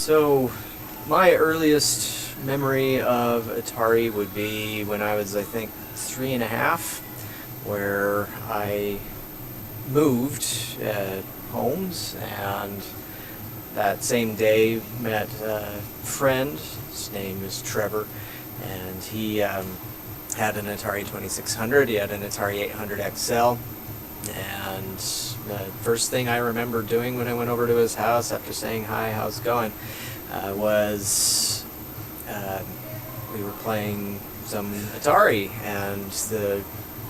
So, my earliest memory of Atari would be when I was, I think, 3.5, where I moved homes, and that same day met a friend. His name is Trevor, and he had an Atari 2600, he had an Atari 800 XL, and the first thing I remember doing when I went over to his house after saying, "Hi, how's it going?" was we were playing some Atari, and the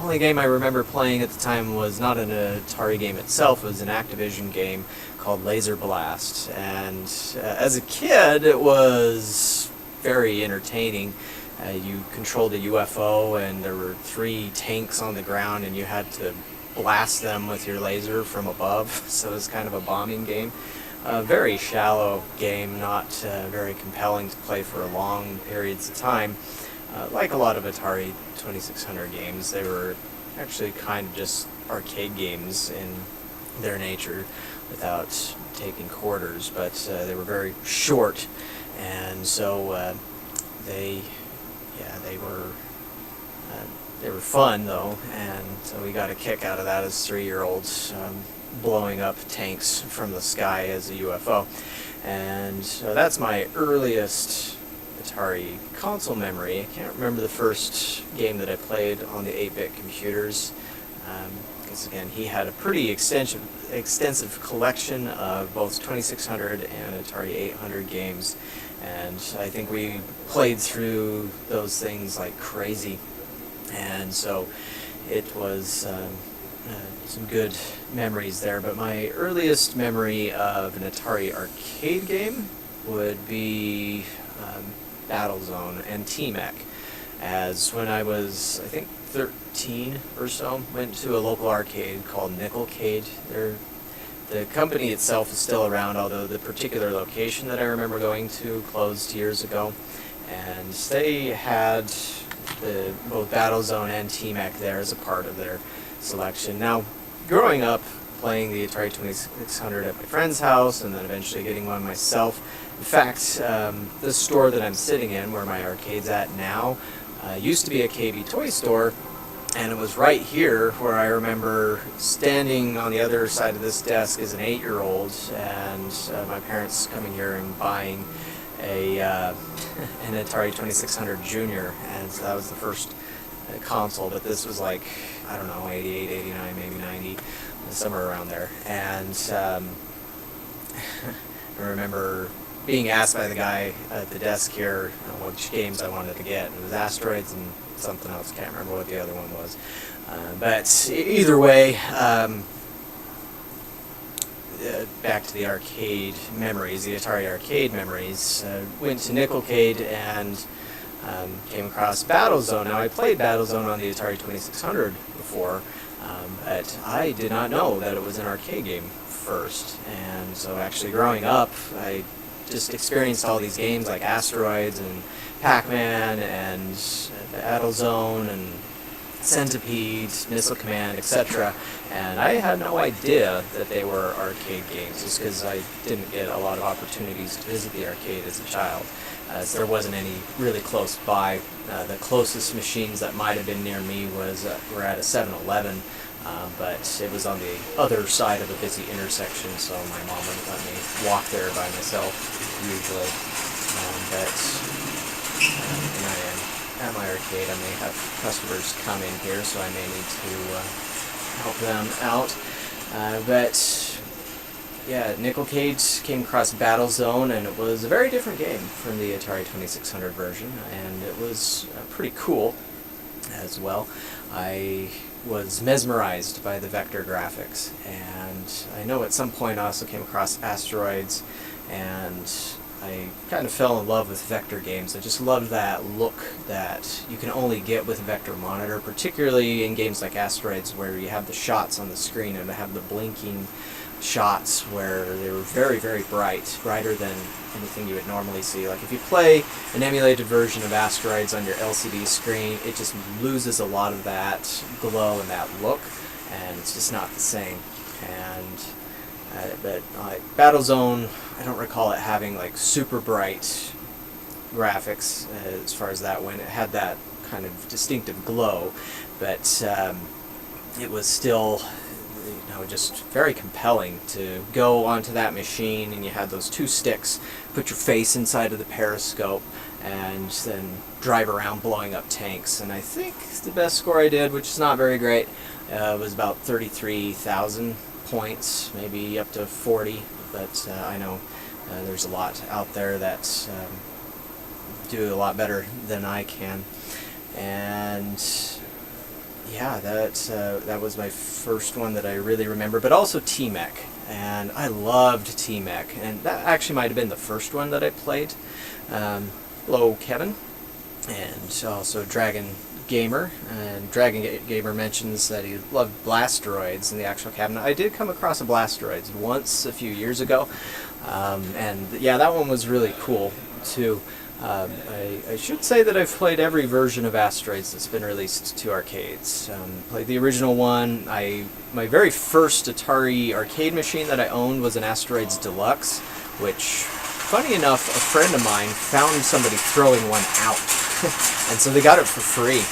only game I remember playing at the time was not an Atari game itself, it was an Activision game called Laser Blast, and as a kid it was very entertaining. You controlled a UFO, and there were 3 tanks on the ground, and you had to blast them with your laser from above, so it was kind of a bombing game. A very shallow game, not very compelling to play for long periods of time. Like a lot of Atari 2600 games, they were actually kind of just arcade games in their nature without taking quarters, but they were very short, and so they were fun though, and so we got a kick out of that as 3-year-olds, blowing up tanks from the sky as a UFO. And so that's my earliest Atari console memory. I can't remember the first game that I played on the 8-bit computers, because again, he had a pretty extensive collection of both 2600 and Atari 800 games, and I think we played through those things like crazy. And so it was some good memories there, but my earliest memory of an Atari arcade game would be Battlezone and Tmnt, as when I was, I think, 13 or so, went to a local arcade called Nickelcade. The company itself is still around, although the particular location that I remember going to closed years ago, and they had both Battlezone and Tmnt there as a part of their selection. Now, growing up playing the Atari 2600 at my friend's house, and then eventually getting one myself, in fact, the store that I'm sitting in, where my arcade's at now, used to be a KB toy store, and it was right here where I remember standing on the other side of this desk as an 8-year-old, and my parents coming here and buying an Atari 2600 Junior, and so that was the first console, but this was like, I don't know, 88, 89, maybe 90, somewhere around there. And I remember being asked by the guy at the desk here which games I wanted to get. It was Asteroids and something else, can't remember what the other one was. But either way, back to the arcade memories, the Atari arcade memories. Went to Nickelcade and came across Battlezone. Now, I played Battlezone on the Atari 2600 before, but I did not know that it was an arcade game first. And so actually growing up, I just experienced all these games like Asteroids and Pac-Man and Battlezone and Centipede, Missile Command, etc. And I had no idea that they were arcade games, just because I didn't get a lot of opportunities to visit the arcade as a child, as there wasn't any really close by. The closest machines that might have been near me were at a 7-Eleven, but it was on the other side of a busy intersection, so my mom wouldn't let me walk there by myself usually. But when I am at my arcade, I may have customers come in here, so I may need to help them out. But yeah, Nickelcade came across Battlezone, and it was a very different game from the Atari 2600 version, and it was pretty cool as well. I was mesmerized by the vector graphics, and I know at some point I also came across Asteroids, and I kind of fell in love with vector games. I just loved that look that you can only get with a vector monitor, particularly in games like Asteroids, where you have the shots on the screen and have the blinking shots where they were very, very bright, brighter than anything you would normally see. Like if you play an emulated version of Asteroids on your LCD screen, it just loses a lot of that glow and that look, and it's just not the same. And But Battlezone, I don't recall it having like super bright graphics as far as that went. It had that kind of distinctive glow, but it was still, just very compelling to go onto that machine, and you had those two sticks, put your face inside of the periscope, and then drive around blowing up tanks. And I think the best score I did, which is not very great, was about 33,000 points, maybe up to 40, but I know there's a lot out there that do a lot better than I can. And yeah, that was my first one that I really remember, but also Tmnt, and I loved Tmnt, and that actually might have been the first one that I played. Hello, Kevin, and also Dragon Gamer, and Dragon Gamer mentions that he loved Blasteroids in the actual cabinet. I did come across a Blasteroids once a few years ago, and yeah, that one was really cool too. I should say that I've played every version of Asteroids that's been released to arcades. Played the original one. My very first Atari arcade machine that I owned was an Asteroids Deluxe, which, funny enough, a friend of mine found somebody throwing one out. And so they got it for free.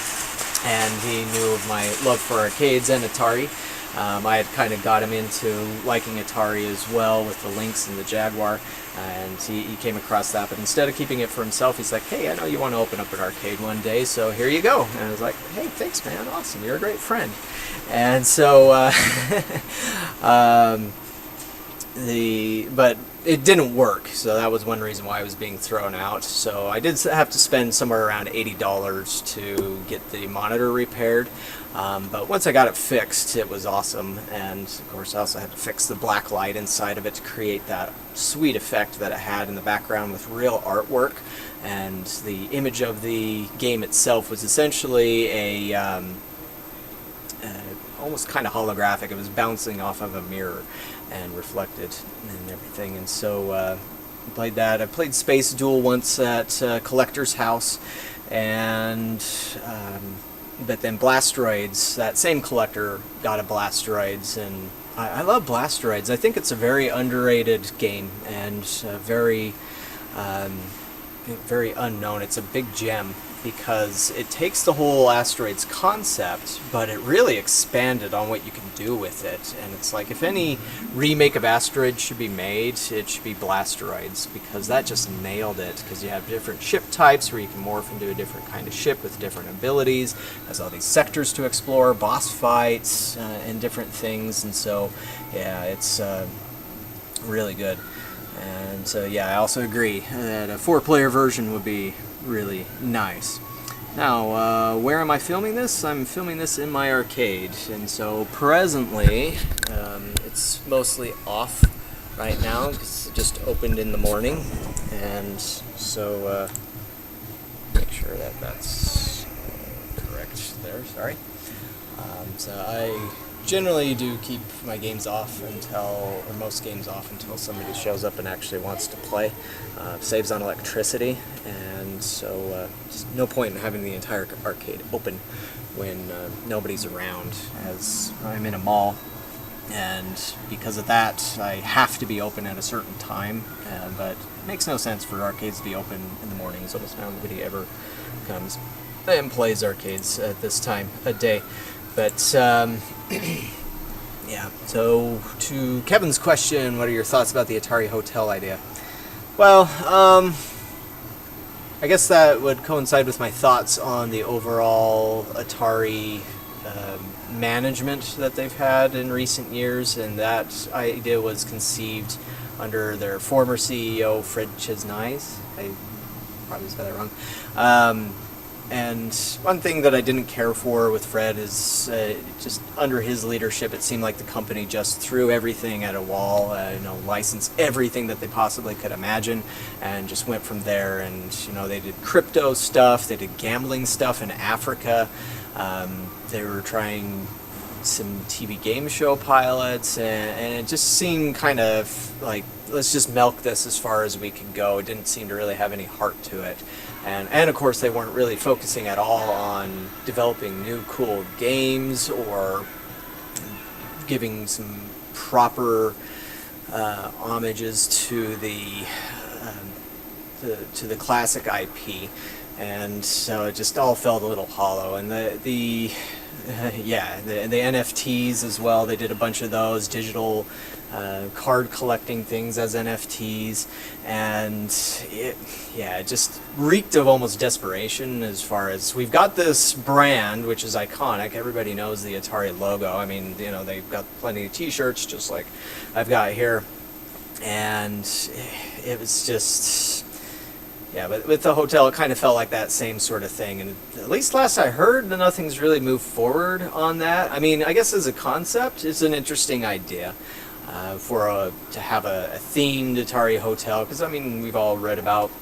And he knew of my love for arcades and Atari. I had kind of got him into liking Atari as well with the Lynx and the Jaguar, and he came across that, but instead of keeping it for himself, he's like, hey, I know you want to open up an arcade one day, so here you go. And I was like, hey, thanks, man, awesome, you're a great friend. And so, but it didn't work, so that was one reason why I was being thrown out. So I did have to spend somewhere around $80 to get the monitor repaired. But once I got it fixed, it was awesome, and of course I also had to fix the black light inside of it to create that sweet effect that it had in the background with real artwork. And the image of the game itself was essentially a almost kind of holographic. It was bouncing off of a mirror and reflected and everything. And so I played that. I played Space Duel once at Collector's House, and but then Blasteroids, that same collector got a Blasteroids, and I love Blasteroids. I think it's a very underrated game, and very unknown. It's a big gem because it takes the whole Asteroids concept, but it really expanded on what you can do with it. And it's like, if any remake of Asteroids should be made, it should be Blasteroids, because that just nailed it, because you have different ship types where you can morph into a different kind of ship with different abilities, has all these sectors to explore, boss fights, and different things. And so yeah, it's really good. And so yeah, I also agree that a 4-player version would be really nice. Now, where am I filming this? I'm filming this in my arcade, and so presently it's mostly off right now because it just opened in the morning, and so make sure that that's correct there, sorry. So I generally do keep my games off until, or most games off until somebody shows up and actually wants to play. Saves on electricity, and so just no point in having the entire arcade open when nobody's around, as I'm in a mall, and because of that I have to be open at a certain time, but it makes no sense for arcades to be open in the mornings. Almost nobody ever comes and plays arcades at this time of day. But yeah, so to Kevin's question, what are your thoughts about the Atari Hotel idea? Well, I guess that would coincide with my thoughts on the overall Atari management that they've had in recent years, and that idea was conceived under their former CEO, Fred Chesnais. I probably said that wrong. And one thing that I didn't care for with Fred is just under his leadership, it seemed like the company just threw everything at a wall, licensed everything that they possibly could imagine, and just went from there. And they did crypto stuff, they did gambling stuff in Africa. They were trying some TV game show pilots, and it just seemed kind of like, let's just milk this as far as we can go. It didn't seem to really have any heart to it. And of course they weren't really focusing at all on developing new cool games or giving some proper homages to the classic IP, and so it just all felt a little hollow. And the NFTs as well. They did a bunch of those digital card collecting things as NFTs, and it just reeked of almost desperation. As far as we've got this brand, which is iconic. Everybody knows the Atari logo. I mean, you know, they've got plenty of T-shirts, just like I've got here, and it was just. Yeah, but with the hotel, it kind of felt like that same sort of thing. And at least last I heard, nothing's really moved forward on that. I mean, I guess as a concept, it's an interesting idea to have a themed Atari hotel. Because, I mean, we've all read about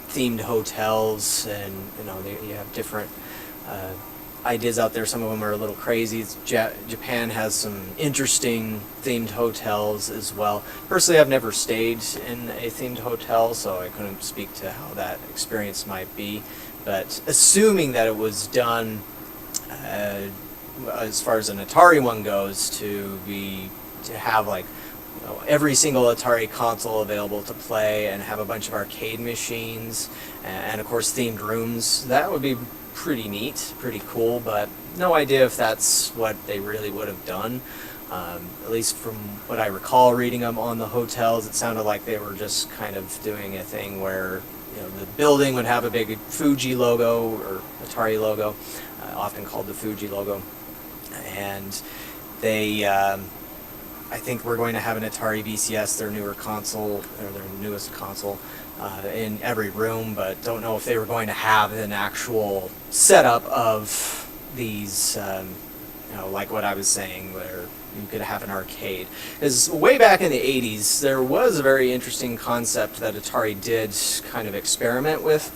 themed hotels, and, you know, you have different ideas out there. Some of them are a little crazy. Japan has some interesting themed hotels as well. Personally, I've never stayed in a themed hotel, so I couldn't speak to how that experience might be. But assuming that it was done, as far as an Atari one goes, to have like, you know, every single Atari console available to play, and have a bunch of arcade machines, and of course themed rooms, that would be pretty neat, pretty cool, but no idea if that's what they really would have done. At least from what I recall reading them on the hotels, it sounded like they were just kind of doing a thing where, you know, the building would have a big Fuji logo or Atari logo, often called the Fuji logo, and they I think we're going to have an Atari BCS, their newer console, or their newest console, in every room, but don't know if they were going to have an actual setup of these, you know, like what I was saying, where you could have an arcade. Because way back in the 80s, there was a very interesting concept that Atari did kind of experiment with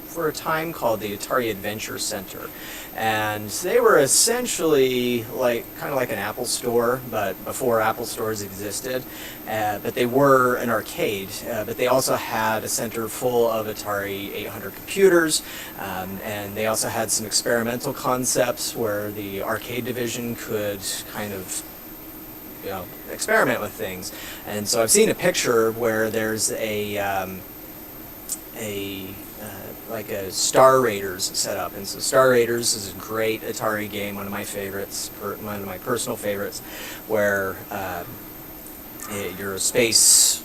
for a time, called the Atari Adventure Center. And they were essentially kind of like an Apple store, but before Apple stores existed. But they were an arcade, but they also had a center full of Atari 800 computers, and they also had some experimental concepts where the arcade division could kind of, you know, experiment with things. And so I've seen a picture where there's like a Star Raiders setup, and so Star Raiders is a great Atari game, one of my favorites, one of my personal favorites, where you're a space,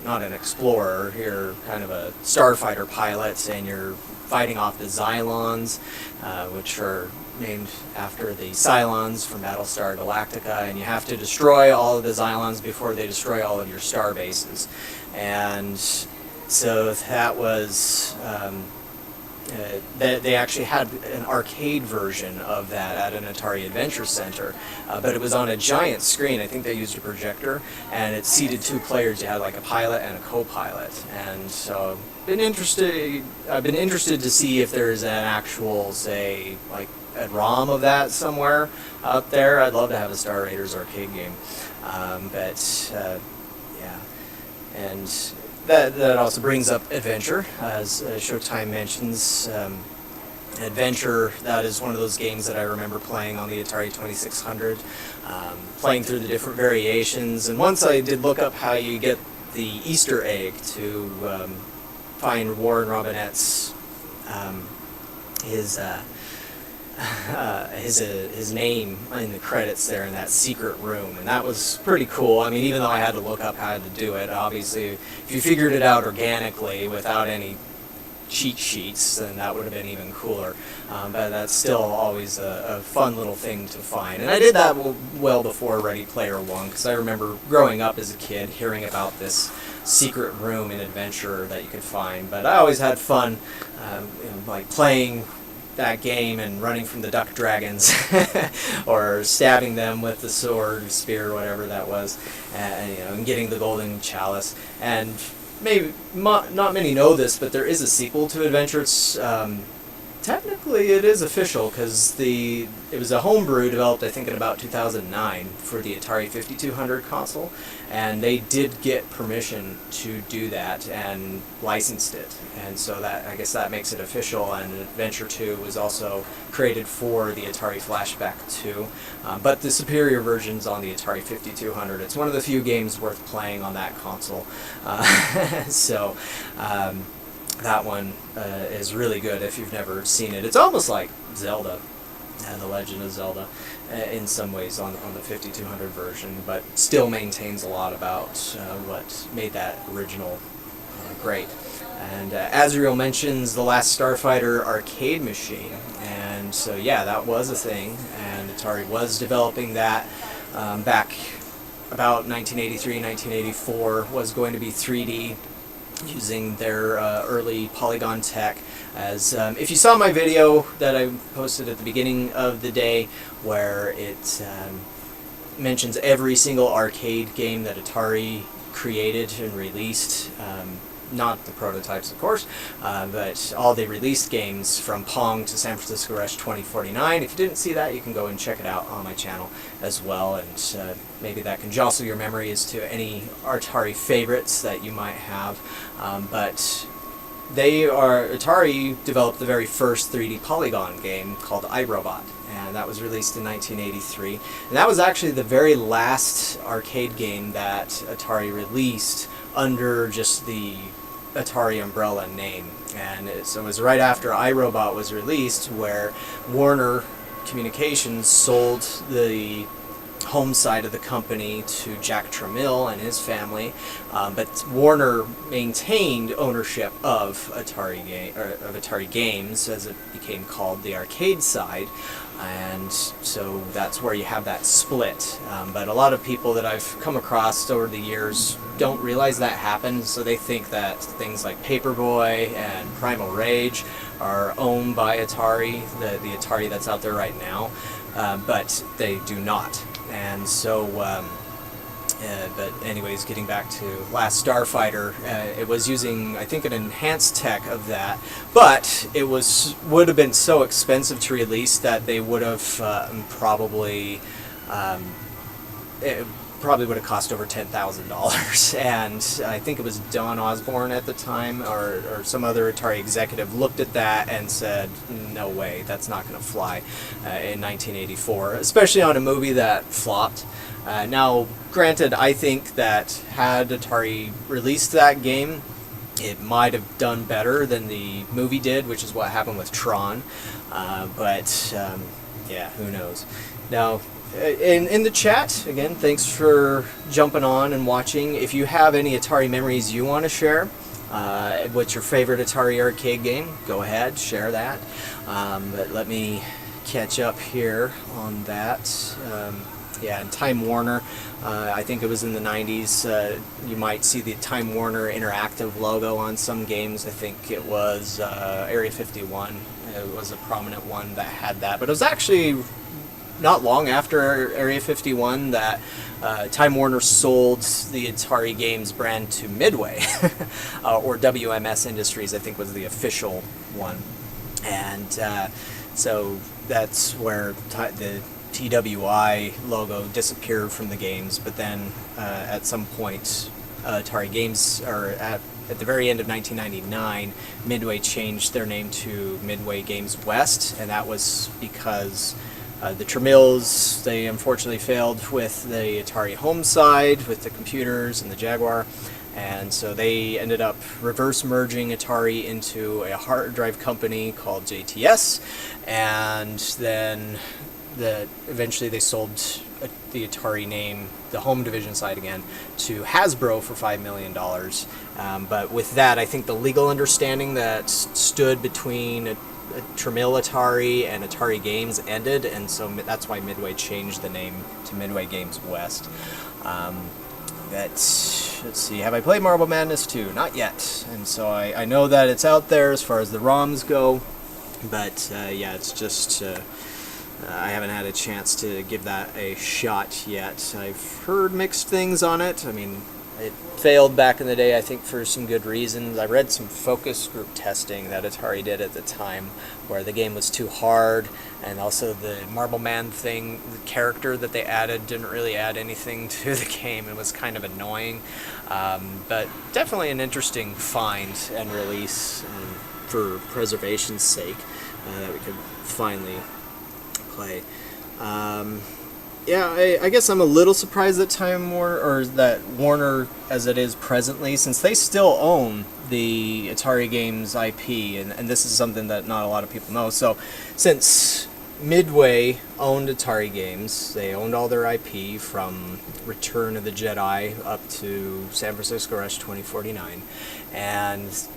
not an explorer, you're kind of a starfighter pilot, and you're fighting off the Xylons, which are named after the Cylons from Battlestar Galactica, and you have to destroy all of the Xylons before they destroy all of your star bases. And so that was, they actually had an arcade version of that at an Atari Adventure Center, but it was on a giant screen. I think they used a projector, and it seated two players. You had like a pilot and a co-pilot, and so I've been interested to see if there's an actual, say, like a ROM of that somewhere out there. I'd love to have a Star Raiders arcade game, yeah, and that also brings up Adventure, as Showtime mentions. Adventure, that is one of those games that I remember playing on the Atari 2600, playing through the different variations. And once I did look up how you get the Easter egg to find Warren Robinette's his name in the credits there in that secret room, and that was pretty cool. I mean, even though I had to look up how to do it, obviously if you figured it out organically without any cheat sheets, then that would have been even cooler, but that's still always a fun little thing to find. And I did that well before Ready Player One, because I remember growing up as a kid hearing about this secret room in Adventure that you could find. But I always had fun, you know, like playing that game and running from the duck dragons or stabbing them with the sword, spear, whatever that was, and, you know, and getting the golden chalice. And maybe not many know this, but there is a sequel to Adventure. It's Technically, it is official because it was a homebrew developed, I think, in about 2009 for the Atari 5200 console, and they did get permission to do that and licensed it, and so that, I guess that makes it official. And Adventure 2 was also created for the Atari Flashback 2, but the superior version's on the Atari 5200. It's one of the few games worth playing on that console, so. That one is really good if you've never seen it. It's almost like Zelda, The Legend of Zelda, in some ways on the 5200 version, but still maintains a lot about what made that original great. And Azrael mentions the Last Starfighter arcade machine, and so yeah, that was a thing, and Atari was developing that back about 1983, 1984, was going to be 3D, using their early polygon tech. As if you saw my video that I posted at the beginning of the day, where it mentions every single arcade game that Atari created and released, not the prototypes of course, but all the released games from Pong to San Francisco Rush 2049. If you didn't see that, you can go and check it out on my channel as well, and maybe that can jostle your memory as to any Atari favorites that you might have. But Atari developed the very first 3D polygon game called Ibrobot, and that was released in 1983. And that was actually the very last arcade game that Atari released under just the Atari umbrella name. And so it was right after iRobot was released where Warner Communications sold the home side of the company to Jack Tramiel and his family, but Warner maintained ownership of Atari Games, as it became called, the arcade side, and so that's where you have that split. But a lot of people that I've come across over the years don't realize that happened, so they think that things like Paperboy and Primal Rage are owned by Atari, the Atari that's out there right now, but they do not. And so, but anyways, getting back to Last Starfighter, it was using, I think, an enhanced tech of that, but it would have been so expensive to release that they would have probably would have cost over $10,000. And I think it was Don Osborne at the time, or some other Atari executive looked at that and said, no way, that's not going to fly in 1984, especially on a movie that flopped. Now, granted, I think that had Atari released that game, it might have done better than the movie did, which is what happened with Tron. But yeah, who knows. Now, in the chat, again, thanks for jumping on and watching. If you have any Atari memories you want to share, what's your favorite Atari arcade game, go ahead, share that. But let me catch up here on that. Yeah, and Time Warner, I think it was in the 90s, you might see the Time Warner Interactive logo on some games. I think it was Area 51, it was a prominent one that had that, but it was actually not long after Area 51 that Time Warner sold the Atari Games brand to Midway, or WMS Industries, I think was the official one. And so that's where the TWI logo disappeared from the games, but then at some point Atari Games, or at the very end of 1999, Midway changed their name to Midway Games West, and that was because the Tramiels, they unfortunately failed with the Atari home side, with the computers and the Jaguar, and so they ended up reverse merging Atari into a hard drive company called JTS, and then eventually they sold the Atari name, the home division side again, to Hasbro for $5 million. But with that, I think the legal understanding that stood between Tramiel Atari and Atari Games ended, and so that's why Midway changed the name to Midway Games West. Let's see, have I played Marble Madness 2? Not yet, and so I know that it's out there as far as the ROMs go, but yeah, it's just I haven't had a chance to give that a shot yet. I've heard mixed things on it. I mean, It failed back in the day, I think, for some good reasons. I read some focus group testing that Atari did at the time where the game was too hard, and also the Marble Man thing, the character that they added didn't really add anything to the game and was kind of annoying. But definitely an interesting find and release for preservation's sake that we could finally play. Yeah, I guess I'm a little surprised that that Warner, as it is presently, since they still own the Atari Games IP, and this is something that not a lot of people know. So, since Midway owned Atari Games, they owned all their IP from Return of the Jedi up to San Francisco Rush 2049, and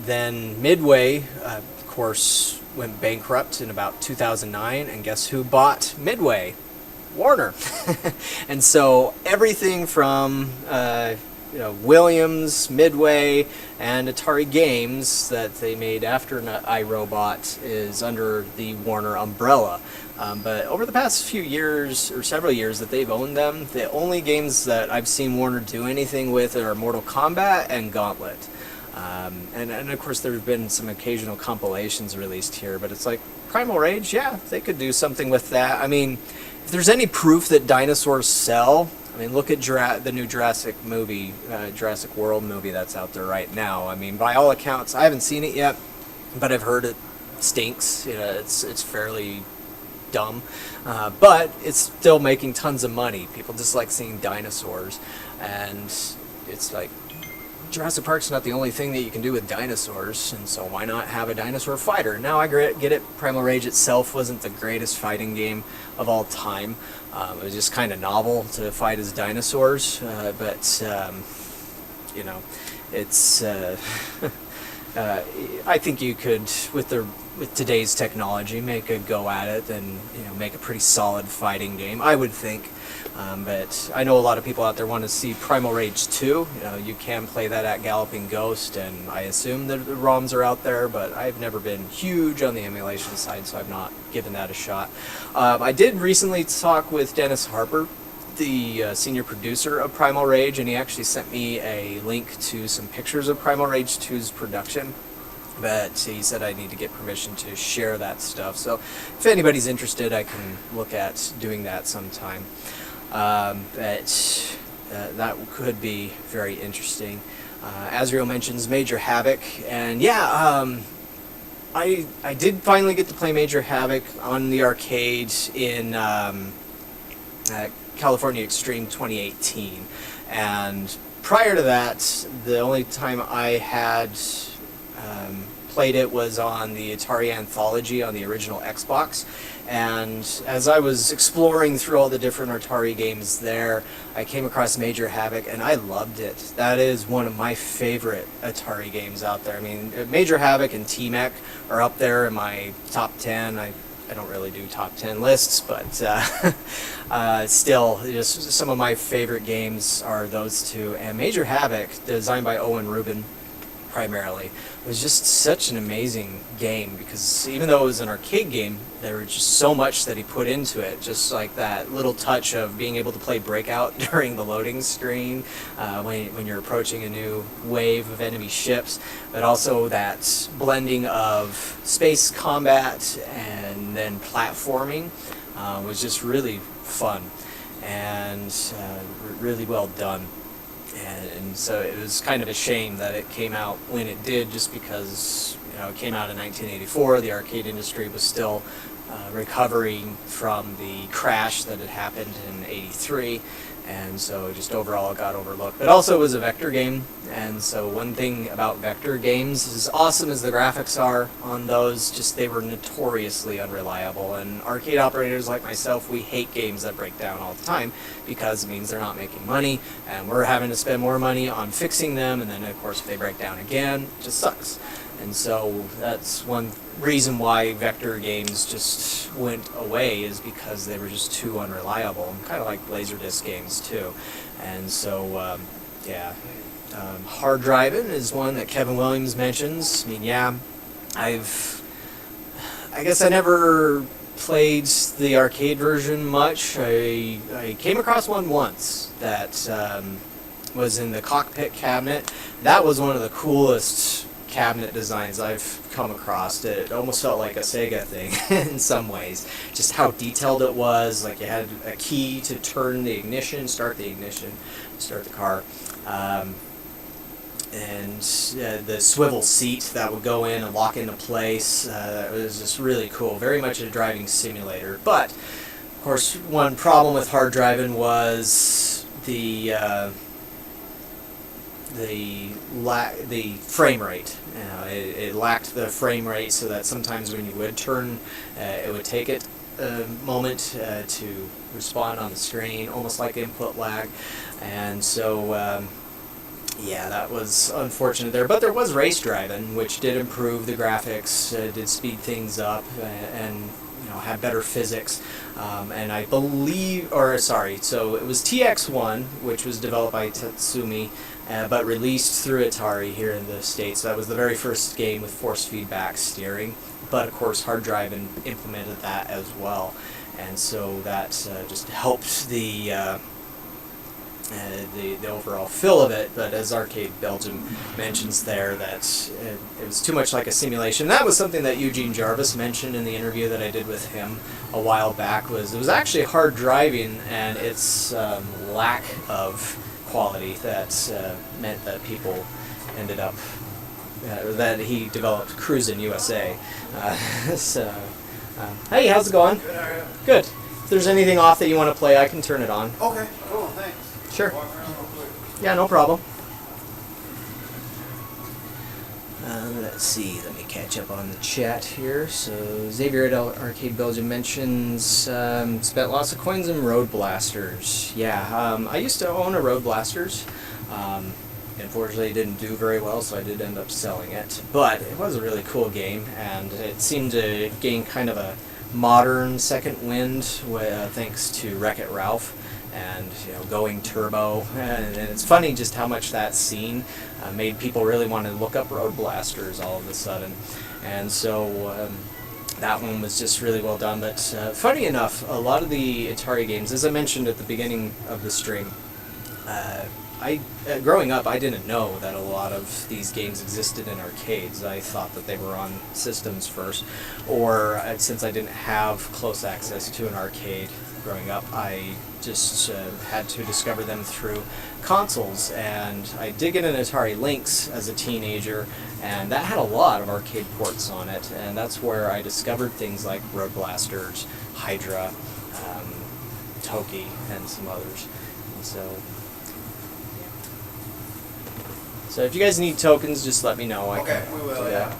then Midway, of course, went bankrupt in about 2009, and guess who bought Midway? Warner. And so everything from Williams, Midway, and Atari Games that they made after Ibrobot is under the Warner umbrella. But over the past few years, or several years that they've owned them, the only games that I've seen Warner do anything with are Mortal Kombat and Gauntlet. And of course there have been some occasional compilations released here, but it's like Primal Rage, yeah, they could do something with that. I mean, if there's any proof that dinosaurs sell, I mean, look at the new Jurassic World movie that's out there right now. I mean, by all accounts, I haven't seen it yet, but I've heard it stinks. It's fairly dumb, but it's still making tons of money. People just like seeing dinosaurs, and it's like, Jurassic Park's not the only thing that you can do with dinosaurs, and so why not have a dinosaur fighter? Now I get it, Primal Rage itself wasn't the greatest fighting game of all time. It was just kind of novel to fight as dinosaurs, but it's I think you could, with today's technology, make a go at it and make a pretty solid fighting game, I would think. But I know a lot of people out there want to see Primal Rage 2. You can play that at Galloping Ghost, and I assume that the ROMs are out there, but I've never been huge on the emulation side, so I've not given that a shot. I did recently talk with Dennis Harper, the senior producer of Primal Rage, and he actually sent me a link to some pictures of Primal Rage 2's production. But he said I need to get permission to share that stuff. So if anybody's interested, I can look at doing that sometime. But that could be very interesting. Azrael mentions Major Havoc, and yeah, I did finally get to play Major Havoc on the arcade in California Extreme 2018, and prior to that, the only time I had played it was on the Atari Anthology on the original Xbox. And as I was exploring through all the different Atari games there, I came across Major Havoc, and I loved it. That is one of my favorite Atari games out there. I mean, Major Havoc and Tmnt are up there in my top 10. I don't really do top 10 lists, but still, just some of my favorite games are those two. And Major Havoc, designed by Owen Rubin, primarily, was just such an amazing game, because even though it was an arcade game, there was just so much that he put into it, just like that little touch of being able to play Breakout during the loading screen when you're approaching a new wave of enemy ships, but also that blending of space combat and then platforming was just really fun and really well done. And so it was kind of a shame that it came out when it did, just because it came out in 1984. The arcade industry was still recovering from the crash that had happened in '83, and so just overall it got overlooked. But also it was a vector game, and so one thing about vector games, as awesome as the graphics are on those, just they were notoriously unreliable, and arcade operators like myself, we hate games that break down all the time, because it means they're not making money, and we're having to spend more money on fixing them, and then of course if they break down again, it just sucks. And so that's one reason why vector games just went away, is because they were just too unreliable, kind of like Laserdisc games too. And so hard driving is one that Kevin Williams mentions. I mean, yeah, I guess I never played the arcade version much. I came across one once that was in the cockpit cabinet. That was one of the coolest cabinet designs I've come across. It almost felt like a Sega thing in some ways. Just how detailed it was. Like you had a key to turn the ignition, start the car. And the swivel seat that would go in and lock into place. It was just really cool. Very much a driving simulator. But, of course, one problem with hard driving was the frame rate. It lacked the frame rate, so that sometimes when you would turn, it would take it a moment to respond on the screen, almost like input lag. And so yeah, that was unfortunate there. But there was race driving, which did improve the graphics, did speed things up, and had better physics. And I believe, so it was TX1, which was developed by Tatsumi, but released through Atari here in the States. That was the very first game with force feedback steering. But of course, hard driving implemented that as well, and so that just helped the overall feel of it. But as Arcade Belgium mentions there, that it was too much like a simulation. That was something that Eugene Jarvis mentioned in the interview that I did with him a while back. It was actually hard driving, and its lack of quality that meant that people ended up that he developed Cruisin' USA. Hey, how's it going? Good, how are you? Good. If there's anything off that you want to play, I can turn it on. Okay, cool, thanks. Sure. Walk around real quick. Yeah, no problem. Let's see, let me catch up on the chat here. So Xavier at Arcade Belgium mentions spent lots of coins in Road Blasters. Yeah, I used to own a Road Blasters. Unfortunately, it didn't do very well, so I did end up selling it. But it was a really cool game, and it seemed to gain kind of a modern second wind thanks to Wreck-It Ralph and going turbo. And it's funny just how much that scene made people really want to look up Road Blasters all of a sudden. And so that one was just really well done. But funny enough, a lot of the Atari games, as I mentioned at the beginning of the stream, growing up, I didn't know that a lot of these games existed in arcades. I thought that they were on systems first, or since I didn't have close access to an arcade growing up, I just had to discover them through consoles. And I did get an Atari Lynx as a teenager, and that had a lot of arcade ports on it, and that's where I discovered things like Road Blasters, Hydra, Toki, and some others. And so if you guys need tokens, just let me know. Okay, we will, yeah.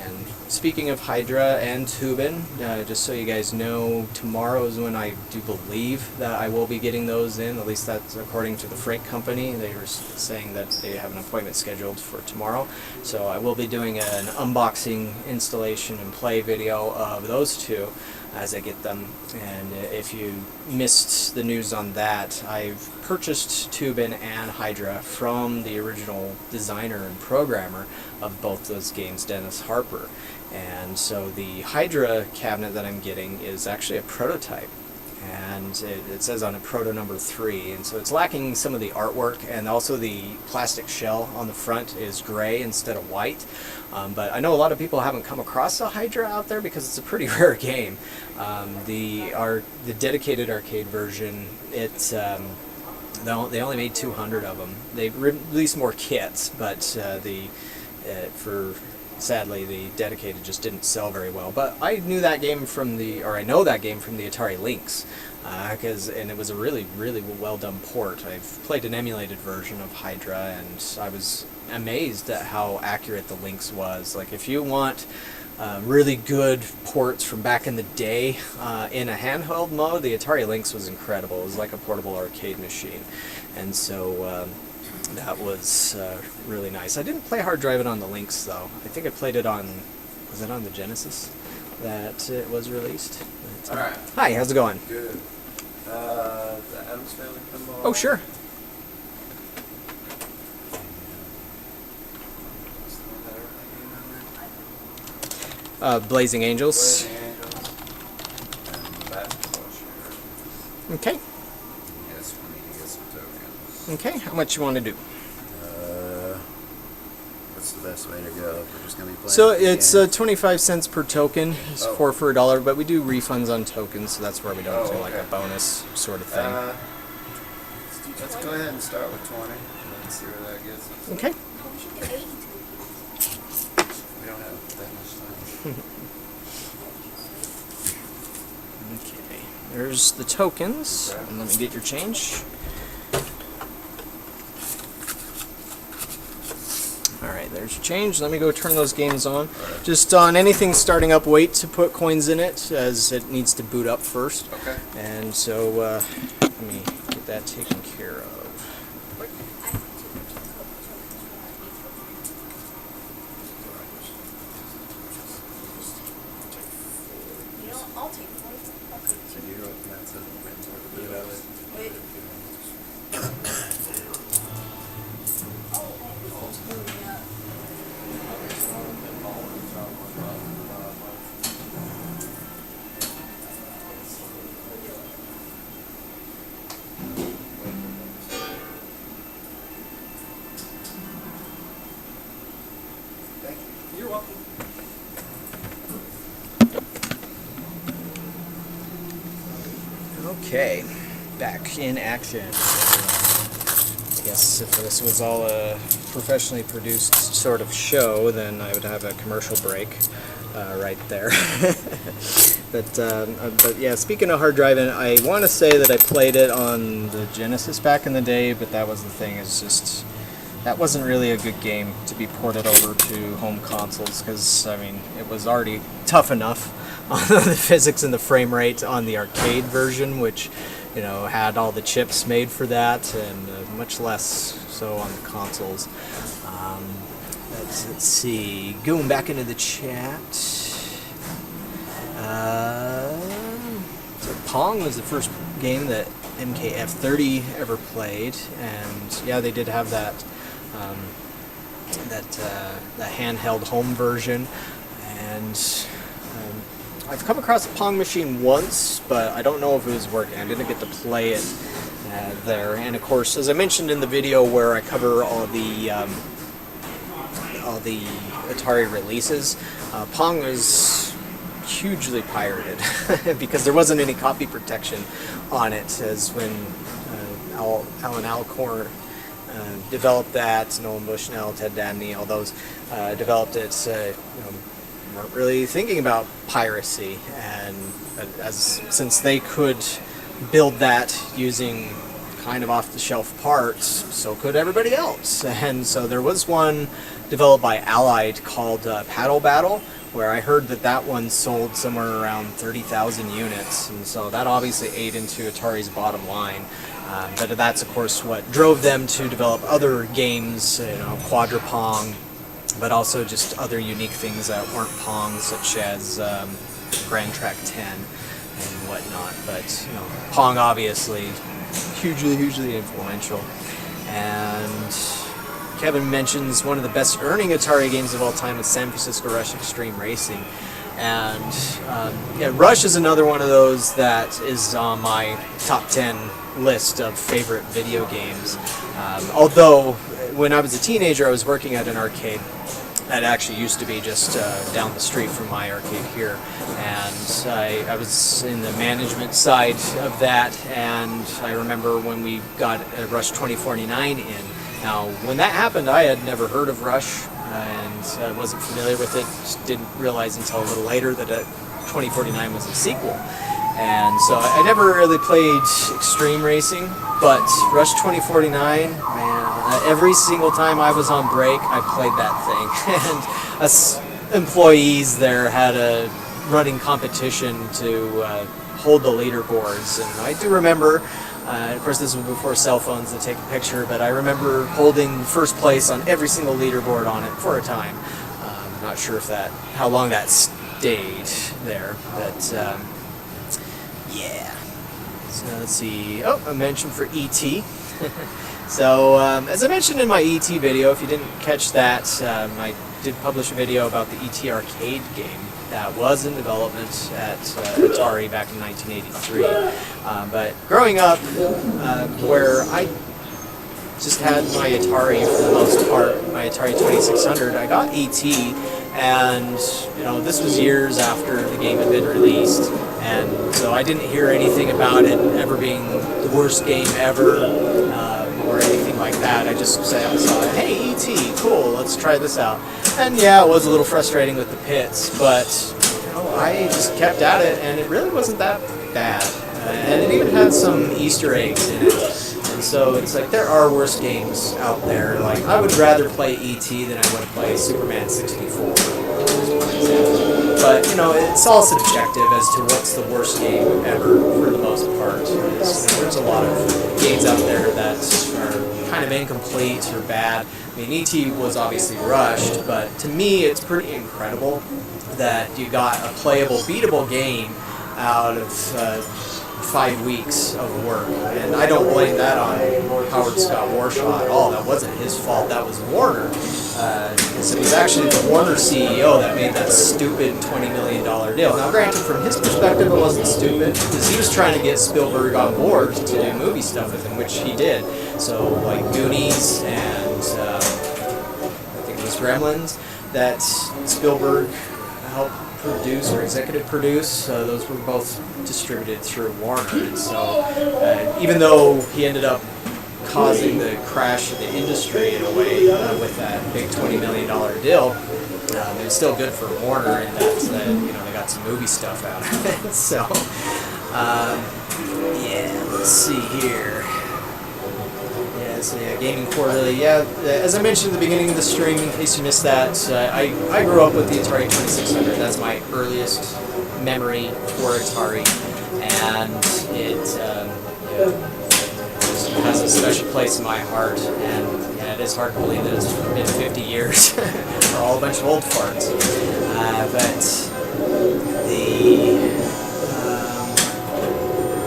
And speaking of Hydra and Tubin, just so you guys know, tomorrow is when I do believe that I will be getting those in. At least that's according to the freight company. They were saying that they have an appointment scheduled for tomorrow. So I will be doing an unboxing, installation, and play video of those two as I get them. And if you missed the news on that, I've purchased Tubin and Hydra from the original designer and programmer of both those games, Dennis Harper. And so the Hydra cabinet that I'm getting is actually a prototype, and it says on it Proto number 3, and so it's lacking some of the artwork, and also the plastic shell on the front is gray instead of white. But I know a lot of people haven't come across a Hydra out there because it's a pretty rare game. The dedicated arcade version, it's they only made 200 of them. They've released more kits, but sadly, the dedicated just didn't sell very well. But I knew that game I know that game from the Atari Lynx, and it was a really, really well done port. I've played an emulated version of Hydra, and I was amazed at how accurate the Lynx was. Like, if you want really good ports from back in the day in a handheld mode, the Atari Lynx was incredible. It was like a portable arcade machine, and so that was really nice. I didn't play hard driving on the Lynx though. I think I played it on, was it on the Genesis that it was released? Alright. Hi, how's it going? Good. The Addams Family Pinball. Oh, sure. Blazing Angels. Blazing Angels. And Battlestar. Okay. Yes, we need to get some tokens. Okay, how much you want to do? What's the best way to go? We're just gonna be playing. So the it's game. 25 cents per token. It's Oh. 4 for $1, but we do refunds on tokens, so that's where we don't Oh, do like a okay. bonus sort of thing. Let's go ahead and start with 20. Let's see where that gets us. Okay. We should do 80 We don't have that much time. Okay. There's the tokens. Okay. And let me get your change. Alright, there's your change. Let me go turn those games on. Alright. Just on anything starting up, wait to put coins in it, as it needs to boot up first. Okay. And so, let me get that taken care of. You know, I'll take 40. So you go and that's it. You have it. Wait. Thank you. You're welcome. Okay, back in action. I guess if this was all a professionally produced sort of show, then I would have a commercial break right there. But yeah, speaking of hard driving, I want to say that I played it on the Genesis back in the day, but that was the thing, is just that wasn't really a good game to be ported over to home consoles, because I mean it was already tough enough on the physics and the frame rate on the arcade version, which, you know, had all the chips made for that, and much less so on the consoles. Let's see. Going back into the chat. So Pong was the first game that MKF30 ever played, and yeah, they did have that the handheld home version, and I've come across a Pong machine once, but I don't know if it was working. I didn't get to play it there. And of course, as I mentioned in the video where I cover all the Atari releases, Pong was hugely pirated because there wasn't any copy protection on it, as when Alan Alcorn developed that, Nolan Bushnell, Ted Dabney, all those developed it. Weren't really thinking about piracy, and since they could build that using kind of off-the-shelf parts, so could everybody else. And so there was one developed by Allied called Paddle Battle, where I heard that one sold somewhere around 30,000 units, and so that obviously ate into Atari's bottom line. But that's of course what drove them to develop other games, Quadra Pong, but also just other unique things that weren't Pong, such as Grand Track 10 and whatnot. But Pong obviously hugely influential. And Kevin mentions one of the best earning Atari games of all time is San Francisco Rush Extreme Racing. And yeah, Rush is another one of those that is on my top 10 list of favorite video games. Although when I was a teenager, I was working at an arcade that actually used to be just down the street from my arcade here, and I was in the management side of that, and I remember when we got Rush 2049 in. Now, when that happened, I had never heard of Rush, and I wasn't familiar with it, just didn't realize until a little later that 2049 was a sequel. And so I never really played Extreme Racing, but Rush 2049, man, every single time I was on break, I played that thing. And us employees there had a running competition to hold the leaderboards. And I do remember, of course this was before cell phones to take a picture, but I remember holding first place on every single leaderboard on it for a time. Not sure if how long that stayed there, but yeah. So let's see. Oh, a mention for E.T. So as I mentioned in my E.T. video, if you didn't catch that, I did publish a video about the E.T. arcade game. that was in development at Atari back in 1983. But growing up, where I just had my Atari for the most part, my Atari 2600, I got E.T., and this was years after the game had been released, and so I didn't hear anything about it ever being the worst game ever, or anything like that. I just saw, hey, E.T., cool, let's try this out. And yeah, it was a little frustrating with the pits, but I just kept at it, and it really wasn't that bad. And it even had some Easter eggs in it. And so it's like, there are worse games out there. Like, I would rather play E.T. than I would play Superman 64. But, it's all subjective as to what's the worst game ever, for the most part. There's a lot of games out there that are kind of incomplete or bad. I mean, E.T. was obviously rushed, but to me, it's pretty incredible that you got a playable, beatable game out of 5 weeks of work. And I don't blame that on Howard Scott Warshaw at all. That wasn't his fault. That was Warner. It was actually the Warner CEO that made that stupid $20 million deal. Now, granted, from his perspective, it wasn't stupid, because he was trying to get Spielberg on board to do movie stuff with him, which he did. So, like Goonies and I think it was Gremlins that Spielberg helped produce or executive produce. Those were both distributed through Warner. And so, even though he ended up causing the crash of the industry in a way with that big $20 million deal, it was still good for Warner in that they got some movie stuff out of it. So, yeah, let's see here. So yeah, Gaming Quarterly. Yeah, as I mentioned at the beginning of the stream, in case you missed that, I grew up with the Atari 2600. That's my earliest memory for Atari, and it has a special place in my heart. And yeah, it is hard to believe that it's been 50 years. We're all a bunch of old farts. But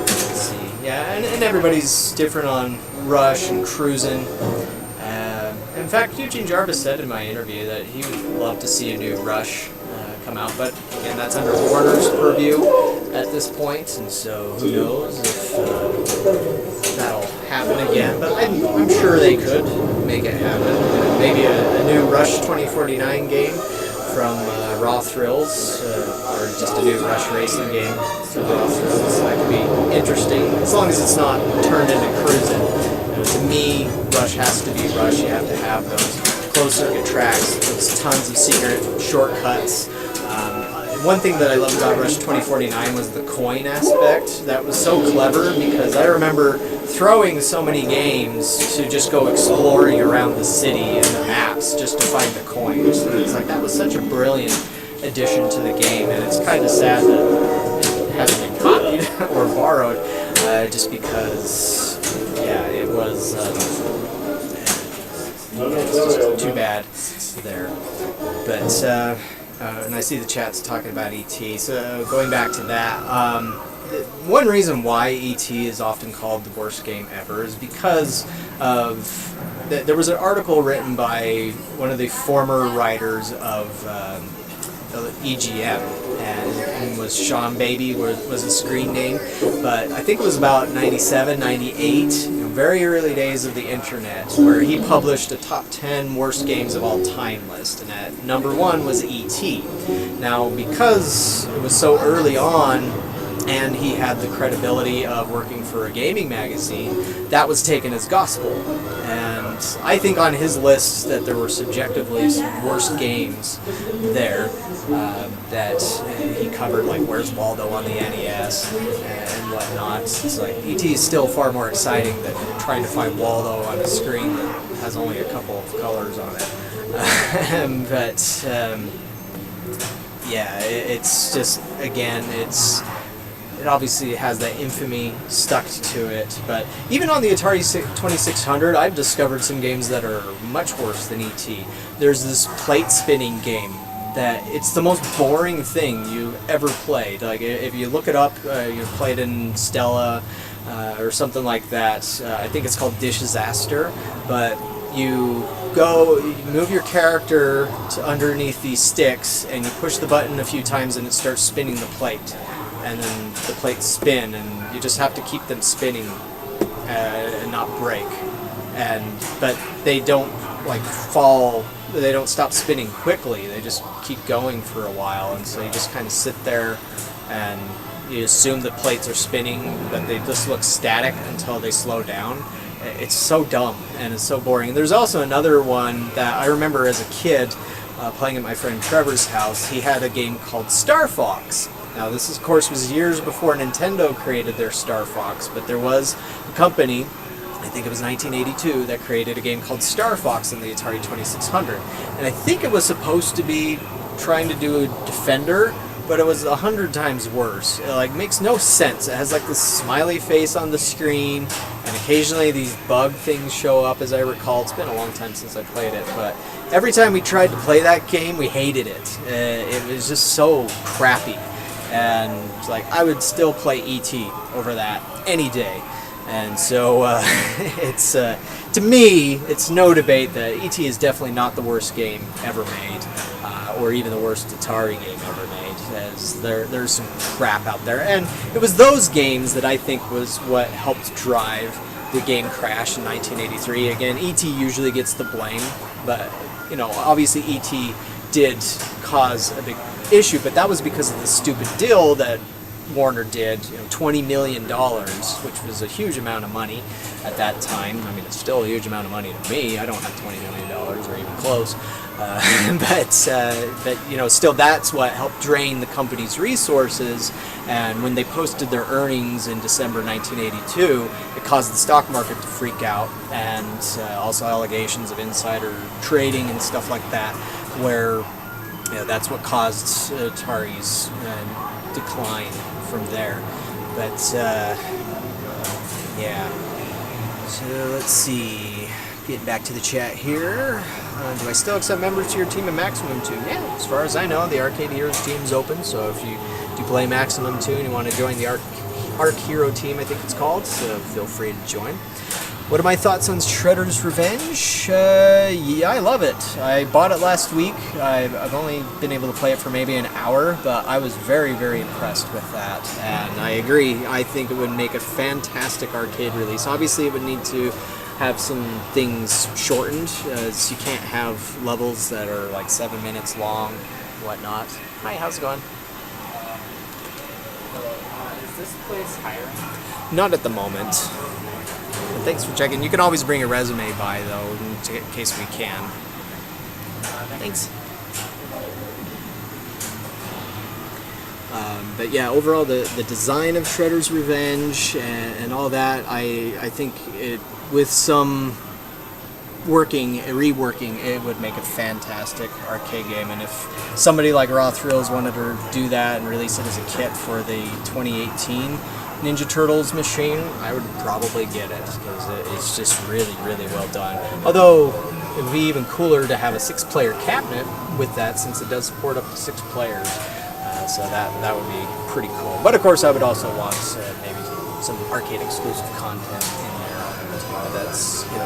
let's see. Yeah, and everybody's different on Rush and Cruisin'. In fact, Eugene Jarvis said in my interview that he would love to see a new Rush come out, but again, that's under Warner's purview at this point, and so who knows if that'll happen again. But I'm sure they could make it happen. Maybe a new Rush 2049 game from Raw Thrills, or just a new Rush racing game from Raw Thrills. That could be interesting, as long as it's not turned into Cruisin'. To me, Rush has to be Rush. You have to have those closed-circuit tracks, those tons of secret shortcuts. One thing that I loved about Rush 2049 was the coin aspect. That was so clever, because I remember throwing so many games to just go exploring around the city and the maps just to find the coins. And it's like, that was such a brilliant addition to the game, and it's kind of sad that it hasn't been copied or borrowed, just because, yeah, it was it's just too bad there. But and I see the chat's talking about E.T. So going back to that, one reason why E.T. is often called the worst game ever is because of there was an article written by one of the former writers of EGM, and was Sean Baby was his screen name, but I think it was about 97, 98, very early days of the internet, where he published a top 10 worst games of all time list, and at number 1 was E.T. Now, because it was so early on, and he had the credibility of working for a gaming magazine, that was taken as gospel. And I think on his list that there were subjectively some worst games there that he covered, like Where's Waldo on the NES and whatnot. It's like, E.T. is still far more exciting than trying to find Waldo on a screen that has only a couple of colors on it. But yeah, it's just, again, it obviously has that infamy stuck to it, but even on the Atari 2600, I've discovered some games that are much worse than E.T. There's this plate spinning game that it's the most boring thing you ever played. Like, if you look it up, you played in Stella or something like that. I think it's called Disaster, but you move your character to underneath these sticks, and you push the button a few times, and it starts spinning the plate, and then the plates spin, and you just have to keep them spinning and not break. But they don't like fall. They don't stop spinning quickly. They just keep going for a while, and so you just kind of sit there and you assume the plates are spinning, but they just look static until they slow down. It's so dumb and it's so boring. There's also another one that I remember as a kid playing at my friend Trevor's house. He had a game called Star Fox. Now this, of course, was years before Nintendo created their Star Fox, but there was a company, I think it was 1982, that created a game called Star Fox in the Atari 2600. And I think it was supposed to be trying to do a Defender, but it was 100 times worse. It like makes no sense. It has like this smiley face on the screen, and occasionally these bug things show up, as I recall. It's been a long time since I played it, but every time we tried to play that game, we hated it. It was just so crappy, and like I would still play E.T. over that any day. And so it's to me, it's no debate that E.T. is definitely not the worst game ever made, or even the worst Atari game ever made. As there's some crap out there, and it was those games that I think was what helped drive the game crash in 1983. Again, E.T. usually gets the blame, but you know, obviously E.T. did cause a big issue, but that was because of the stupid deal that Warner did, you know, $20 million, which was a huge amount of money at that time. I mean, it's still a huge amount of money to me. I don't have $20 million or even close. But you know, still, that's what helped drain the company's resources. And when they posted their earnings in December 1982, it caused the stock market to freak out, and also allegations of insider trading and stuff like that, where you know, that's what caused Atari's decline from there. But yeah, so let's see, getting back to the chat here. Do I still accept members to your team in Maximum 2? Yeah, as far as I know, the Arcade Heroes team is open, so if you do play Maximum 2 and you want to join the Arc Hero team, I think it's called, so feel free to join. What are my thoughts on Shredder's Revenge? Yeah, I love it. I bought it last week. I've only been able to play it for maybe an hour, but I was very, very impressed with that. And I agree. I think it would make a fantastic arcade release. Obviously, it would need to have some things shortened, as you can't have levels that are like 7 minutes long, whatnot. Hi, how's it going? Is this place hiring? Not at the moment. Thanks for checking. You can always bring a resume by, though, in case we can. Thanks. But yeah, overall, the design of Shredder's Revenge and all that, I think it, with some reworking, it would make a fantastic arcade game. And if somebody like Raw Thrills wanted to do that and release it as a kit for the 2018 Ninja Turtles machine, I would probably get it, because it's just really, really well done. Although it would be even cooler to have a 6-player cabinet with that, since it does support up to 6 players. So that would be pretty cool. But of course, I would also want maybe some arcade exclusive content in there.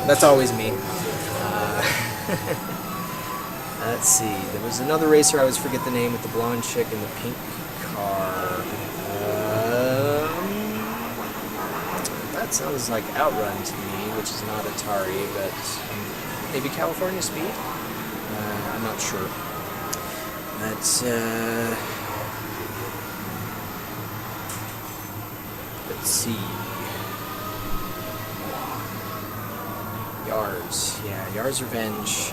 That's always me. Let's see. There was another racer, I always forget the name, with the blonde chick and the pink car. That sounds like Outrun to me, which is not Atari, but maybe California Speed? I'm not sure. Let's see. Yars. Yeah, Yars Revenge.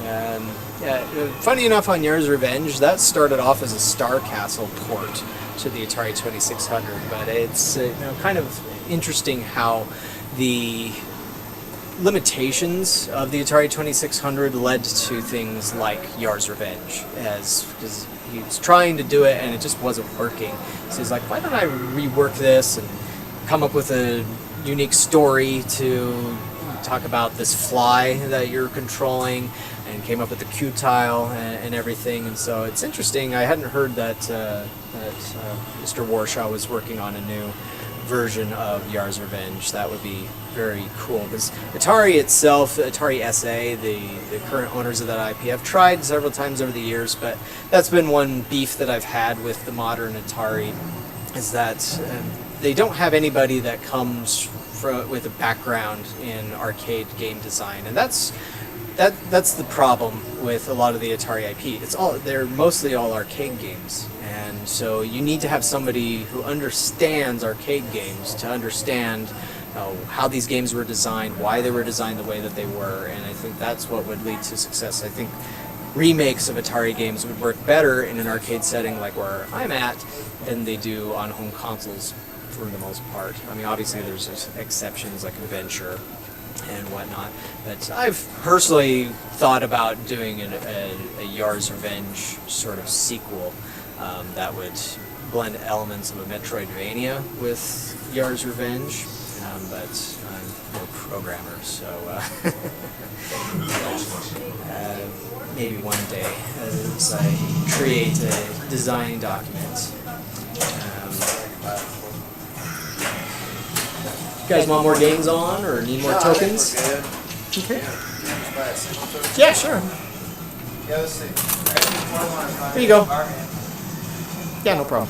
Funny enough, on Yars Revenge, that started off as a Star Castle port to the Atari 2600, but it's kind of interesting how the limitations of the Atari 2600 led to things like Yars Revenge, because he was trying to do it and it just wasn't working. So he's like, why don't I rework this and come up with a unique story to talk about this fly that you're controlling, and came up with the Q tile and everything. And so it's interesting. I hadn't heard that Mr. Warshaw was working on a new version of Yar's Revenge. That would be very cool, because Atari itself, Atari SA, the current owners of that IP, have tried several times over the years, but that's been one beef that I've had with the modern Atari, is that they don't have anybody that comes with a background in arcade game design, and that's the problem with a lot of the Atari IP. They're mostly all arcade games, and so you need to have somebody who understands arcade games to understand how these games were designed, why they were designed the way that they were, and I think that's what would lead to success. I think remakes of Atari games would work better in an arcade setting like where I'm at than they do on home consoles for the most part. I mean, obviously there's exceptions like Adventure and whatnot, but I've personally thought about doing a Yar's Revenge sort of sequel that would blend elements of a Metroidvania with Yar's Revenge, but I'm no programmer, so maybe one day as I create a design document. You guys want more games on, or need more tokens? Okay. Yeah, sure. Yeah, let's see. Here you go. Yeah, no problem.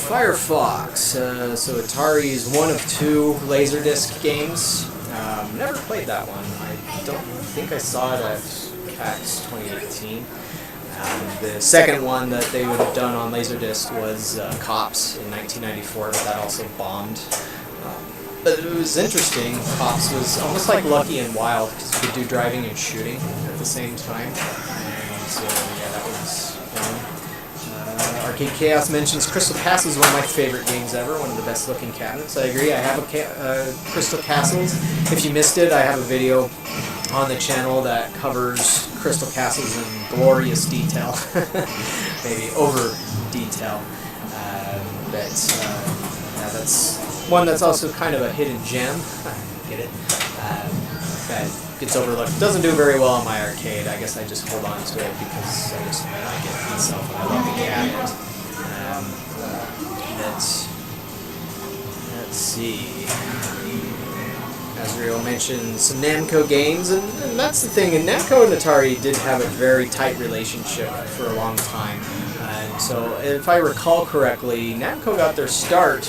Firefox. So Atari's one of 2 Laserdisc games. Never played that one. I don't think I saw it at PAX 2018. The second one that they would have done on Laserdisc was Cops in 1994, but that also bombed. But it was interesting. Cops was almost like Lucky and Wild, because you could do driving and shooting at the same time. And so, yeah, that was fun. Arcade Chaos mentions Crystal Castles is one of my favorite games ever, one of the best looking cabinets. I agree, I have a Crystal Castles. If you missed it, I have a video on the channel that covers Crystal Castles in glorious detail, maybe over detail. That's one that's also kind of a hidden gem. Get it? That gets overlooked. Doesn't do very well on my arcade. I guess I just hold on to it because I just like it myself and I love the cabinet. Let's see. Azrael mentioned some Namco games, and that's the thing. And Namco and Atari did have a very tight relationship for a long time. And so, if I recall correctly, Namco got their start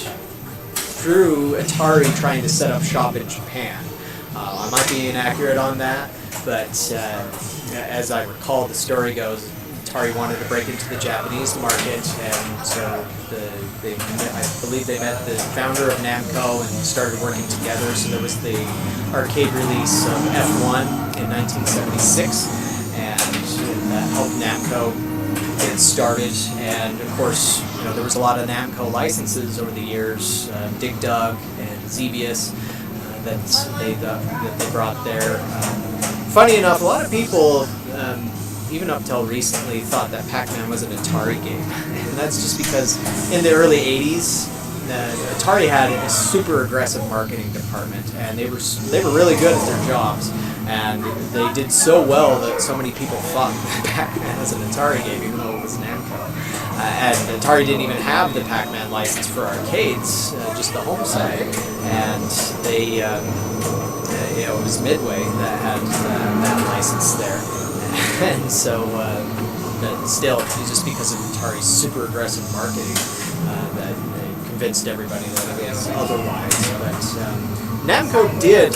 through Atari trying to set up shop in Japan. I might be inaccurate on that, but as I recall, the story goes, Atari wanted to break into the Japanese market, and so I believe they met the founder of Namco and started working together. So there was the arcade release of F1 in 1976, and that helped Namco get started. And of course, there was a lot of Namco licenses over the years, Dig Dug and Xevious, that they brought there. Funny enough, a lot of people, even up till recently, thought that Pac-Man was an Atari game, and that's just because in the early 80s, Atari had a super aggressive marketing department, and they were really good at their jobs, and they did so well that so many people thought Pac-Man was an Atari game, even though it was Namco. And Atari didn't even have the Pac-Man license for arcades, just the home side, and they, it was Midway that had that license there. And so, but still, just because of Atari's super aggressive marketing, that convinced everybody that it was otherwise. But Namco did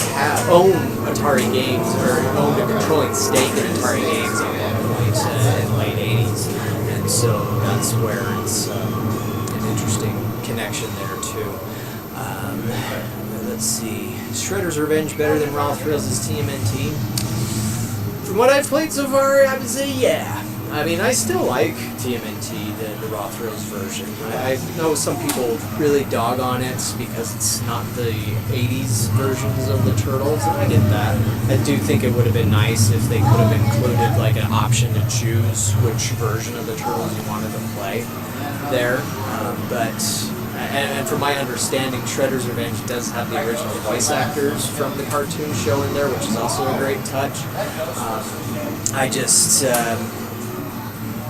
own Atari games, or owned a controlling stake in Atari games at one point in the late 80s. And so that's where it's an interesting connection there, too. Let's see. Shredder's Revenge better than Raw Thrills' TMNT? From what I've played so far, I would say yeah. I mean, I still like TMNT, the Raw Thrills version. I know some people really dog on it because it's not the 80s versions of the Turtles, and I get that. I do think it would have been nice if they could have included like an option to choose which version of the Turtles you wanted to play there. And from my understanding, Shredder's Revenge does have the original voice actors from the cartoon show in there, which is also a great touch.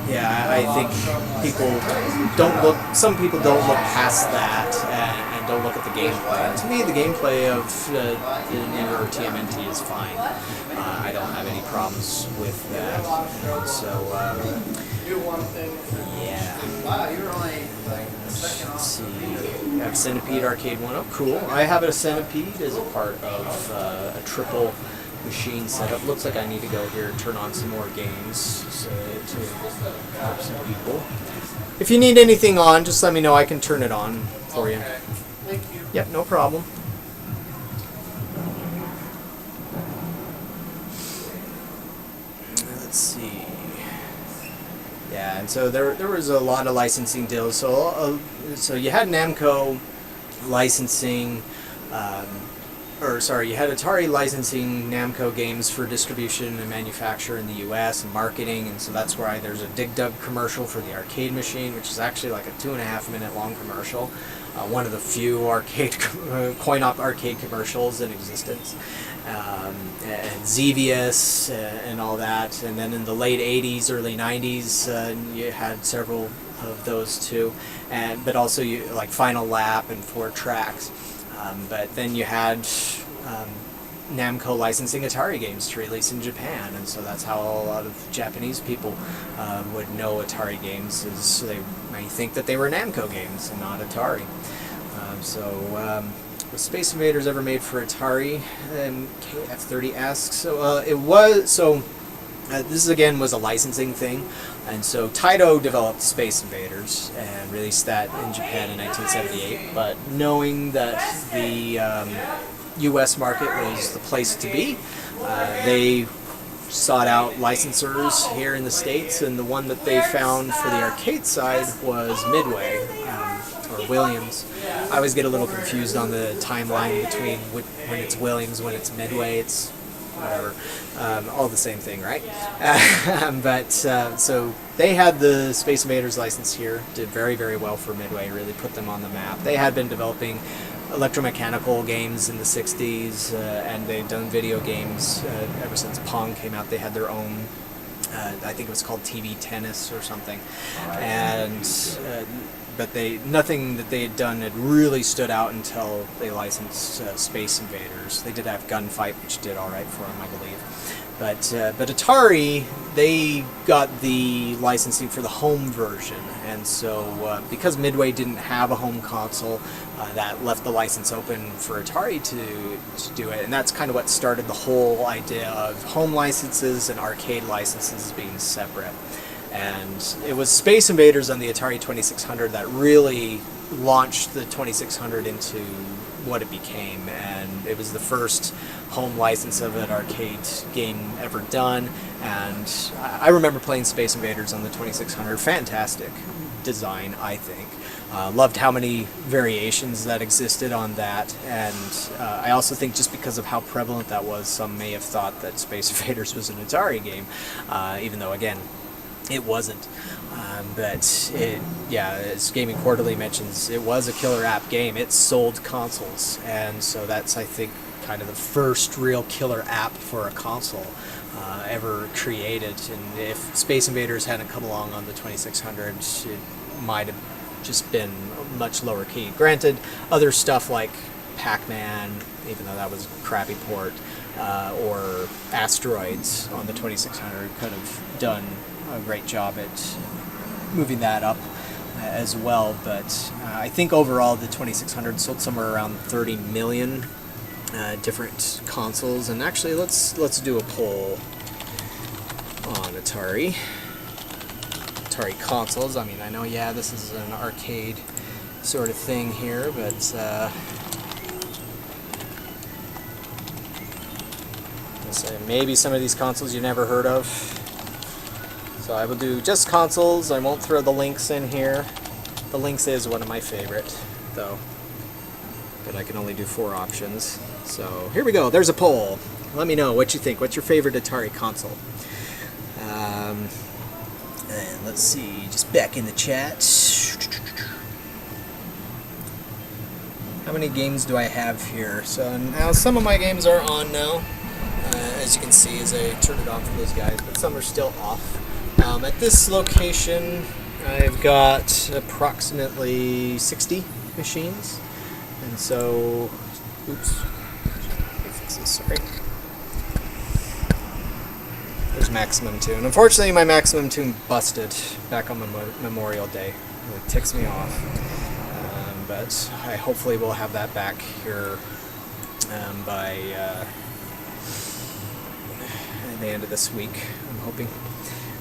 Yeah, I think people don't look. Some people don't look past that and don't look at the gameplay. And to me, the gameplay of the newer TMNT is fine. I don't have any problems with that. And so, yeah. Let's see. I have Centipede Arcade 1. Oh, cool. I have a Centipede as a part of a triple machine setup. Looks like I need to go here and turn on some more games so to help some people. If you need anything on, just let me know. I can turn it on for you. Thank you. Yep, no problem. Let's see. Yeah, and so there was a lot of licensing deals. So you had Namco licensing. You had Atari licensing Namco games for distribution and manufacture in the U.S. and marketing, and so that's why there's a Dig Dug commercial for the arcade machine, which is actually like a 2.5-minute long commercial. One of the few arcade coin-op arcade commercials in existence. And Xevious and all that, and then in the late 80s, early 90s, you had several of those too, but also like Final Lap and 4 Tracks. But then you had Namco licensing Atari games to release in Japan, and so that's how a lot of Japanese people would know Atari games, is they might think that they were Namco games and not Atari. Was Space Invaders ever made for Atari? KF30 asks. This again was a licensing thing, and so Taito developed Space Invaders and released that in Japan in 1978, but knowing that the US market was the place to be, they sought out licensors here in the States, and the one that they found for the arcade side was Midway, or Williams. I always get a little confused on the timeline between when it's Williams, when it's Midway. It's whatever, all the same thing, right? So they had the Space Invaders license here, did very, very well for Midway, really put them on the map. They had been developing electromechanical games in the 60s, and they'd done video games ever since Pong came out. They had their own, I think it was called TV Tennis or something, but nothing that they had done had really stood out until they licensed Space Invaders. They did have Gunfight, which did all right for them, I believe. But Atari, they got the licensing for the home version, and so because Midway didn't have a home console, that left the license open for Atari to do it, and that's kind of what started the whole idea of home licenses and arcade licenses being separate. And it was Space Invaders on the Atari 2600 that really launched the 2600 into what it became, and it was the first home license of an arcade game ever done. And I remember playing Space Invaders on the 2600. Fantastic design, I think. Loved how many variations that existed on that, and I also think just because of how prevalent that was, some may have thought that Space Invaders was an Atari game, even though, again, it wasn't. But as Gaming Quarterly mentions, it was a killer app game. It sold consoles, and so that's, I think, kind of the first real killer app for a console ever created. And if Space Invaders hadn't come along on the 2600, it might have just been a much lower key. Granted, other stuff like Pac-Man, even though that was a crappy port, or Asteroids on the 2600 could have done a great job at moving that up as well. But I think overall the 2600 sold somewhere around 30 million different consoles. And actually, let's do a poll on Atari consoles. I mean, I know, yeah, this is an arcade sort of thing here, but maybe some of these consoles you never heard of. So I will do just consoles. I won't throw the Lynx in here. The Lynx is one of my favorite, though. But I can only do 4 options. So here we go. There's a poll. Let me know what you think. What's your favorite Atari console? And let's see, just back in the chat. How many games do I have here? So now some of my games are on now, as you can see as I turn it on for those guys, but some are still off. At this location, I've got approximately 60 machines, and so, oops, let me fix this, sorry. There's Maximum Tune. Unfortunately, my Maximum Tune busted back on Memorial Day. It ticks me off, but I hopefully will have that back here by the end of this week, I'm hoping.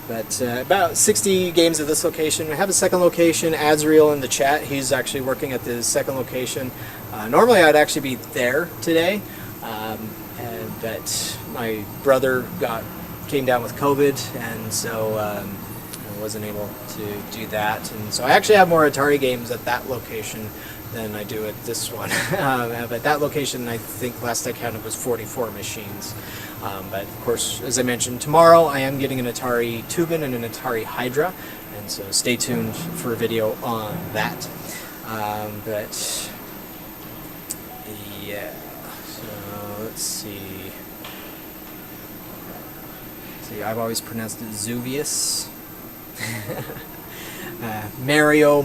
But about 60 games at this location. I have a second location, Azriel in the chat. He's actually working at the second location. Normally I'd actually be there today, but my brother came down with COVID, and so I wasn't able to do that. And so I actually have more Atari games at that location than I do at this one. But that location, I think last I counted, was 44 machines. But of course, as I mentioned, tomorrow I am getting an Atari Tubin and an Atari Hydra, and so stay tuned for a video on that. But yeah, so let's see. I've always pronounced it Zuvius. Mario,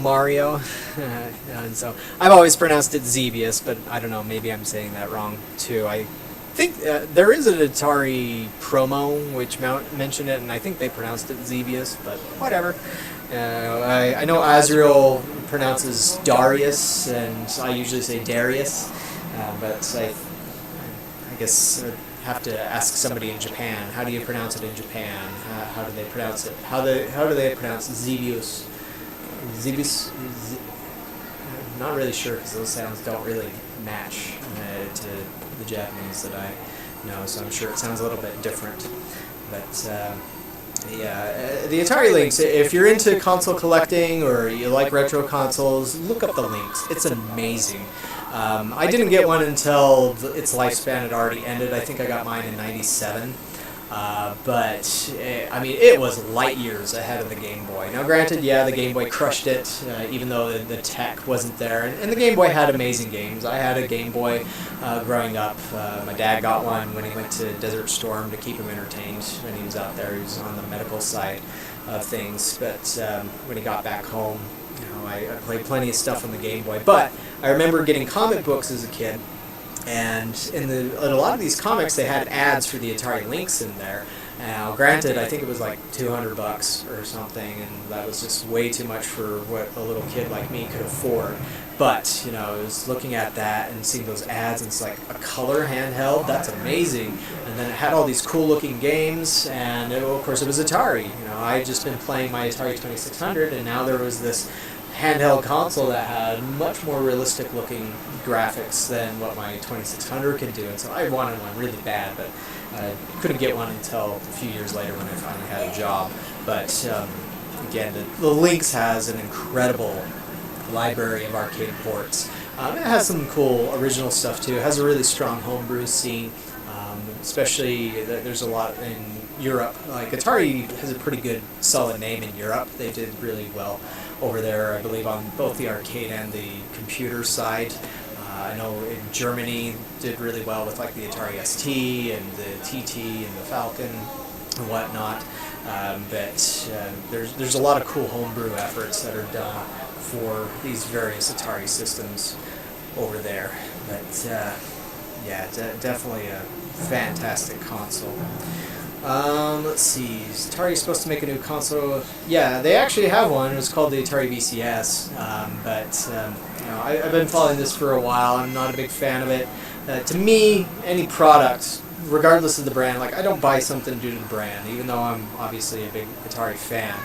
and so I've always pronounced it Zevius, but I don't know, maybe I'm saying that wrong too. I think there is an Atari promo which mentioned it, and I think they pronounced it Zevius, but whatever. I know Azriel pronounces Darius, and I usually say Darius, but I guess I'd have to ask somebody in Japan. How do you pronounce it in Japan? How do they pronounce it? How do they pronounce Zevius? Zevius? I'm not really sure, because those sounds don't really match to the Japanese that I know, so I'm sure it sounds a little bit different. But yeah, the Atari links, if you're into console collecting or you like retro consoles, look up the links. It's amazing. I didn't get one until its lifespan had already ended. I think I got mine in '97. But I mean, it was light years ahead of the Game Boy. Now granted, yeah, the Game Boy crushed it, even though the tech wasn't there. And the Game Boy had amazing games. I had a Game Boy growing up. My dad got one when he went to Desert Storm to keep him entertained when he was out there. He was on the medical side of things. But when he got back home, I played plenty of stuff on the Game Boy. But I remember getting comic books as a kid. And in a lot of these comics, they had ads for the Atari Lynx in there. Now, granted, I think it was like $200 or something, and that was just way too much for what a little kid like me could afford. But, I was looking at that and seeing those ads, and it's like a color handheld, that's amazing. And then it had all these cool-looking games, and of course it was Atari. I had just been playing my Atari 2600, and now there was this handheld console that had much more realistic looking graphics than what my 2600 could do, and so I wanted one really bad, but I couldn't get one until a few years later when I finally had a job. But again, the Lynx has an incredible library of arcade ports. It has some cool original stuff too. It has a really strong homebrew scene, especially there's a lot in Europe. Like Atari has a pretty good solid name in Europe. They did really well over there, I believe, on both the arcade and the computer side. I know in Germany did really well with like the Atari ST and the TT and the Falcon and whatnot. But there's a lot of cool homebrew efforts that are done for these various Atari systems over there. But yeah, definitely a fantastic console. Let's see, is Atari supposed to make a new console? Yeah, they actually have one. It's called the Atari Bcs. I've been following this for a while. I'm not a big fan of it. To me, any product, regardless of the brand, like I don't buy something due to the brand, even though I'm obviously a big Atari fan.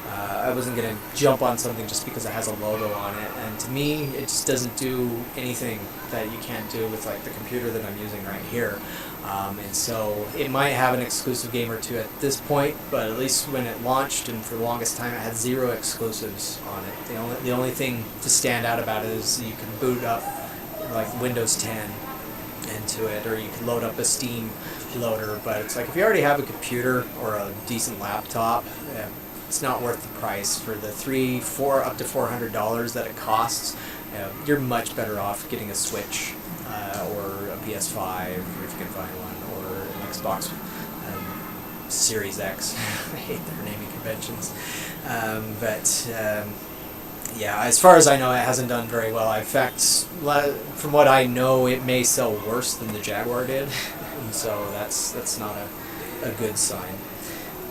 I wasn't going to jump on something just because it has a logo on it. And to me, it just doesn't do anything that you can't do with like the computer that I'm using right here. And so it might have an exclusive game or two at this point, but at least when it launched and for the longest time it had 0 exclusives on it. The only thing to stand out about it is you can boot up like Windows 10 into it, or you can load up a Steam loader, but it's like if you already have a computer or a decent laptop, it's not worth the price for the up to $400 that it costs. You're much better off getting a Switch or a PS5 if you can find one, or an Xbox Series X. I hate their naming conventions. Yeah, as far as I know, it hasn't done very well. In fact, from what I know, it may sell worse than the Jaguar did, and so that's not a good sign.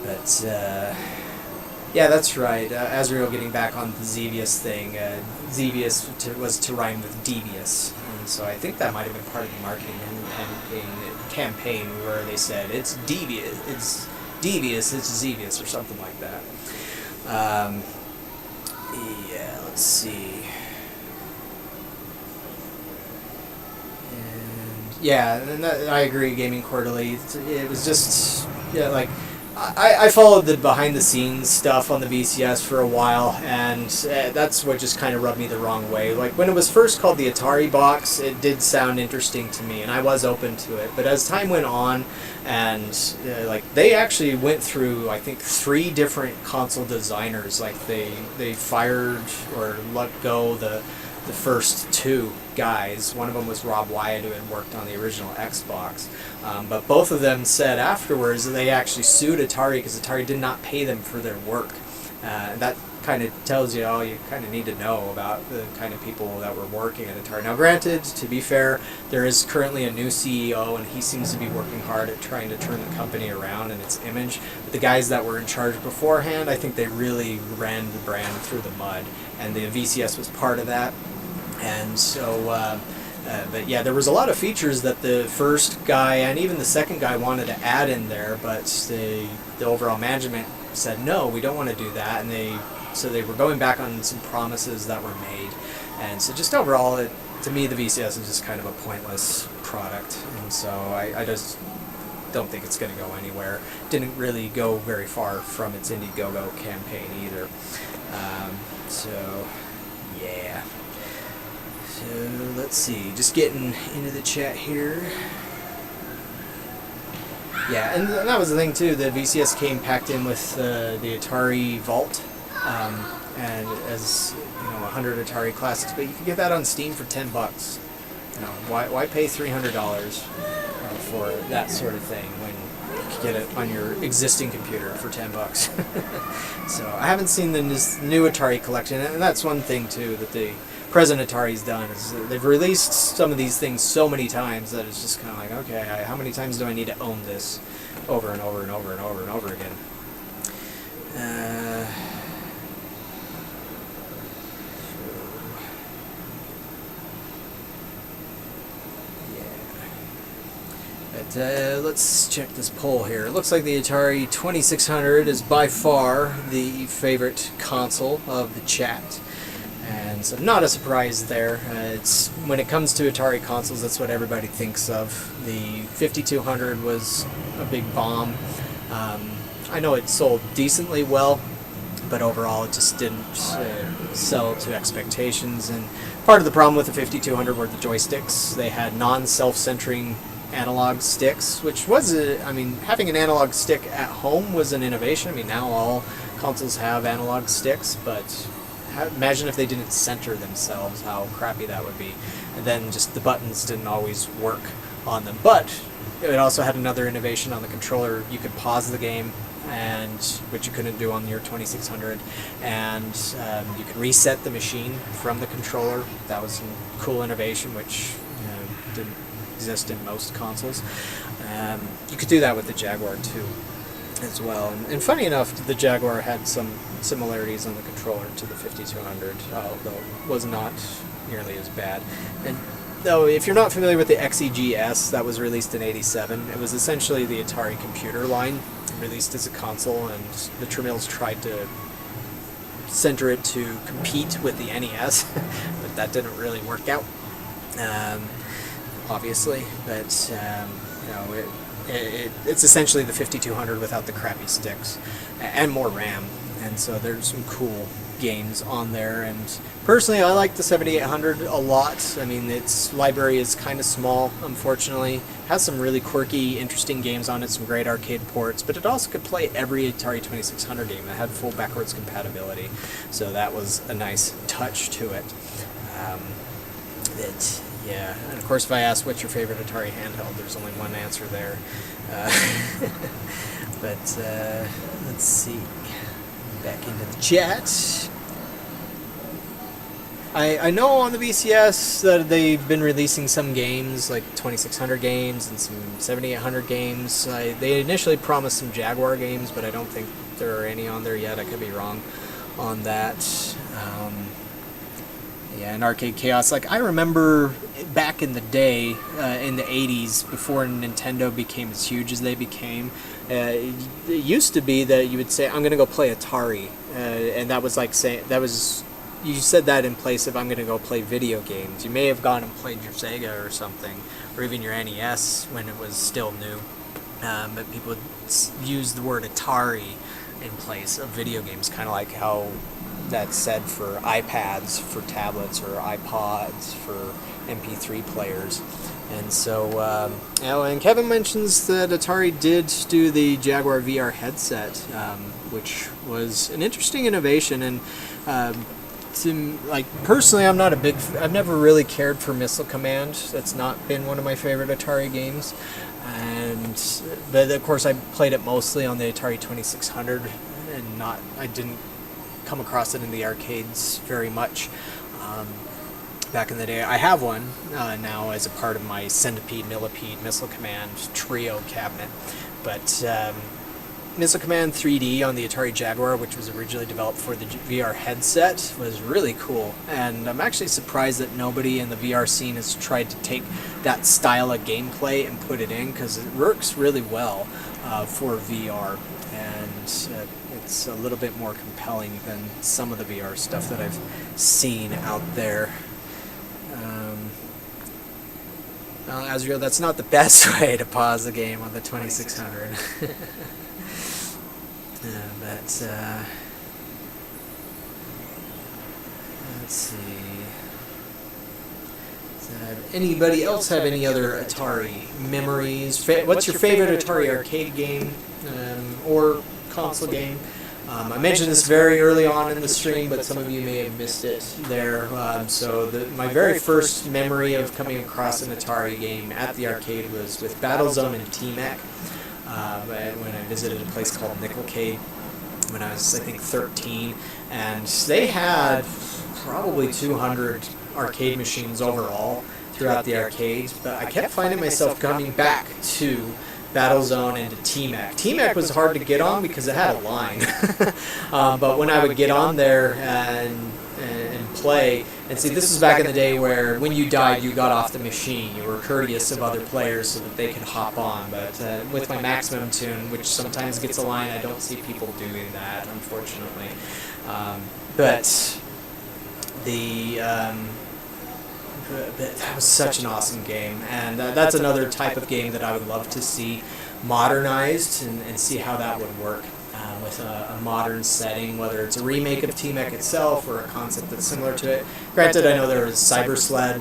But yeah, that's right. Azrael, getting back on the Xevious thing, Xevious was to rhyme with devious, and so I think that might have been part of the marketing campaign where they said it's devious, it's Xevious, or something like that. Yeah, let's see. And I agree, Gaming Quarterly. It was just, yeah, like, I followed the behind-the-scenes stuff on the VCS for a while, and that's what just kind of rubbed me the wrong way. Like, when it was first called the Atari box, it did sound interesting to me, and I was open to it. But as time went on, and like, they actually went through, I think, 3 different console designers. Like, they fired or let go the first 2 guys. One of them was Rob Wyatt, who had worked on the original Xbox. But both of them said afterwards that they actually sued Atari because Atari did not pay them for their work. That kind of tells you all you kind of need to know about the kind of people that were working at Atari. Now, granted, to be fair, there is currently a new CEO, and he seems to be working hard at trying to turn the company around and its image. But the guys that were in charge beforehand, I think they really ran the brand through the mud, and the VCS was part of that. And so, but yeah, there was a lot of features that the first guy and even the second guy wanted to add in there, but the overall management said, no, we don't want to do that, and they were going back on some promises that were made. And so just overall, to me, the VCS is just kind of a pointless product, and so I just don't think it's going to go anywhere. Didn't really go very far from its Indiegogo campaign either. So, yeah. So, let's see, just getting into the chat here. Yeah, and that was the thing too, the VCS came packed in with the Atari Vault, and as, 100 Atari classics, but you can get that on Steam for $10. Why pay $300 for that sort of thing when you can get it on your existing computer for $10? So, I haven't seen the new Atari collection, and that's one thing too that the present Atari's done, is they've released some of these things so many times that it's just kind of like, okay, how many times do I need to own this over and over and over and over and over again? But let's check this poll here. It looks like the Atari 2600 is by far the favorite console of the chat. And so, not a surprise there. It's when it comes to Atari consoles, that's what everybody thinks of. The 5200 was a big bomb. I know it sold decently well, but overall it just didn't sell to expectations. And part of the problem with the 5200 were the joysticks. They had non-self-centering analog sticks, which was having an analog stick at home was an innovation. Now all consoles have analog sticks, but imagine if they didn't center themselves, how crappy that would be. And then just the buttons didn't always work on them. But it also had another innovation on the controller. You could pause the game, which you couldn't do on your 2600, and you could reset the machine from the controller. That was a cool innovation, which didn't exist in most consoles. You could do that with the Jaguar too, as well. And funny enough, the Jaguar had some similarities on the controller to the 5200, although it was not nearly as bad. And though, if you're not familiar with the XEGS, that was released in '87. It was essentially the Atari computer line, released as a console, and the Tremills tried to center it to compete with the NES, but that didn't really work out, obviously. But it's essentially the 5200 without the crappy sticks and more RAM, and so there's some cool games on there. And personally, I like the 7800 a lot. Its library is kind of small, unfortunately. It has some really quirky, interesting games on it, some great arcade ports, but it also could play every Atari 2600 game. It had full backwards compatibility, so that was a nice touch to it. Yeah, and of course, if I ask what's your favorite Atari handheld, there's only one answer there. But let's see. Back into the chat. I know on the BCS that they've been releasing some games, like 2600 games and some 7800 games. They initially promised some Jaguar games, but I don't think there are any on there yet. I could be wrong on that. Yeah, and Arcade Chaos. Like, I remember back in the day, in the 80s, before Nintendo became as huge as they became, it used to be that you would say, I'm going to go play Atari. And that was like saying, you said that in place of, I'm going to go play video games. You may have gone and played your Sega or something, or even your NES when it was still new. But people would use the word Atari in place of video games, kind of like how that's said for iPads, for tablets, or iPods, for MP3 players. And so, and Kevin mentions that Atari did do the Jaguar VR headset, which was an interesting innovation. And personally, I've never really cared for Missile Command. That's not been one of my favorite Atari games. But of course, I played it mostly on the Atari 2600, and I didn't come across it in the arcades very much back in the day. I have one now as a part of my Centipede, Millipede, Missile Command trio cabinet. But Missile Command 3D on the Atari Jaguar, which was originally developed for the VR headset, was really cool. And I'm actually surprised that nobody in the VR scene has tried to take that style of gameplay and put it in, because it works really well for VR. And it's a little bit more compelling than some of the VR stuff that I've seen out there. Well, Azrael, that's not the best way to pause the game on the 2600. But let's see. Anybody else have any other Atari memories? What's your favorite Atari arcade game or console game? I mentioned this very early on in the stream, but some of you may have missed it there. My very first memory of coming across an Atari game at the arcade was with Battlezone and Tmnt, when I visited a place called Nickelcade when I was, I think, 13. And they had probably 200 arcade machines overall throughout the arcades, but I kept finding myself coming back to Battlezone and to Tmnt. Tmnt was hard to get on because it had a line. But when I would get on there and play, and see, this was back in the day where when you died, you got off the machine. You were courteous of other players so that they could hop on. But with my Maximum Tune, which sometimes gets a line, I don't see people doing that, unfortunately. But that was such an awesome game, and that's another type of game that I would love to see modernized and see how that would work with a modern setting, whether it's a remake of Tmnt itself or a concept that's similar to it. Granted, I know there was Cyber Sled,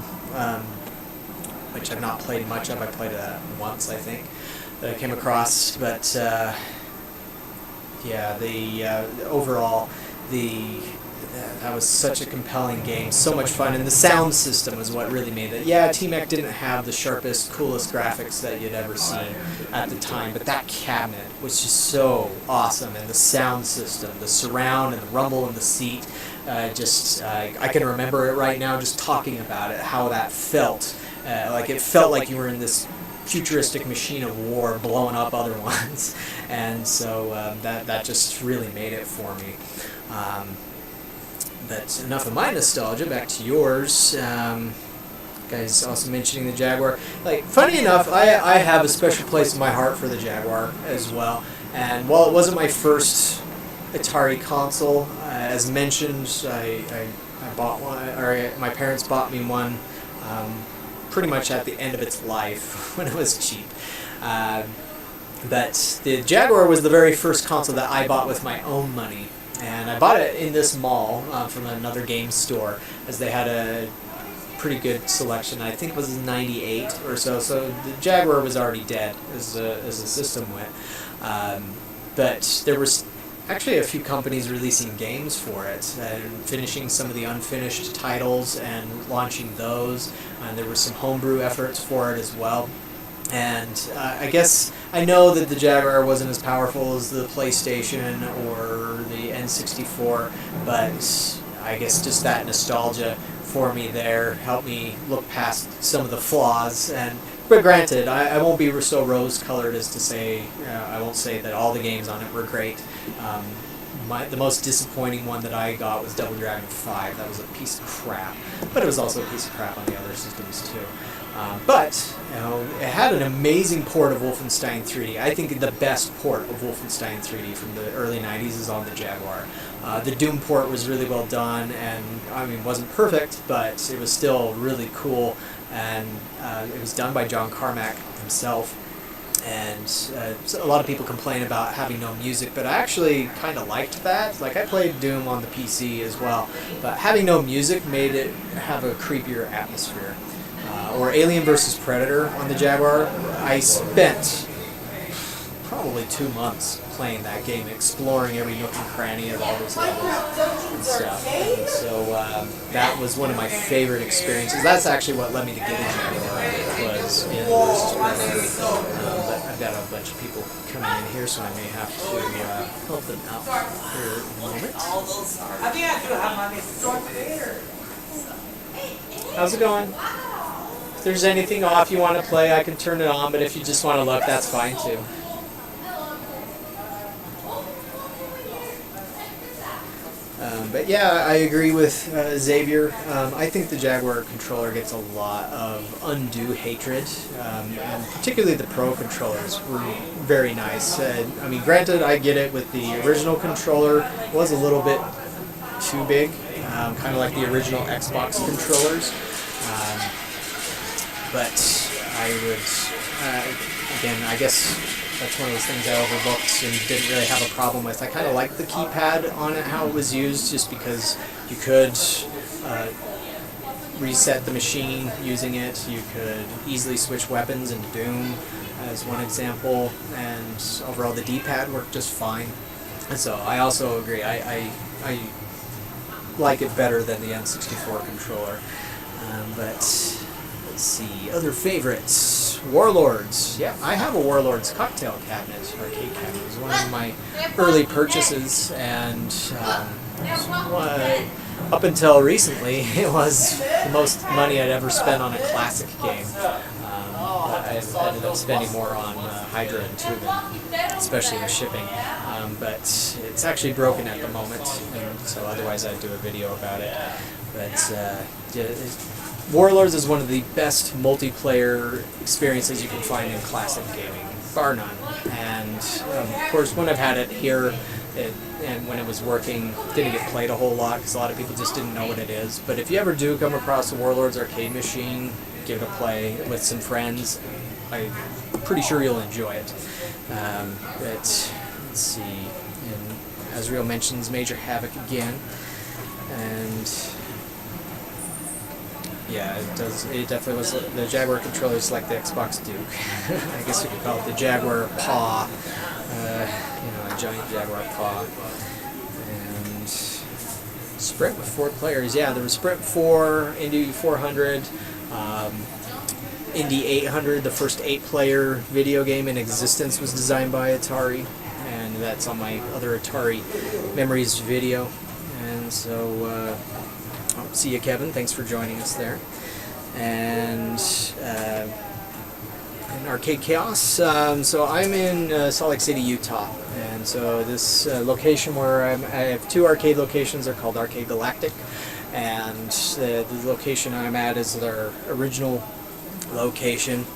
which I've not played much of. I played that once, I think, that I came across, but overall, that was such a compelling game, so much fun, and the sound system was what really made it. Yeah, Tmnt didn't have the sharpest, coolest graphics that you'd ever seen at the time, but that cabinet was just so awesome, and the sound system, the surround and the rumble in the seat, I can remember it right now just talking about it, how that felt. It felt like you were in this futuristic machine of war blowing up other ones, and so that just really made it for me. But enough of my nostalgia, back to yours. Guys also mentioning the Jaguar. Funny enough, I have a special place in my heart for the Jaguar as well. And while it wasn't my first Atari console, as mentioned, I bought one, or my parents bought me one pretty much at the end of its life when it was cheap. But the Jaguar was the very first console that I bought with my own money. And I bought it in this mall from another game store, as they had a pretty good selection. I think it was 98 or so. So the Jaguar was already dead as the system went. But there was actually a few companies releasing games for it, and finishing some of the unfinished titles and launching those. And there were some homebrew efforts for it as well. And I guess I know that the Jaguar wasn't as powerful as the PlayStation or the N64, but I guess just that nostalgia for me there helped me look past some of the flaws. But granted, I won't be so rose-colored as to say, I won't say that all the games on it were great. The most disappointing one that I got was Double Dragon 5. That was a piece of crap, but it was also a piece of crap on the other systems too. But it had an amazing port of Wolfenstein 3D. I think the best port of Wolfenstein 3D from the early 90s is on the Jaguar. The Doom port was really well done, and I mean, it wasn't perfect, but it was still really cool, and it was done by John Carmack himself. And so a lot of people complain about having no music, but I actually kind of liked that. Like, I played Doom on the PC as well, but having no music made it have a creepier atmosphere. Or Alien vs. Predator on the Jaguar. I spent probably 2 months playing that game, exploring every nook and cranny of all those levels and stuff. And so that was one of my favorite experiences. That's actually what led me to get a Jaguar, was Alien vs. Predator. But I've got a bunch of people coming in here, so I may have to help them out here in a moment. How's it going? If there's anything off you want to play, I can turn it on, but if you just want to look, that's fine too. But yeah, I agree with Xavier. I think the Jaguar controller gets a lot of undue hatred, and particularly the Pro controllers were very nice. I mean, granted, I get it with the original controller. It was a little bit too big, kind of like the original Xbox controllers. But I would, again, I guess that's one of those things I overlooked and didn't really have a problem with. I kind of liked the keypad on it, how it was used, just because you could reset the machine using it. You could easily switch weapons in Doom, as one example, and overall the D-pad worked just fine. And so I also agree. I like it better than the N64 controller. But let's see, other favorites. Warlords. Yeah, I have a Warlords cocktail cabinet, arcade cabinet. It was one of my early purchases, and up until recently, it was the most money I'd ever spent on a classic game. I ended up spending more on Hydra and Tubin, especially with shipping. But it's actually broken at the moment, and so otherwise I'd do a video about it. But Warlords is one of the best multiplayer experiences you can find in classic gaming, bar none. And of course, when I've had it here, and when it was working, didn't get played a whole lot because a lot of people just didn't know what it is. But if you ever do come across a Warlords arcade machine, give it a play with some friends. I'm pretty sure you'll enjoy it. But let's see, and Azrael mentions Major Havoc again, and yeah, it does. It definitely was. The Jaguar controller is like the Xbox Duke. I guess you could call it the Jaguar paw. A giant Jaguar paw. And Sprint with 4 players. Yeah, there was Sprint 4, Indy 400, Indy 800. The first 8-player video game in existence was designed by Atari, and that's on my other Atari Memories video. And so. See you, Kevin. Thanks for joining us there. And Arcade Chaos. So I'm in Salt Lake City, Utah, and so this location where I have 2 arcade locations are called Arcade Galactic, and the location I'm at is their original location,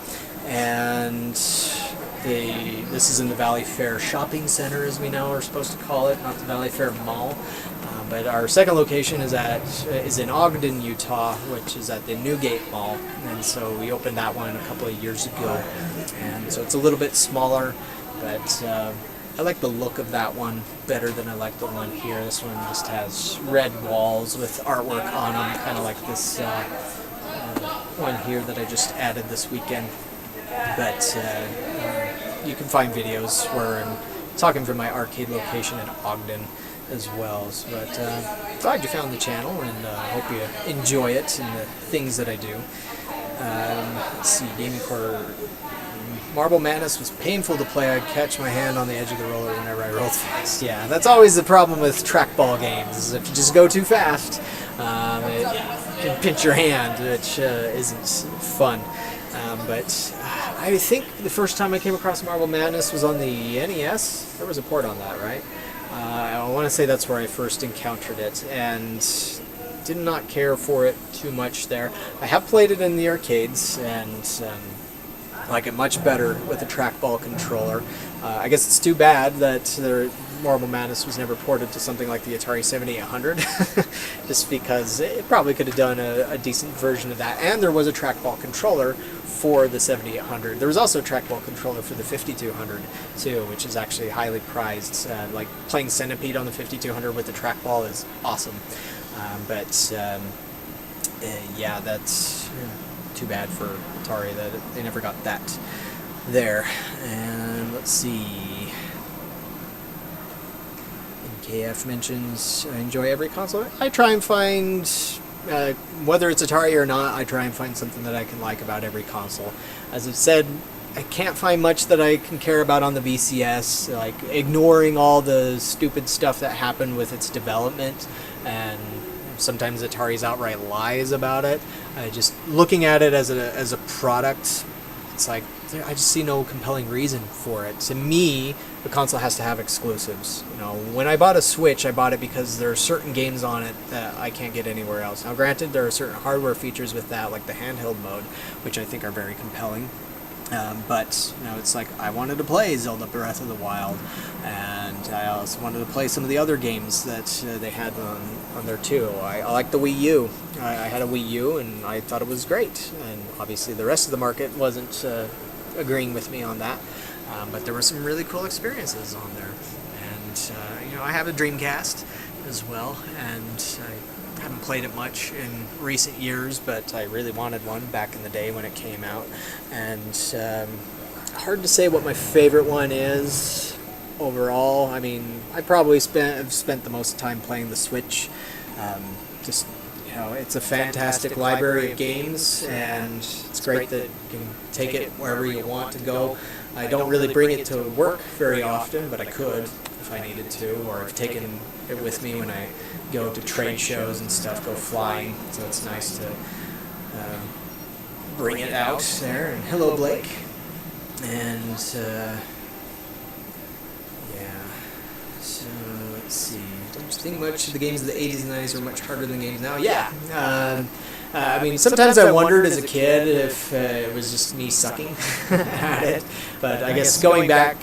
and this is in the Valley Fair Shopping Center, as we now are supposed to call it, not the Valley Fair Mall. But our second location is in Ogden, Utah, which is at the Newgate Mall, and so we opened that one a couple of years ago. And so it's a little bit smaller, but I like the look of that one better than I like the one here. This one just has red walls with artwork on them, kind of like this one here that I just added this weekend. But you can find videos where I'm talking from my arcade location in Ogden as well. But glad you found the channel, and hope you enjoy it and the things that I do. Let's see, Gaming Corner Marble Madness was painful to play. I'd catch my hand on the edge of the roller whenever I rolled fast. Yeah, that's always the problem with trackball games, is if you just go too fast, it can pinch your hand, which isn't fun. But I think the first time I came across Marble Madness was on the NES. There was a port on that, right? I want to say that's where I first encountered it, and did not care for it too much there. I have played it in the arcades, and like it much better with a trackball controller. I guess it's too bad that Marble Madness was never ported to something like the Atari 7800, just because it probably could have done a decent version of that. And there was a trackball controller for the 7800. There was also a trackball controller for the 5200 too, which is actually highly prized. Like playing Centipede on the 5200 with the trackball is awesome. Yeah, that's too bad for Atari that they never got that there. And let's see. KF mentions, I enjoy every console. I try and find, whether it's Atari or not, I try and find something that I can like about every console. As I've said, I can't find much that I can care about on the BCS, like ignoring all the stupid stuff that happened with its development, and sometimes Atari's outright lies about it. Just looking at it as a product, it's like, I just see no compelling reason for it. To me, the console has to have exclusives. You know, when I bought a Switch, I bought it because there are certain games on it that I can't get anywhere else. Now, granted, there are certain hardware features with that, like the handheld mode, which I think are very compelling. But, you know, it's like, I wanted to play Zelda Breath of the Wild, and I also wanted to play some of the other games that they had on there too. I like the Wii U. I had a Wii U, and I thought it was great. And obviously the rest of the market wasn't agreeing with me on that. But there were some really cool experiences on there. And, you know, I have a Dreamcast as well, and I haven't played it much in recent years, but I really wanted one back in the day when it came out. And hard to say what my favorite one is overall. I mean, I probably have spent the most time playing the Switch. Just, you know, it's a fantastic library of games, and it's great that you can take it wherever you want to go. I don't really bring it to work very often, but I could if I needed to, or I've taken it with me when I go to trade shows and stuff, go flying, so it's nice to bring it out there. And hello, Blake. And yeah, so let's see. Don't think much of the games of the 80s and 90s were much harder than games now. Yeah. I mean, sometimes I wondered as a kid if it was just me sucking at it, but I guess going back,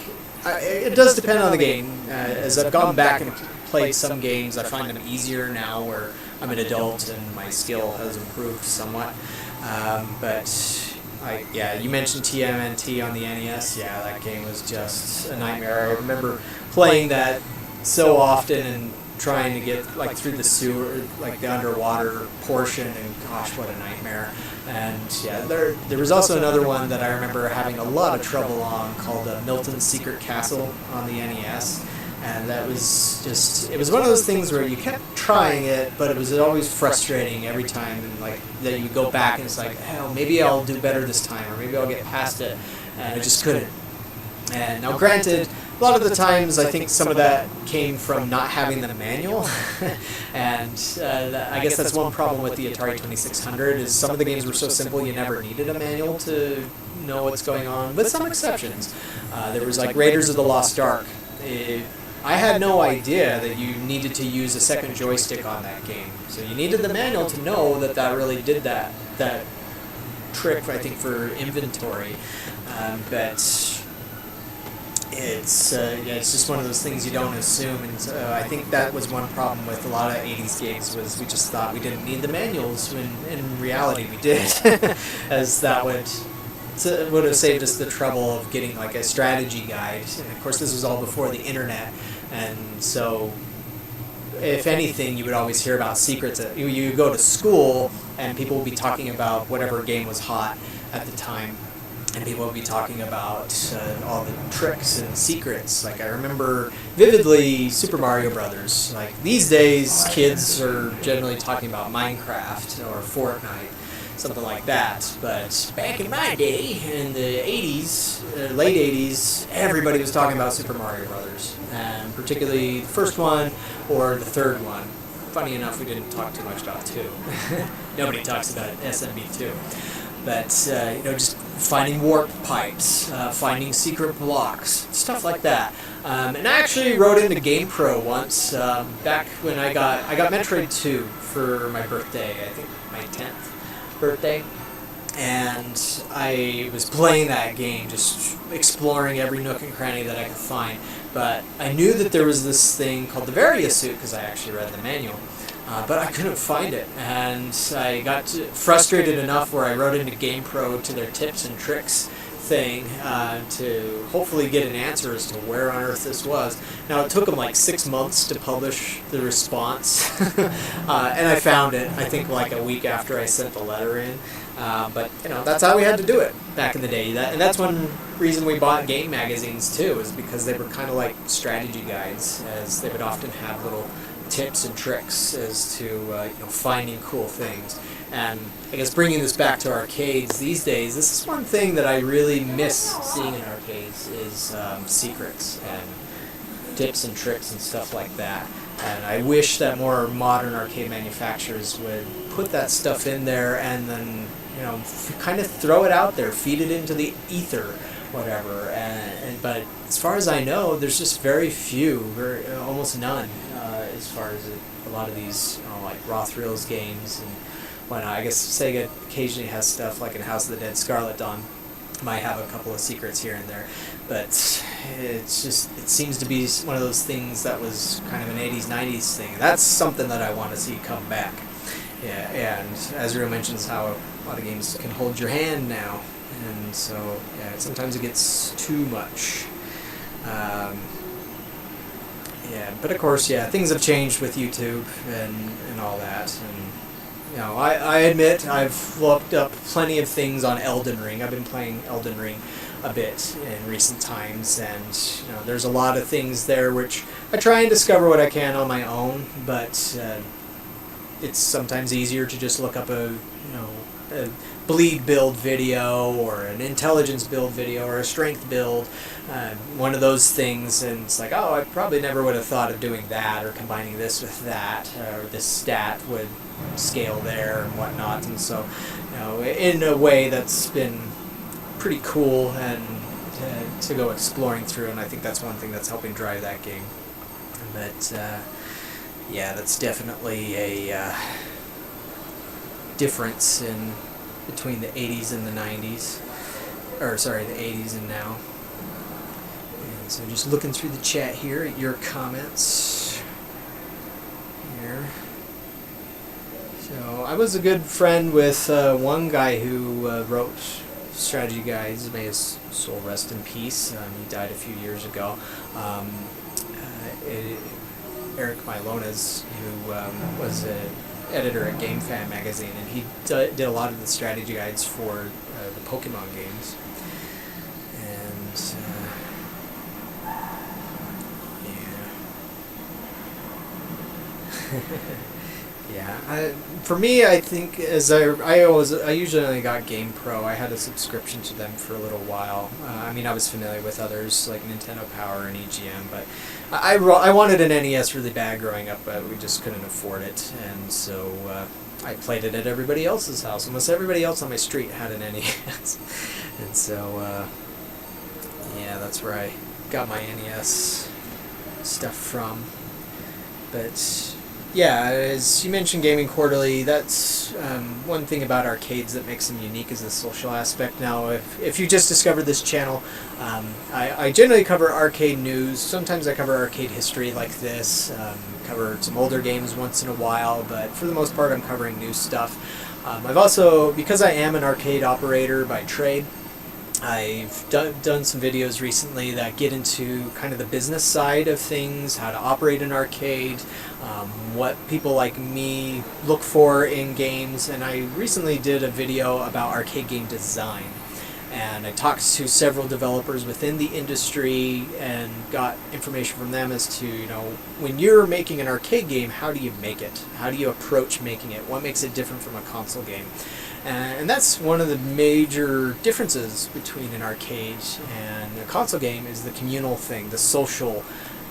it does depend on the game. As I've gone back and played some games, I find them easier now where I'm an adult and my skill has improved somewhat. Yeah, you mentioned TMNT on the NES. Yeah, that game was just a nightmare. I remember playing that so often and trying to get like through the sewer, like the underwater portion, and gosh, what a nightmare. And yeah, there was also another one that I remember having a lot of trouble on called Milton's Secret Castle on the NES. And that was just, it was one of those things where you kept trying it, but it was always frustrating every time, like, that you go back and it's like, hell, maybe I'll do better this time, or maybe I'll get past it, and I just couldn't. And now granted, a lot of the times I think some of that came from not having the manual, and I guess that's one problem with the Atari 2600, is some of the games were so simple you never needed a manual to know what's going on, with some exceptions. There was like Raiders of the Lost Ark. I had no idea that you needed to use a second joystick on that game. So you needed the manual to know that that really did that trick, I think, for inventory. But it's just one of those things you don't assume. And I think that was one problem with a lot of 80s games, was we just thought we didn't need the manuals, when in reality we did, as that would have saved us the trouble of getting like a strategy guide. And of course this was all before the internet, and so if anything you would always hear about secrets. You go to school and people would be talking about whatever game was hot at the time, and people would be talking about all the tricks and secrets. Like I remember vividly Super Mario Brothers. Like these days kids are generally talking about Minecraft or Fortnite. something like that. But back in my day, in the 80s, late 80s, everybody was talking about Super Mario Brothers, and particularly the first one or the third one. Funny enough, we didn't talk too much about 2. Nobody talks about SMB2. But, just finding warp pipes, finding secret blocks, stuff like that. And I actually wrote into GamePro once, back when I got Metroid 2 for my birthday, I think my 10th birthday. And I was playing that game, just exploring every nook and cranny that I could find. But I knew that there was this thing called the Varia suit, because I actually read the manual. But I couldn't find it, and I got frustrated enough where I wrote into GamePro to their tips and tricks thing to hopefully get an answer as to where on earth this was. Now, it took them like 6 months to publish the response, and I found it, I think, like a week after I sent the letter in. But, that's how we had to do it back in the day. And that's one reason we bought game magazines, too, is because they were kind of like strategy guides, as they would often have little tips and tricks as to finding cool things. And I guess bringing this back to arcades these days, this is one thing that I really miss seeing in arcades is secrets and tips and tricks and stuff like that. And I wish that more modern arcade manufacturers would put that stuff in there and then kind of throw it out there, feed it into the ether, whatever. But as far as I know, there's just very few, almost none, as far as a lot of these like Rothreel's games and whatnot. I guess Sega occasionally has stuff like in House of the Dead Scarlet Dawn. Might have a couple of secrets here and there, but it seems to be one of those things that was kind of an 80s, 90s thing. And that's something that I want to see come back. Yeah, and Azrael mentions how a lot of games can hold your hand now, and so sometimes it gets too much. But of course, things have changed with YouTube and all that. And I admit I've looked up plenty of things on Elden Ring. I've been playing Elden Ring a bit in recent times, and there's a lot of things there which I try and discover what I can on my own. But it's sometimes easier to just look up a bleed build video or an intelligence build video or a strength build, one of those things, and it's like, oh, I probably never would have thought of doing that or combining this with that, or this stat would scale there and whatnot. And so in a way that's been pretty cool and to go exploring through, and I think that's one thing that's helping drive that game. But that's definitely a difference between the 80s and the 90s, or sorry, the 80s and now. And so just looking through the chat here at your comments here. So I was a good friend with one guy who wrote strategy guides. May his soul rest in peace. He died a few years ago. Eric Mylonas, who was an editor at GameFan magazine, and he did a lot of the strategy guides for the Pokemon games. And for me, I think I usually only got GamePro. I had a subscription to them for a little while. I was familiar with others like Nintendo Power and EGM, but I wanted an NES really bad growing up, but we just couldn't afford it, and so I played it at everybody else's house. Almost everybody else on my street had an NES, and so that's where I got my NES stuff from. But as you mentioned, Gaming Quarterly, that's one thing about arcades that makes them unique is the social aspect. Now, if you just discovered this channel, I generally cover arcade news. Sometimes I cover arcade history like this, cover some older games once in a while, but for the most part I'm covering new stuff. I've also, because I am an arcade operator by trade, I've done some videos recently that get into kind of the business side of things, how to operate an arcade, what people like me look for in games, and I recently did a video about arcade game design. And I talked to several developers within the industry and got information from them as to, when you're making an arcade game, how do you make it? How do you approach making it? What makes it different from a console game? And that's one of the major differences between an arcade and a console game is the communal thing, the social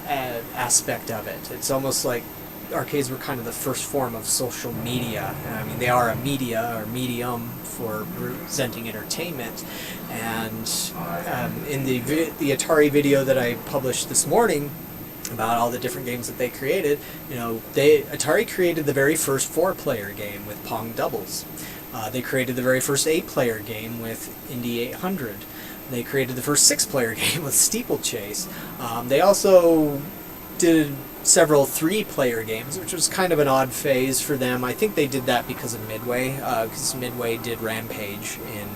aspect of it. It's almost like arcades were kind of the first form of social media. I mean, they are a media or medium for presenting entertainment. And in the Atari video that I published this morning about all the different games that they created, Atari created the very first 4-player game with Pong doubles. They created the very first 8-player game with Indy 800. They created the first 6-player game with Steeplechase. They also did several 3-player games, which was kind of an odd phase for them. I think they did that because of Midway, because Midway did Rampage in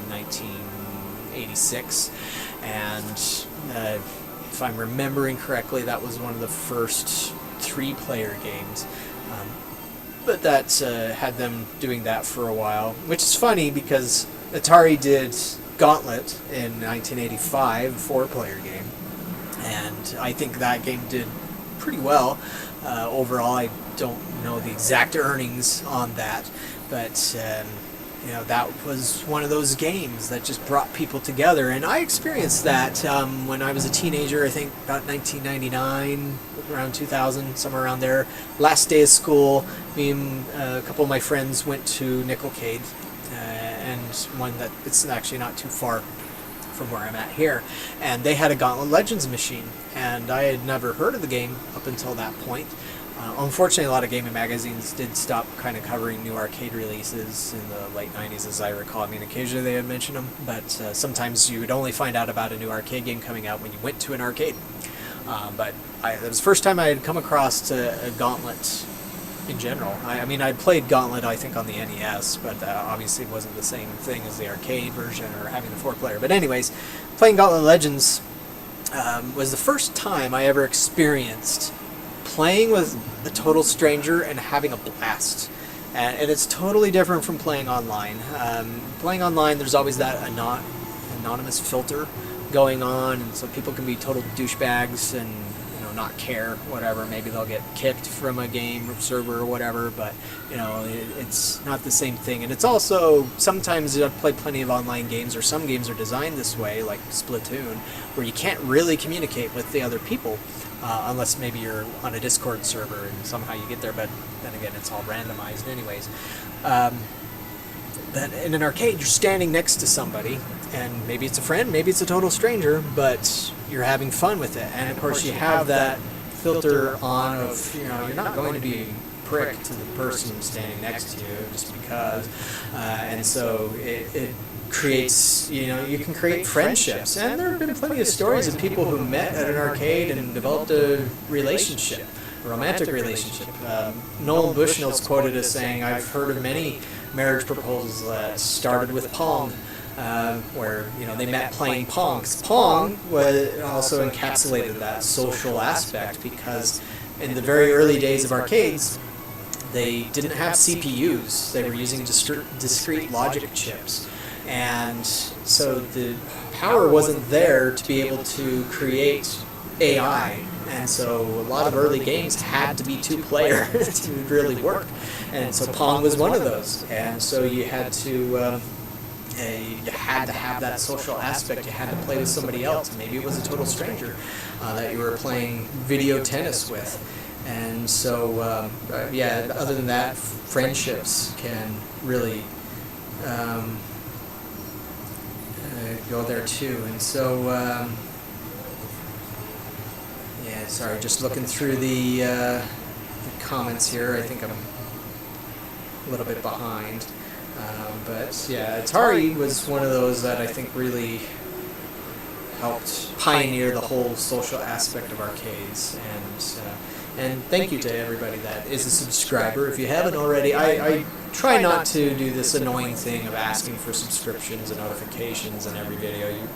1986. And if I'm remembering correctly, that was one of the first 3-player games. But that had them doing that for a while, which is funny because Atari did Gauntlet in 1985, a 4-player game, and I think that game did pretty well overall. I don't know the exact earnings on that, but that was one of those games that just brought people together, and I experienced that when I was a teenager. I think about 1999, around 2000, somewhere around there. Last day of school, me and a couple of my friends went to Nickelcade, and one that it's actually not too far from where I'm at here, and they had a Gauntlet Legends machine, and I had never heard of the game up until that point. Unfortunately, a lot of gaming magazines did stop kind of covering new arcade releases in the late 90s, as I recall. I mean, occasionally they would mention them, but sometimes you would only find out about a new arcade game coming out when you went to an arcade. But it was the first time I had come across a Gauntlet in general. I mean, I'd played Gauntlet, I think, on the NES, but obviously it wasn't the same thing as the arcade version or having the 4-player. But anyways, playing Gauntlet Legends was the first time I ever experienced playing with a total stranger and having a blast. And it's totally different from playing online. Playing online, there's always that anonymous filter going on, and so people can be total douchebags and not care, whatever. Maybe they'll get kicked from a game or server or whatever, but it's not the same thing. And it's also, sometimes I've played plenty of online games, or some games are designed this way, like Splatoon, where you can't really communicate with the other people unless maybe you're on a Discord server and somehow you get there, but then again, it's all randomized anyways. But in an arcade, you're standing next to somebody, and maybe it's a friend, maybe it's a total stranger, but you're having fun with it. And of course, you have that filter on of, you're not going to be a prick to the person standing next to you just because. And so it creates, you can create friendships. And there have been plenty of stories of people who met at an arcade and developed a relationship, a romantic relationship. Nolan Bushnell's quoted as saying, "I've heard of many marriage proposals that started with Pong, where they met playing Pong." 'Cause Pong also encapsulated that social aspect, because in the very early days of arcades, they didn't have CPUs. They were using discrete logic chips, and so the power wasn't there to be able to create AI. And so a lot of early games had to be 2-player to really work. And so Pong was one of those. And so you had to have that social aspect. You had to play with somebody else. Maybe it was a total stranger that you were playing video tennis with. And so, other than that, friendships can really go there too. And so, sorry, just looking through the comments here. I think I'm a little bit behind. But yeah, Atari was one of those that I think really helped pioneer the whole social aspect of arcades. And thank you to everybody that is a subscriber. If you haven't already, I try not to do this annoying thing of asking for subscriptions and notifications in every video. You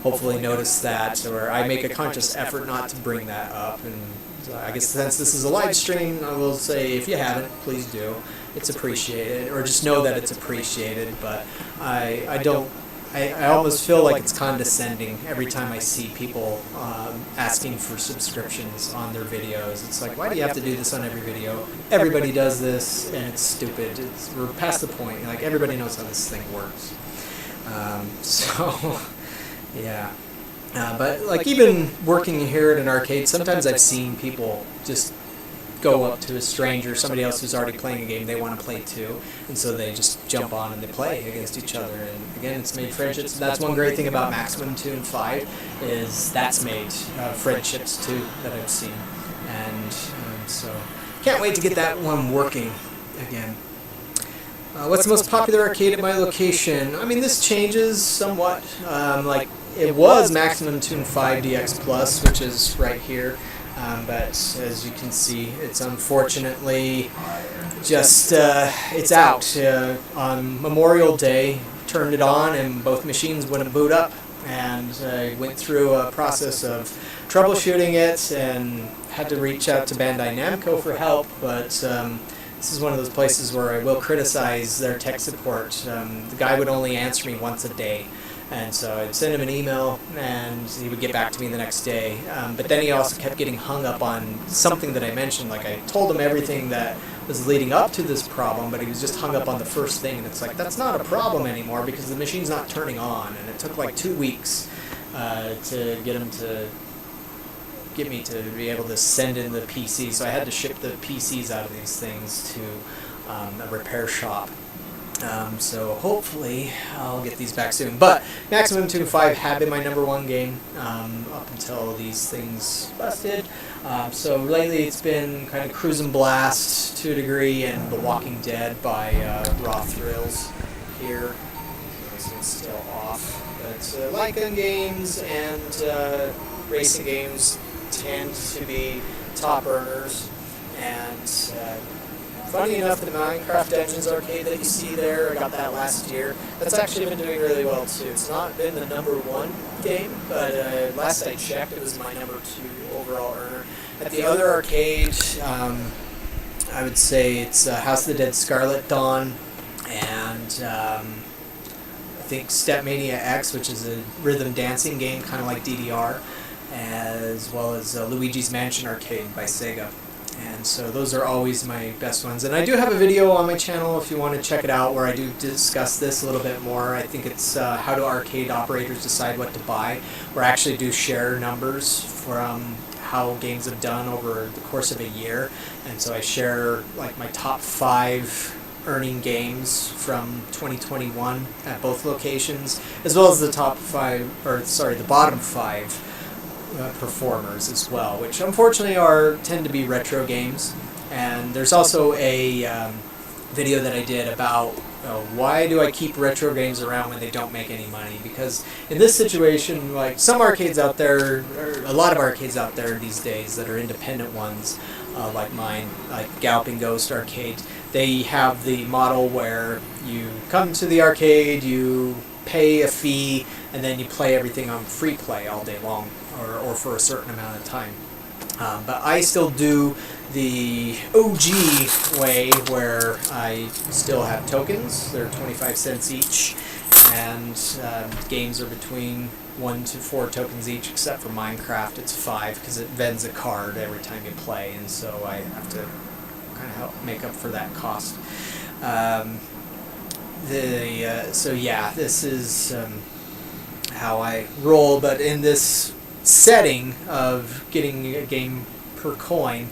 hopefully notice that, or I make a conscious effort not to bring that up. And I guess since this is a live stream, I will say, if you haven't, please do. It's appreciated, or just know that it's appreciated. But I don't I almost feel like it's condescending every time I see people asking for subscriptions on their videos. It's like, why do you have to do this on every video? Everybody does this, and it's stupid. We're past the point. Like, everybody knows how this thing works. So, yeah. But like, even working here at an arcade, sometimes I've seen people just go up to a stranger, somebody else who's already playing a game they want to play too, and so they just jump on and they play against each other. And again, it's made friendships. That's one great thing about Maximum 2 and 5, is that's made friendships too that I've seen. And so can't wait to get that one working again. What's the most popular arcade at my location? I mean, this changes somewhat. Like, it was Maximum 2 and 5 DX Plus, which is right here. But as you can see, it's unfortunately just, it's out. On Memorial Day, turned it on and both machines wouldn't boot up. And I went through a process of troubleshooting it and had to reach out to Bandai Namco for help. But this is one of those places where I will criticize their tech support. The guy would only answer me once a day. And so I'd send him an email, and he would get back to me the next day. But then he also kept getting hung up on something that I mentioned. Like, I told him everything that was leading up to this problem, but he was just hung up on the first thing. And it's like, that's not a problem anymore because the machine's not turning on. And it took like 2 weeks to get him to get me to be able to send in the PC. So I had to ship the PCs out of these things to a repair shop. So hopefully I'll get these back soon. But Maximum 2 and 5 have been my #1 game up until these things busted. So lately it's been kind of Cruise and Blast to a degree, and The Walking Dead by Raw Thrills here. This one's still off. But light gun games and racing games tend to be top earners. And funny enough, the Minecraft Dungeons arcade that you see there, I got that last year. That's actually been doing really well too. It's not been the #1 game, but last I checked, it was my #2 overall earner. At the other arcade, I would say it's House of the Dead Scarlet Dawn, and I think Stepmania X, which is a rhythm dancing game, kind of like DDR, as well as Luigi's Mansion Arcade by Sega. And so those are always my best ones. And I do have a video on my channel if you want to check it out, where I do discuss this a little bit more. I think it's how do arcade operators decide what to buy, where I actually do share numbers from how games have done over the course of a year. And so I share like my top 5 earning games from 2021 at both locations, as well as the top 5, or sorry, the bottom 5 performers as well, which unfortunately tend to be retro games. And there's also a video that I did about why do I keep retro games around when they don't make any money? Because in this situation, like some arcades out there, or a lot of arcades out there these days that are independent ones, like mine, like Galloping Ghost Arcade, they have the model where you come to the arcade, you pay a fee, and then you play everything on free play all day long, or for a certain amount of time. But I still do the OG way, where I still have tokens. They're 25 cents each, and games are between 1 to 4 tokens each, except for Minecraft it's 5 because it vends a card every time you play, and so I have to kind of help make up for that cost. So yeah, this is how I roll, but in this setting of getting a game per coin,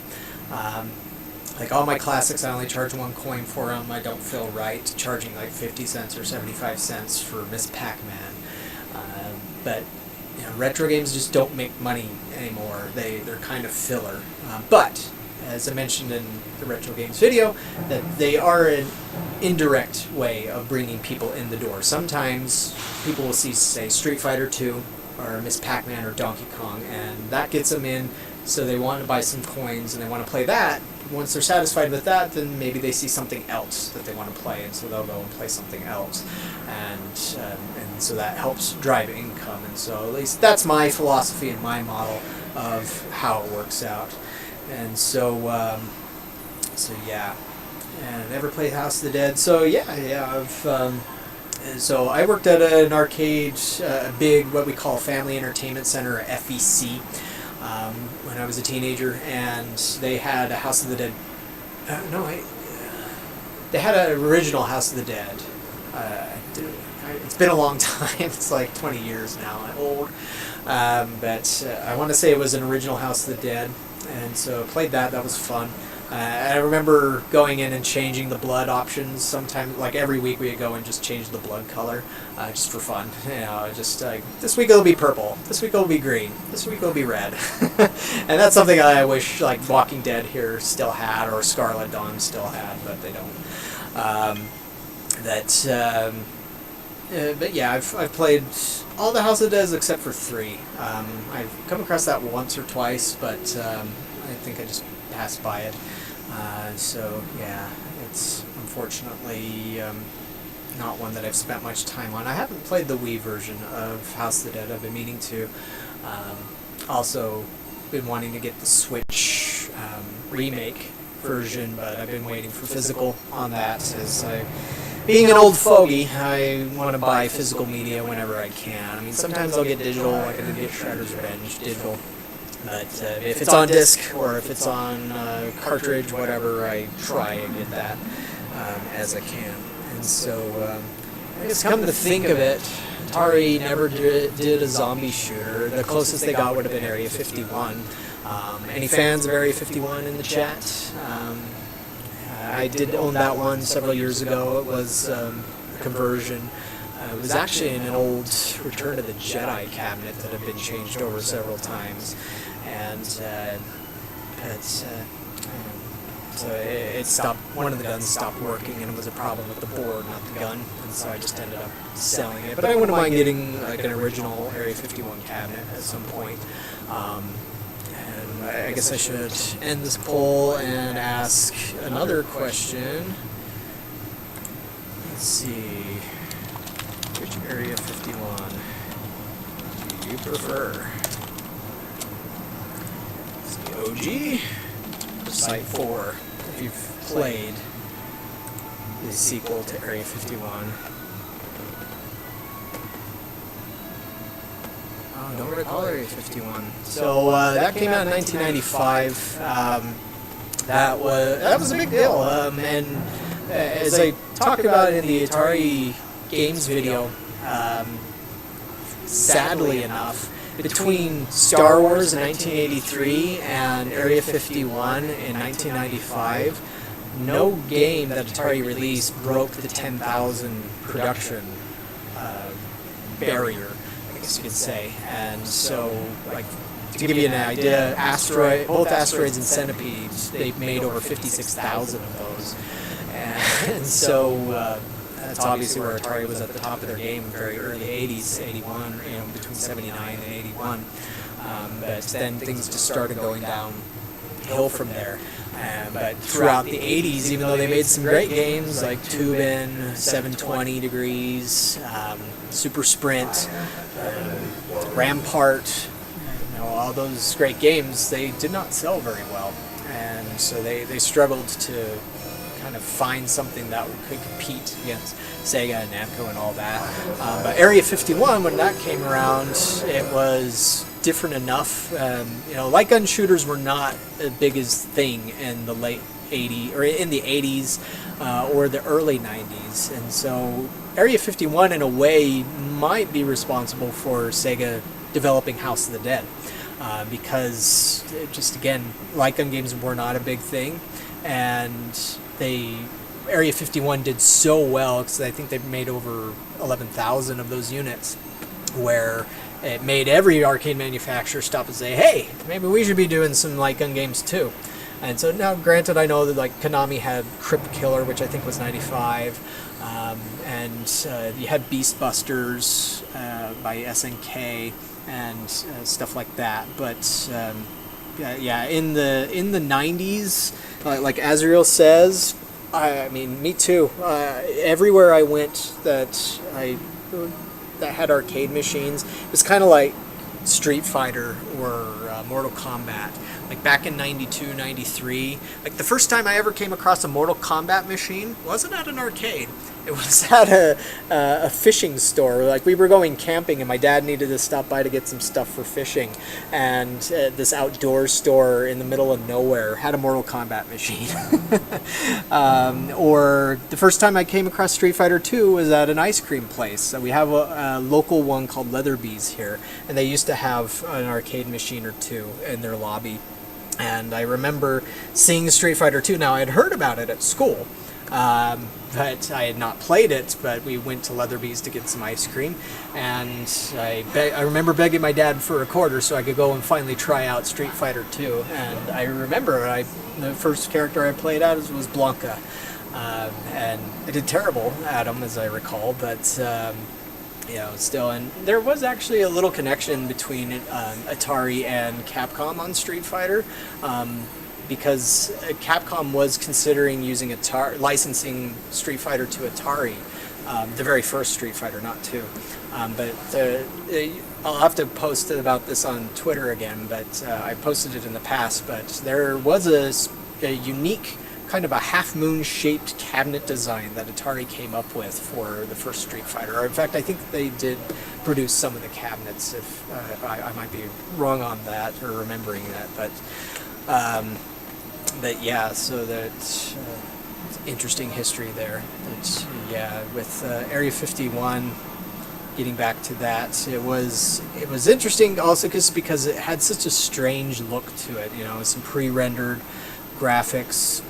like all my classics I only charge 1 coin for them. I don't feel right charging like 50 cents or 75 cents for Miss Pac-Man, but you know, retro games just don't make money anymore. They're kind of filler, but as I mentioned in the retro games video, that they are an indirect way of bringing people in the door. Sometimes people will see, say, Street Fighter 2 or Miss Pac-Man or Donkey Kong, and that gets them in, so they want to buy some coins and they want to play that. Once they're satisfied with that, then maybe they see something else that they want to play, and so they'll go and play something else, and so that helps drive income. And so at least that's my philosophy and my model of how it works out. And so yeah, and I never played House of the Dead. So yeah, I've And so I worked at an arcade, a big, what we call Family Entertainment Center, or FEC, when I was a teenager, and they had a House of the Dead. They had an original House of the Dead. It's been a long time. It's like 20 years now. I'm old. But I want to say it was an original House of the Dead, and so I played that. That was fun. I remember going in and changing the blood options. Sometimes, like every week, we would go and just change the blood color, just for fun. You know, just this week it'll be purple. This week it'll be green. This week it'll be red. And that's something I wish like Walking Dead here still had, or Scarlet Dawn still had, but they don't. But yeah, I've played all the House of the Dead except for 3. I've come across that once or twice, but I think I just passed by it. So yeah, it's unfortunately not one that I've spent much time on. I haven't played the Wii version of House of the Dead. I've been meaning to. Also been wanting to get the Switch remake version, but I've been waiting for physical on that. As being an old fogey, I want to buy physical media whenever I can. I mean, sometimes I'll get digital, like I can get Shredder's Revenge digital. But if it's on disc or if it's on cartridge, whatever, I try and get that as I can. And so, I guess come to think of it, Atari never did a zombie shooter. The closest they got would have been Area 51. Any fans of Area 51 in the chat? I did own that one several years ago. It was a conversion. It was actually in an old Return of the Jedi cabinet that had been changed over several times. And so it stopped. One of the guns stopped working, and it was a problem with the board, not the gun. And so I just ended up selling it. But I wouldn't mind getting like an original Area 51 cabinet at some point. And I guess I should end this poll and ask another question. Let's see. Which Area 51 do you prefer? OG or Site 4, if you've played the sequel to Area 51. Oh, don't recall Area 51. So that came out in 1995. That was a big deal. And as I talked about in the Atari Games video, sadly enough, between Star Wars in 1983 and Area 51 in 1995, no game that Atari released broke the 10,000 production barrier, I guess you could say. And so, like, to give you an idea, both Asteroids and Centipedes, they've made over 56,000 of those. And so, that's obviously where Atari was at the top of their game in the very early 80s, 81, between 79 and 81. But then things just started going downhill from there. But throughout the 80s, even though they made some great games like Tubin, 720 Degrees, Super Sprint, Rampart, all those great games, they did not sell very well. And so they struggled to kind of find something that could compete against Sega and Namco and all that. But Area 51, when that came around, it was different enough. Light gun shooters were not the biggest thing in the late 80s, or in the 80s, or the early 90s. And so Area 51, in a way, might be responsible for Sega developing House of the Dead. Because, just again, light gun games were not a big thing. And Area 51 did so well, because I think they made over 11,000 of those units, where it made every arcade manufacturer stop and say, hey, maybe we should be doing some light gun games too. And so now, granted, I know that like Konami had Crypt Killer, which I think was 95, and you had Beast Busters by SNK and stuff like that. But yeah, in the 90s, like Azrael says, I mean, me too. Everywhere I went that had arcade machines, it was kind of like Street Fighter or Mortal Kombat. Like back in 92, 93, like the first time I ever came across a Mortal Kombat machine wasn't at an arcade. It was at a fishing store. Like, we were going camping, and my dad needed to stop by to get some stuff for fishing. And this outdoor store in the middle of nowhere had a Mortal Kombat machine. Or the first time I came across Street Fighter 2 was at an ice cream place. So we have a local one called Leatherby's here, and they used to have an arcade machine or two in their lobby. And I remember seeing Street Fighter 2. Now, I had heard about it at school. But I had not played it, but we went to Leatherby's to get some ice cream, and I remember begging my dad for a quarter so I could go and finally try out Street Fighter 2, and I remember the first character I played as was Blanca, and I did terrible at him, as I recall, but still, and there was actually a little connection between Atari and Capcom on Street Fighter, because Capcom was considering using licensing Street Fighter to Atari, the very first Street Fighter, not 2. But I'll have to post about this on Twitter again, but I posted it in the past, but there was a unique kind of a half-moon shaped cabinet design that Atari came up with for the first Street Fighter. Or in fact, I think they did produce some of the cabinets, if I might be wrong on that, or remembering that, but yeah, so that's interesting history there. But yeah, with Area 51, getting back to that, it was interesting also because it had such a strange look to it. Some pre-rendered graphics.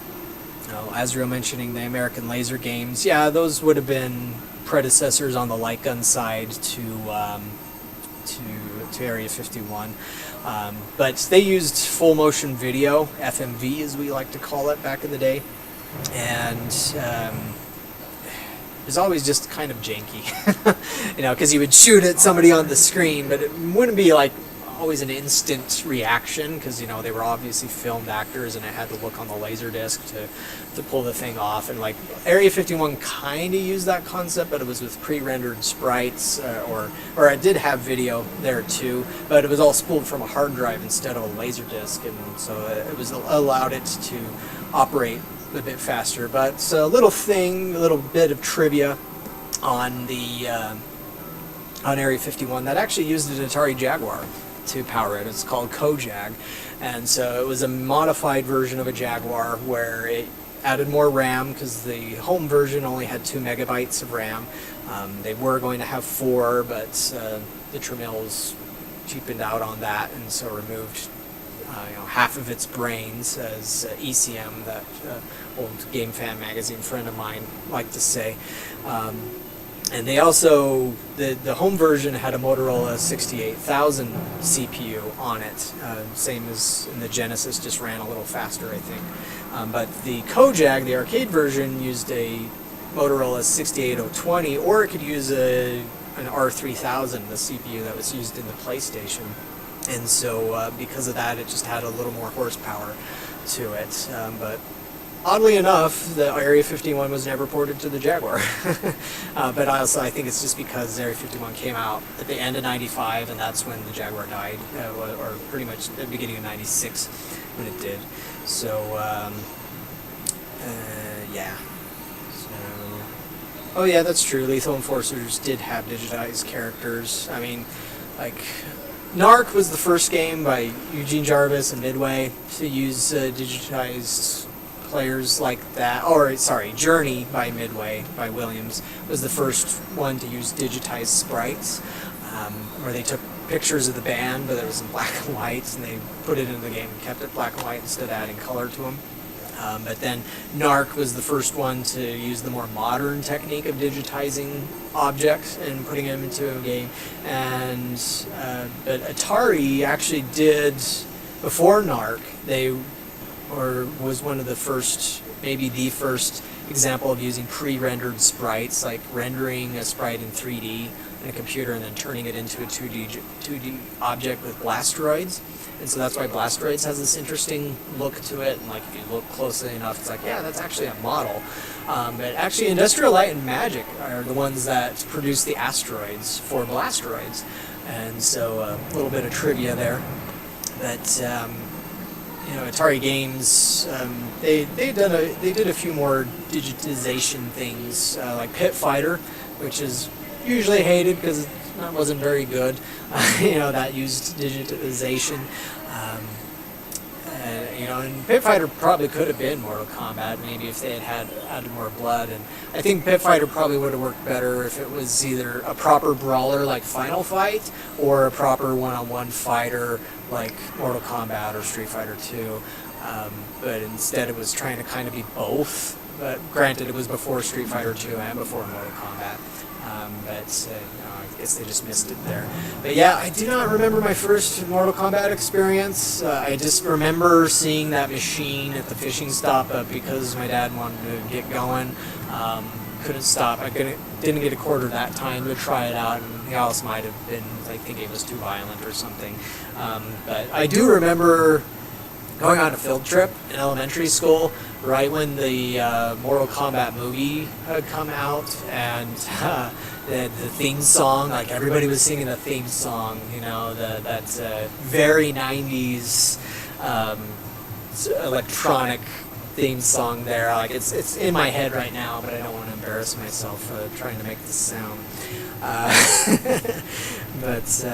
Azrael mentioning the American Laser games. Yeah, those would have been predecessors on the light gun side to Area 51. But they used full motion video, FMV as we like to call it back in the day, and it was always just kind of janky, because you would shoot at somebody on the screen, but it wouldn't be like always an instant reaction, because they were obviously filmed actors, and it had to look on the laser disc to pull the thing off. And like Area 51 kind of used that concept, but it was with pre-rendered sprites, or it did have video there too, but it was all spooled from a hard drive instead of a laser disc, and so it was allowed it to operate a bit faster. But a little bit of trivia on the on Area 51 that actually used an Atari Jaguar to power it. It's called Kojag, and so it was a modified version of a Jaguar where it added more RAM, because the home version only had 2 megabytes of RAM. They were going to have 4, but the Tremills cheapened out on that, and so removed half of its brains, as ECM, that old Game Fan magazine friend of mine liked to say. And they also, the home version had a Motorola 68000 CPU on it, same as in the Genesis, just ran a little faster, I think. But the Kojag, the arcade version, used a Motorola 68020, or it could use an R3000, the CPU that was used in the PlayStation. And so because of that, it just had a little more horsepower to it. But oddly enough, the Area 51 was never ported to the Jaguar. But also, I think it's just because Area 51 came out at the end of '95, and that's when the Jaguar died, or pretty much the beginning of '96 when it did. So, yeah. Oh yeah, that's true. Lethal Enforcers did have digitized characters. I mean, like, Narc was the first game by Eugene Jarvis and Midway to use digitized players like that. Or, sorry, Journey by Midway, by Williams, was the first one to use digitized sprites, where they took pictures of the band, but it was in black and white, and they put it in the game and kept it black and white instead of adding color to them. But then Narc was the first one to use the more modern technique of digitizing objects and putting them into a game. And but Atari actually did, before Narc, was one of the first, maybe the first example of using pre-rendered sprites, like rendering a sprite in 3D in a computer and then turning it into a 2D object with Blasteroids. And so that's why Blasteroids has this interesting look to it, and like if you look closely enough, it's like, yeah, that's actually a model. But actually Industrial Light and Magic are the ones that produce the Asteroids for Blasteroids. And so a little bit of trivia there. But Atari games, they did a few more digitization things, like Pit Fighter, which is usually hated because it wasn't very good. That used digitization. And Pit Fighter probably could have been Mortal Kombat, maybe if they had added more blood. And I think Pit Fighter probably would have worked better if it was either a proper brawler like Final Fight, or a proper one-on-one fighter like Mortal Kombat or Street Fighter 2. But instead it was trying to kind of be both. But granted, it was before Street Fighter 2 and before Mortal Kombat. I guess they just missed it there. But yeah, I do not remember my first Mortal Kombat experience. I just remember seeing that machine at the fishing stop because my dad wanted to get going. Couldn't stop. I didn't get a quarter that time to try it out, and he also might have been thinking it was too violent or something. But I do remember going on a field trip in elementary school right when the Mortal Kombat movie had come out, and the theme song, everybody was singing the theme song, that very 90s electronic theme song there. It's in my head right now, but I don't want to embarrass myself trying to make this sound. Let's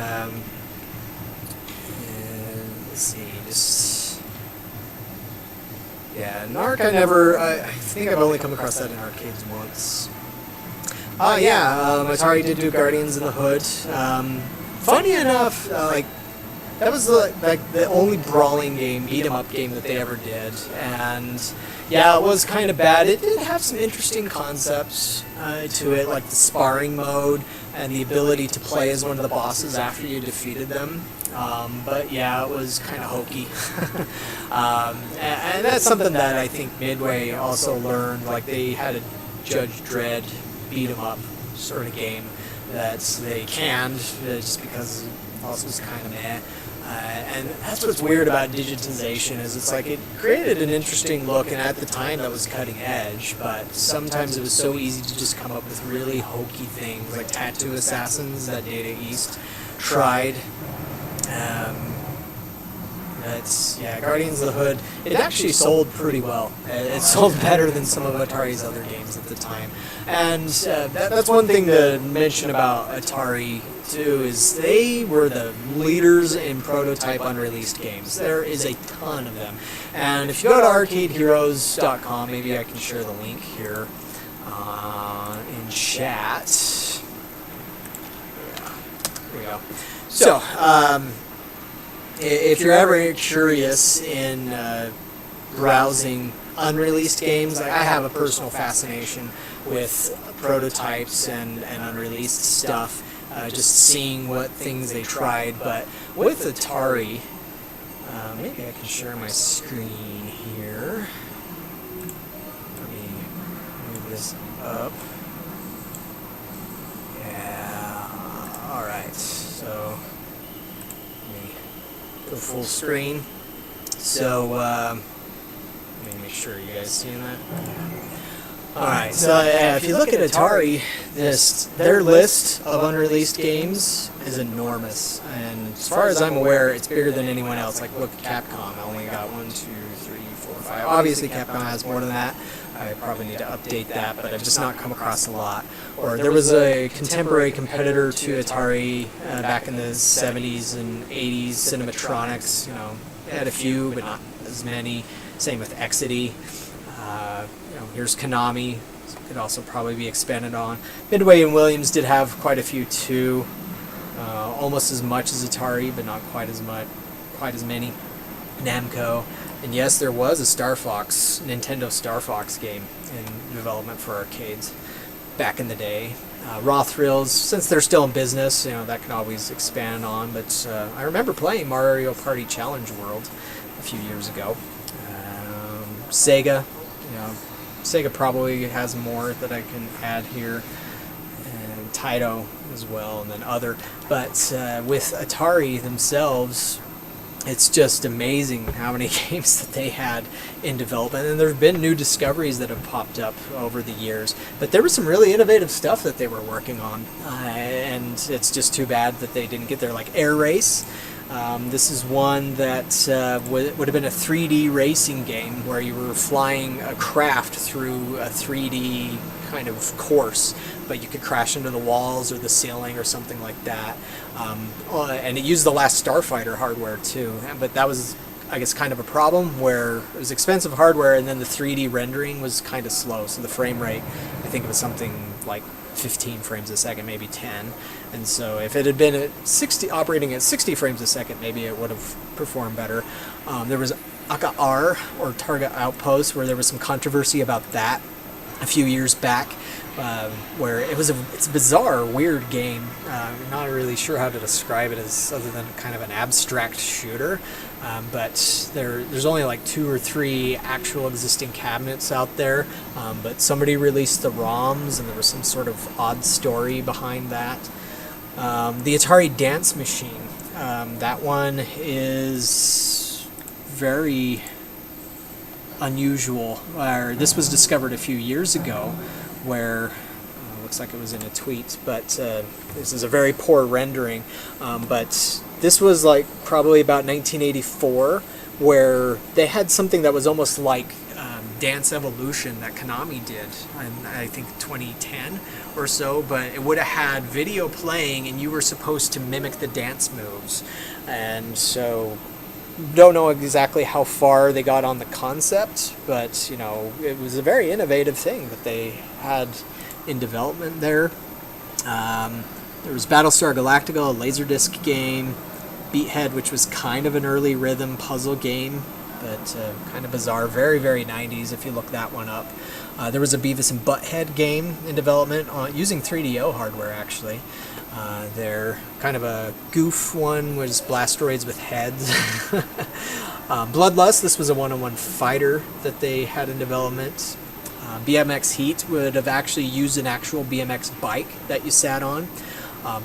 see, Narc I think I've only come across that in arcades once. Atari did do Guardians of the Hood. Funny enough, that was the only brawling game, beat 'em up game that they ever did, and yeah, it was kind of bad. It did have some interesting concepts to it, like the sparring mode and the ability to play as one of the bosses after you defeated them. But yeah, it was kind of hokey. And that's something that I think Midway also learned. They had a Judge Dredd beat 'em up sort of game that they canned just because it also was kind of meh. And that's what's weird about digitization is it created an interesting look, and at the time that was cutting edge, but sometimes it was so easy to just come up with really hokey things like Tattoo Assassins that Data East tried. Guardians of the Hood, it actually sold pretty well. It sold better than some of Atari's other games at the time. And that's one thing to mention about Atari, too, is they were the leaders in prototype unreleased games. There is a ton of them. And if you go to arcadeheroes.com, maybe I can share the link here in chat. Yeah, there we go. So, if you're ever curious in browsing unreleased games, I have a personal fascination with prototypes and unreleased stuff, just seeing what things they tried. But with Atari, maybe I can share my screen here. Let me move this up. Yeah, alright, so go full screen. So let me make sure you guys seeing that. Alright, so if you look at Atari, their list of unreleased games is enormous, and as far as I'm aware, it's bigger than anyone else. Look at Capcom, I only got 1, 2, 3, 4, 5. Obviously Capcom has more than that. I probably need to update that, but I've just not come across a lot. Or there was a contemporary competitor to Atari back in the 70s and 80s, Cinematronics. It had a few, but not as many. Same with Exidy. Here's Konami. Could also probably be expanded on. Midway and Williams did have quite a few too. Almost as much as Atari, but not quite as many. Namco. And yes, there was a Nintendo Star Fox game in development for arcades back in the day. Raw Thrills, since they're still in business, that can always expand on. But I remember playing Mario Party Challenge World a few years ago. Sega, Sega probably has more that I can add here. And Taito as well, and then other. But with Atari themselves, it's just amazing how many games that they had in development, and there have been new discoveries that have popped up over the years. But there was some really innovative stuff that they were working on, and it's just too bad that they didn't get there, like Air Race. This is one that would have been a 3D racing game where you were flying a craft through a 3D kind of course, but you could crash into the walls or the ceiling or something like that. And it used the last Starfighter hardware too, but that was, I guess, kind of a problem where it was expensive hardware and then the 3D rendering was kind of slow, so the frame rate, I think it was something like 15 frames a second, maybe 10. And so if it had been at operating at 60 frames a second, maybe it would have performed better. There was AKR, or Target Outpost, where there was some controversy about that a few years back, where it's a bizarre, weird game. I'm not really sure how to describe it as other than kind of an abstract shooter. But there's only like 2 or 3 actual existing cabinets out there. But somebody released the ROMs, and there was some sort of odd story behind that. The Atari Dance Machine. That one is very unusual. This was discovered a few years ago, where looks like it was in a tweet, but this is a very poor rendering. But this was like probably about 1984, where they had something that was almost like Dance Evolution that Konami did in, I think, 2010 or so, but it would have had video playing and you were supposed to mimic the dance moves. And so don't know exactly how far they got on the concept, but you know, it was a very innovative thing that they had in development there. There was Battlestar Galactica, a Laserdisc game, Beathead, which was kind of an early rhythm puzzle game, but kind of bizarre, very, very 90s if you look that one up. There was a Beavis and Butthead game in development using 3DO hardware, actually. Their kind of a goof one was Blasteroids with heads. Bloodlust, this was a one-on-one fighter that they had in development. BMX Heat would have actually used an actual BMX bike that you sat on.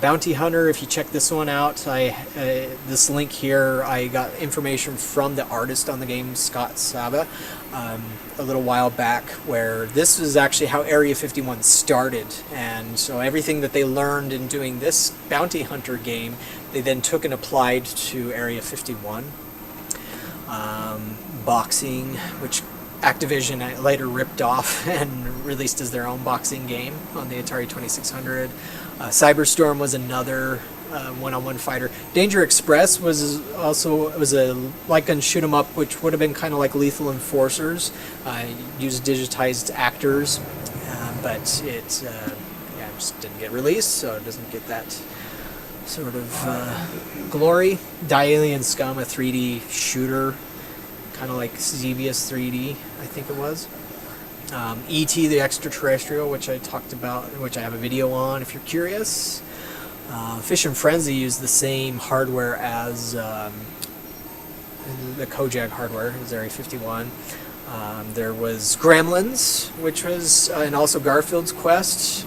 Bounty Hunter, if you check this one out, this link here, I got information from the artist on the game, Scott Saba, a little while back, where this is actually how Area 51 started. And so everything that they learned in doing this Bounty Hunter game, they then took and applied to Area 51. Boxing, which Activision later ripped off and released as their own boxing game on the Atari 2600. Cyberstorm was another one-on-one fighter. Danger Express was a light gun shoot 'em up, which would have been kind of like Lethal Enforcers. Used digitized actors, but it just didn't get released, so it doesn't get that sort of glory. Die Alien Scum, a 3D shooter, kind of like Xevious 3D, I think it was. E.T. the Extraterrestrial, which I talked about, which I have a video on if you're curious. Fish and Frenzy used the same hardware as the Kojak hardware, is Area 51. There was Gremlins, which was, and also Garfield's Quest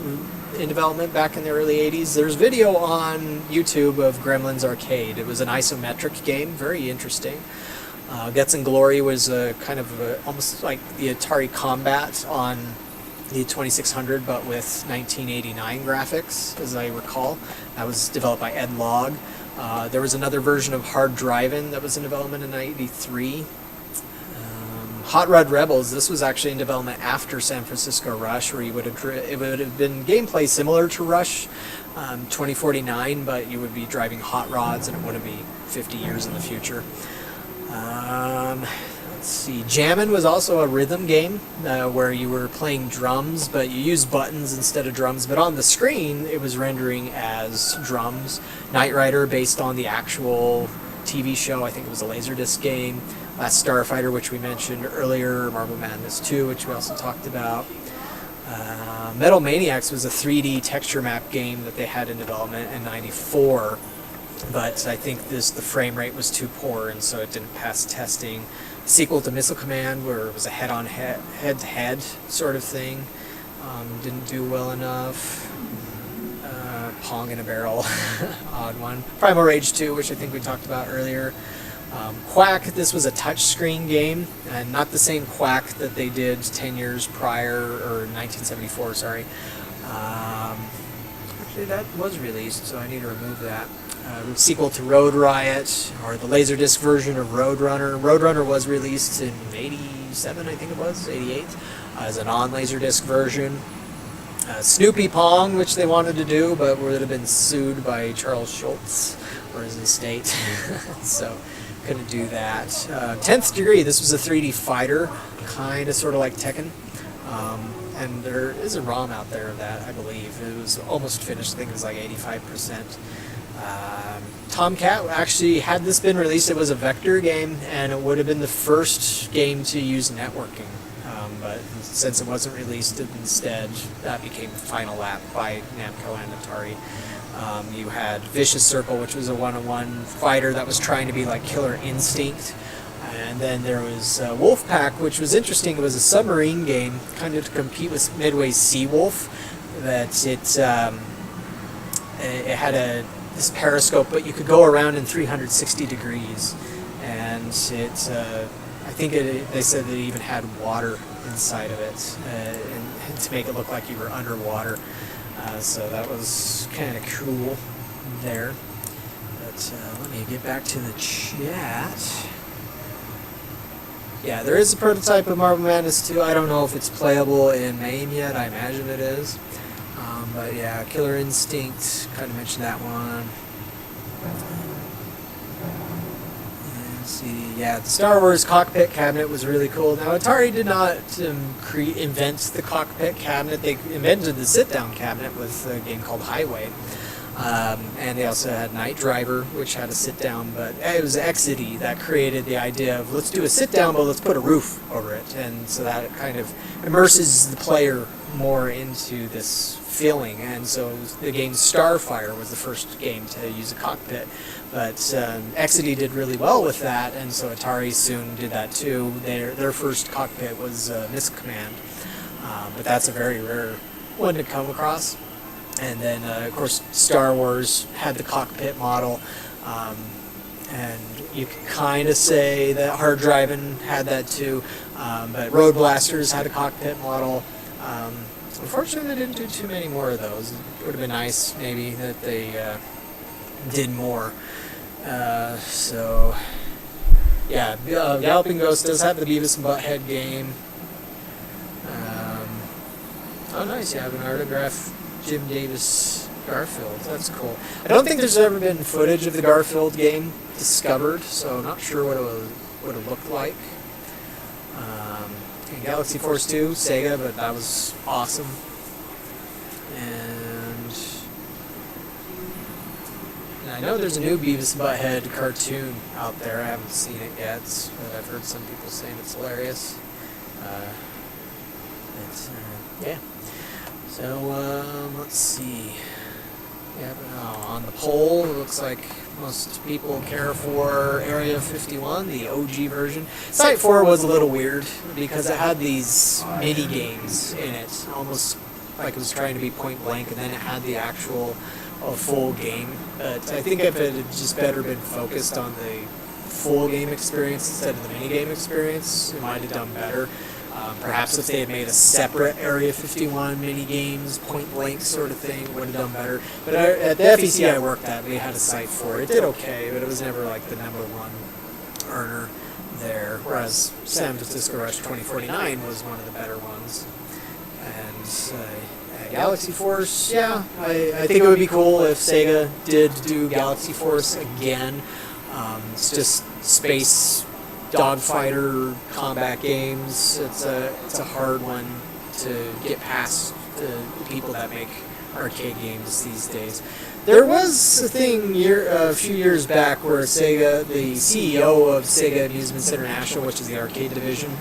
in development back in the early 80s. There's video on YouTube of Gremlins Arcade. It was an isometric game, very interesting. Guts and Glory was a kind of almost like the Atari Combat on the 2600, but with 1989 graphics, as I recall. That was developed by Ed Logg. There was another version of Hard Drivin' that was in development in '93. Hot Rod Rebels, this was actually in development after San Francisco Rush, where it would have been gameplay similar to Rush 2049, but you would be driving hot rods and it wouldn't be 50 years in the future. Let's see, Jammin' was also a rhythm game where you were playing drums, but you used buttons instead of drums, but on the screen it was rendering as drums. Knight Rider, based on the actual TV show, I think it was a Laserdisc game. Last Starfighter, which we mentioned earlier. Marble Madness 2, which we also talked about. Metal Maniacs was a 3D texture map game that they had in development in '94. But I think the frame rate was too poor, and so it didn't pass testing. Sequel to Missile Command, where it was a head-to-head sort of thing, didn't do well enough. Pong in a Barrel, odd one. Primal Rage 2, which I think we talked about earlier. Quack, this was a touchscreen game, and not the same Quack that they did 10 years prior, or 1974, sorry. Actually, that was released, so I need to remove that. sequel to Road Riot, or the Laserdisc version of Roadrunner. Roadrunner was released in 87, I think it was, 88, as a non-Laserdisc version. Snoopy Pong, which they wanted to do, but would have been sued by Charles Schultz or his estate, so couldn't do that. 10th Degree, this was a 3D fighter, kind of sort of like Tekken. And there is a ROM out there of that, I believe. It was almost finished. I think it was like 85%. Tomcat, actually, had this been released, it was a vector game, and it would have been the first game to use networking. But since it wasn't released, instead, that became Final Lap by Namco and Atari. You had Vicious Circle, which was a one-on-one fighter that was trying to be like Killer Instinct. And then there was Wolfpack, which was interesting. It was a submarine game, kind of to compete with Midway's Seawolf. That it had this periscope, but you could go around in 360 degrees. And I think they said that it even had water inside of it, and to make it look like you were underwater. So that was kind of cool there. But let me get back to the chat. Yeah, there is a prototype of Marble Madness 2. I don't know if it's playable in MAME yet. I imagine it is. But yeah, Killer Instinct, kind of mentioned that one. Let's see. Yeah, the Star Wars cockpit cabinet was really cool. Now, Atari did not invent the cockpit cabinet. They invented the sit-down cabinet with a game called Highway. And they also had Night Driver, which had a sit-down, but it was Exidy that created the idea of let's do a sit-down, but let's put a roof over it, and so that it kind of immerses the player more into this feeling. And so the game Starfire was the first game to use a cockpit, but Exidy did really well with that, and so Atari soon did that too. Their first cockpit was Missile Command, but that's a very rare one to come across. And then, of course, Star Wars had the cockpit model, and you can kind of say that Hard Driving had that too, but Road Blasters had a cockpit model. Unfortunately, they didn't do too many more of those. It would have been nice, maybe, that they did more. So, yeah, Galloping Ghost does have the Beavis and Butthead game. Oh, nice, you have an autograph. Jim Davis Garfield. That's cool. I don't think there's ever been footage of the Garfield game discovered, so I'm not sure what it would have looked like. And Galaxy Force 2, Sega, but that was awesome. And I know there's a new Beavis and Butthead cartoon out there. I haven't seen it yet, but I've heard some people saying it's hilarious. Yeah. So, let's see. Yeah, on the poll, it looks like most people care for Area 51, the OG version. Site 4 was a little weird because it had these mini games in it, almost like it was trying to be point blank, and then it had the actual full game. But I think if it had just better been focused on the full game experience instead of the mini game experience, it might have done better. Perhaps if they had made a separate Area 51 mini games, point blank sort of thing, would have done better. But at the FEC I worked at, we had a site for it. It did okay, but it was never like the #1 earner there. Whereas San Francisco Rush 2049 was one of the better ones. And Galaxy Force, yeah, I think it would be cool if Sega did do Galaxy Force again. It's just space dogfighter combat games. It's a hard one to get past the people that make arcade games these days. There was a thing a few years back where Sega, the CEO of Sega Amusements International, which is the arcade division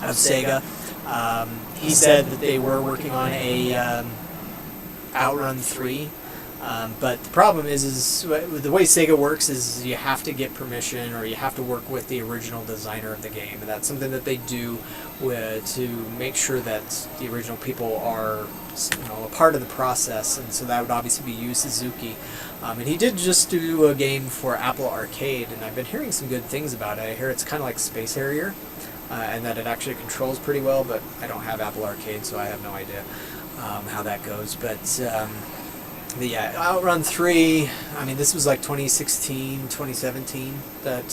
of Sega, he said that they were working on a Outrun 3. But the problem is the way Sega works is you have to get permission, or you have to work with the original designer of the game, and that's something that they do to make sure that the original people are, a part of the process. And so that would obviously be Yu Suzuki. And he did just do a game for Apple Arcade, and I've been hearing some good things about it. I hear it's kind of like Space Harrier, and that it actually controls pretty well. But I don't have Apple Arcade, so I have no idea how that goes. But But yeah, Outrun 3, I mean, this was like 2016, 2017 that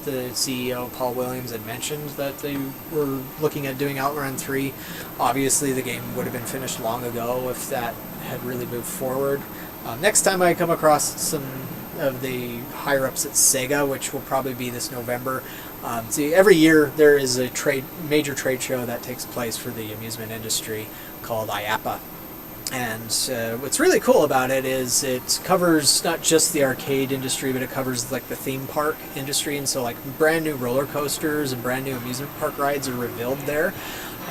the CEO, Paul Williams, had mentioned that they were looking at doing Outrun 3. Obviously, the game would have been finished long ago if that had really moved forward. Next time I come across some of the higher-ups at Sega, which will probably be this November. See, every year there is a major trade show that takes place for the amusement industry called IAAPA. And what's really cool about it is it covers not just the arcade industry, but it covers like the theme park industry. And so like brand new roller coasters and brand new amusement park rides are revealed there.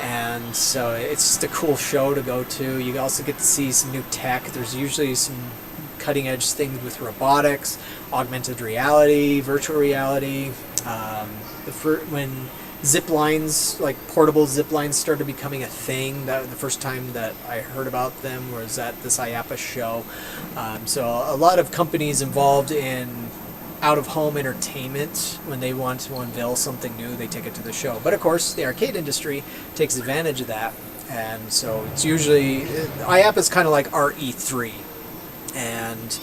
And so it's just a cool show to go to. You also get to see some new tech. There's usually some cutting edge things with robotics, augmented reality, virtual reality. When zip lines, like portable zip lines, started becoming a thing. That the first time that I heard about them was at this IAAPA show. So a lot of companies involved in out-of-home entertainment, when they want to unveil something new, they take it to the show. But of course, the arcade industry takes advantage of that, and so it's usually IAAPA is kind of like our E3, and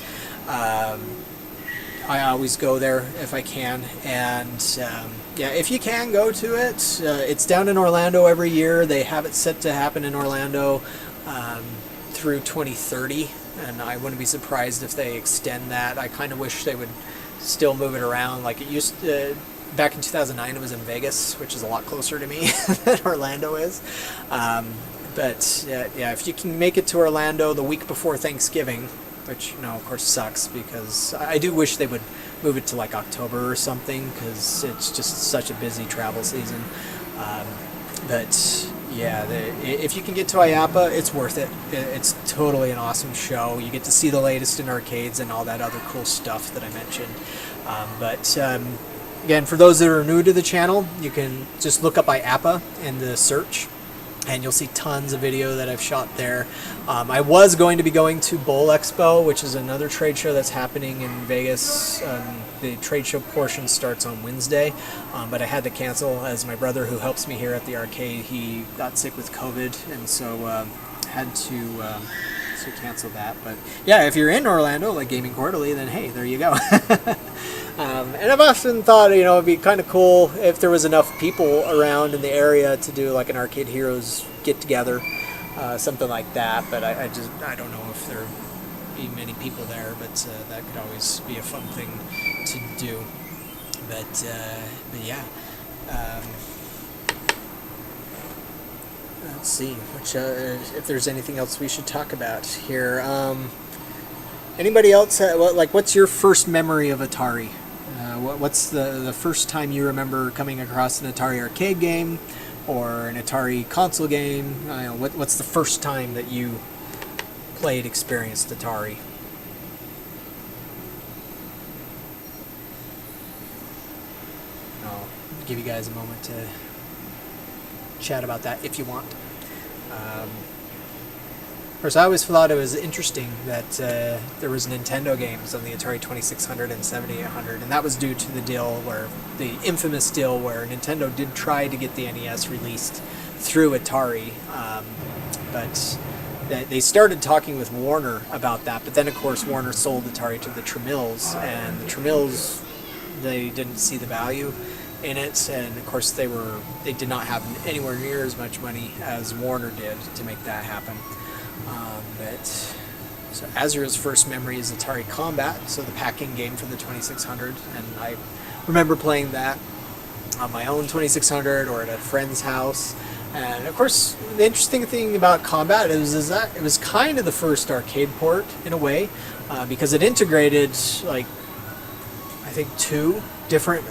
I always go there if I can, and yeah, if you can go to it, it's down in Orlando every year. They have it set to happen in Orlando through 2030, and I wouldn't be surprised if they extend that. I kind of wish they would still move it around like it used to. Back in 2009 it was in Vegas, which is a lot closer to me than Orlando is. But yeah, if you can make it to Orlando the week before Thanksgiving, which, you know, of course sucks, because I do wish they would move it to like October or something, because it's just such a busy travel season. But yeah, if you can get to IAAPA, it's worth it. It's totally an awesome show. You get to see the latest in arcades and all that other cool stuff that I mentioned. But again, for those that are new to the channel, you can just look up IAAPA in the search, and you'll see tons of video that I've shot there. I was going to be going to Bowl Expo, which is another trade show that's happening in Vegas. The trade show portion starts on Wednesday, but I had to cancel as my brother, who helps me here at the arcade, he got sick with COVID, and so had to cancel that. But yeah, if you're in Orlando, like Gaming Quarterly, then hey, there you go. And I've often thought, you know, it'd be kind of cool if there was enough people around in the area to do like an Arcade Heroes get together, something like that. But I don't know if there'd be many people there, but that could always be a fun thing to do. But yeah. Let's see, if there's anything else we should talk about here. Anybody else? What's your first memory of Atari? What's the first time you remember coming across an Atari arcade game or an Atari console game? What's the first time that you experienced Atari? I'll give you guys a moment to chat about that if you want. Of course, I always thought it was interesting that there was Nintendo games on the Atari 2600 and 7800, and that was due to the infamous deal where Nintendo did try to get the NES released through Atari, but they started talking with Warner about that, but then of course Warner sold Atari to the Tremills, and the Tremills, they didn't see the value in it, and of course they did not have anywhere near as much money as Warner did to make that happen. So Azra's first memory is Atari Combat, so the packing game for the 2600, and I remember playing that on my own 2600 or at a friend's house. And of course, the interesting thing about Combat is that it was kind of the first arcade port in a way, because it integrated like I think 2 different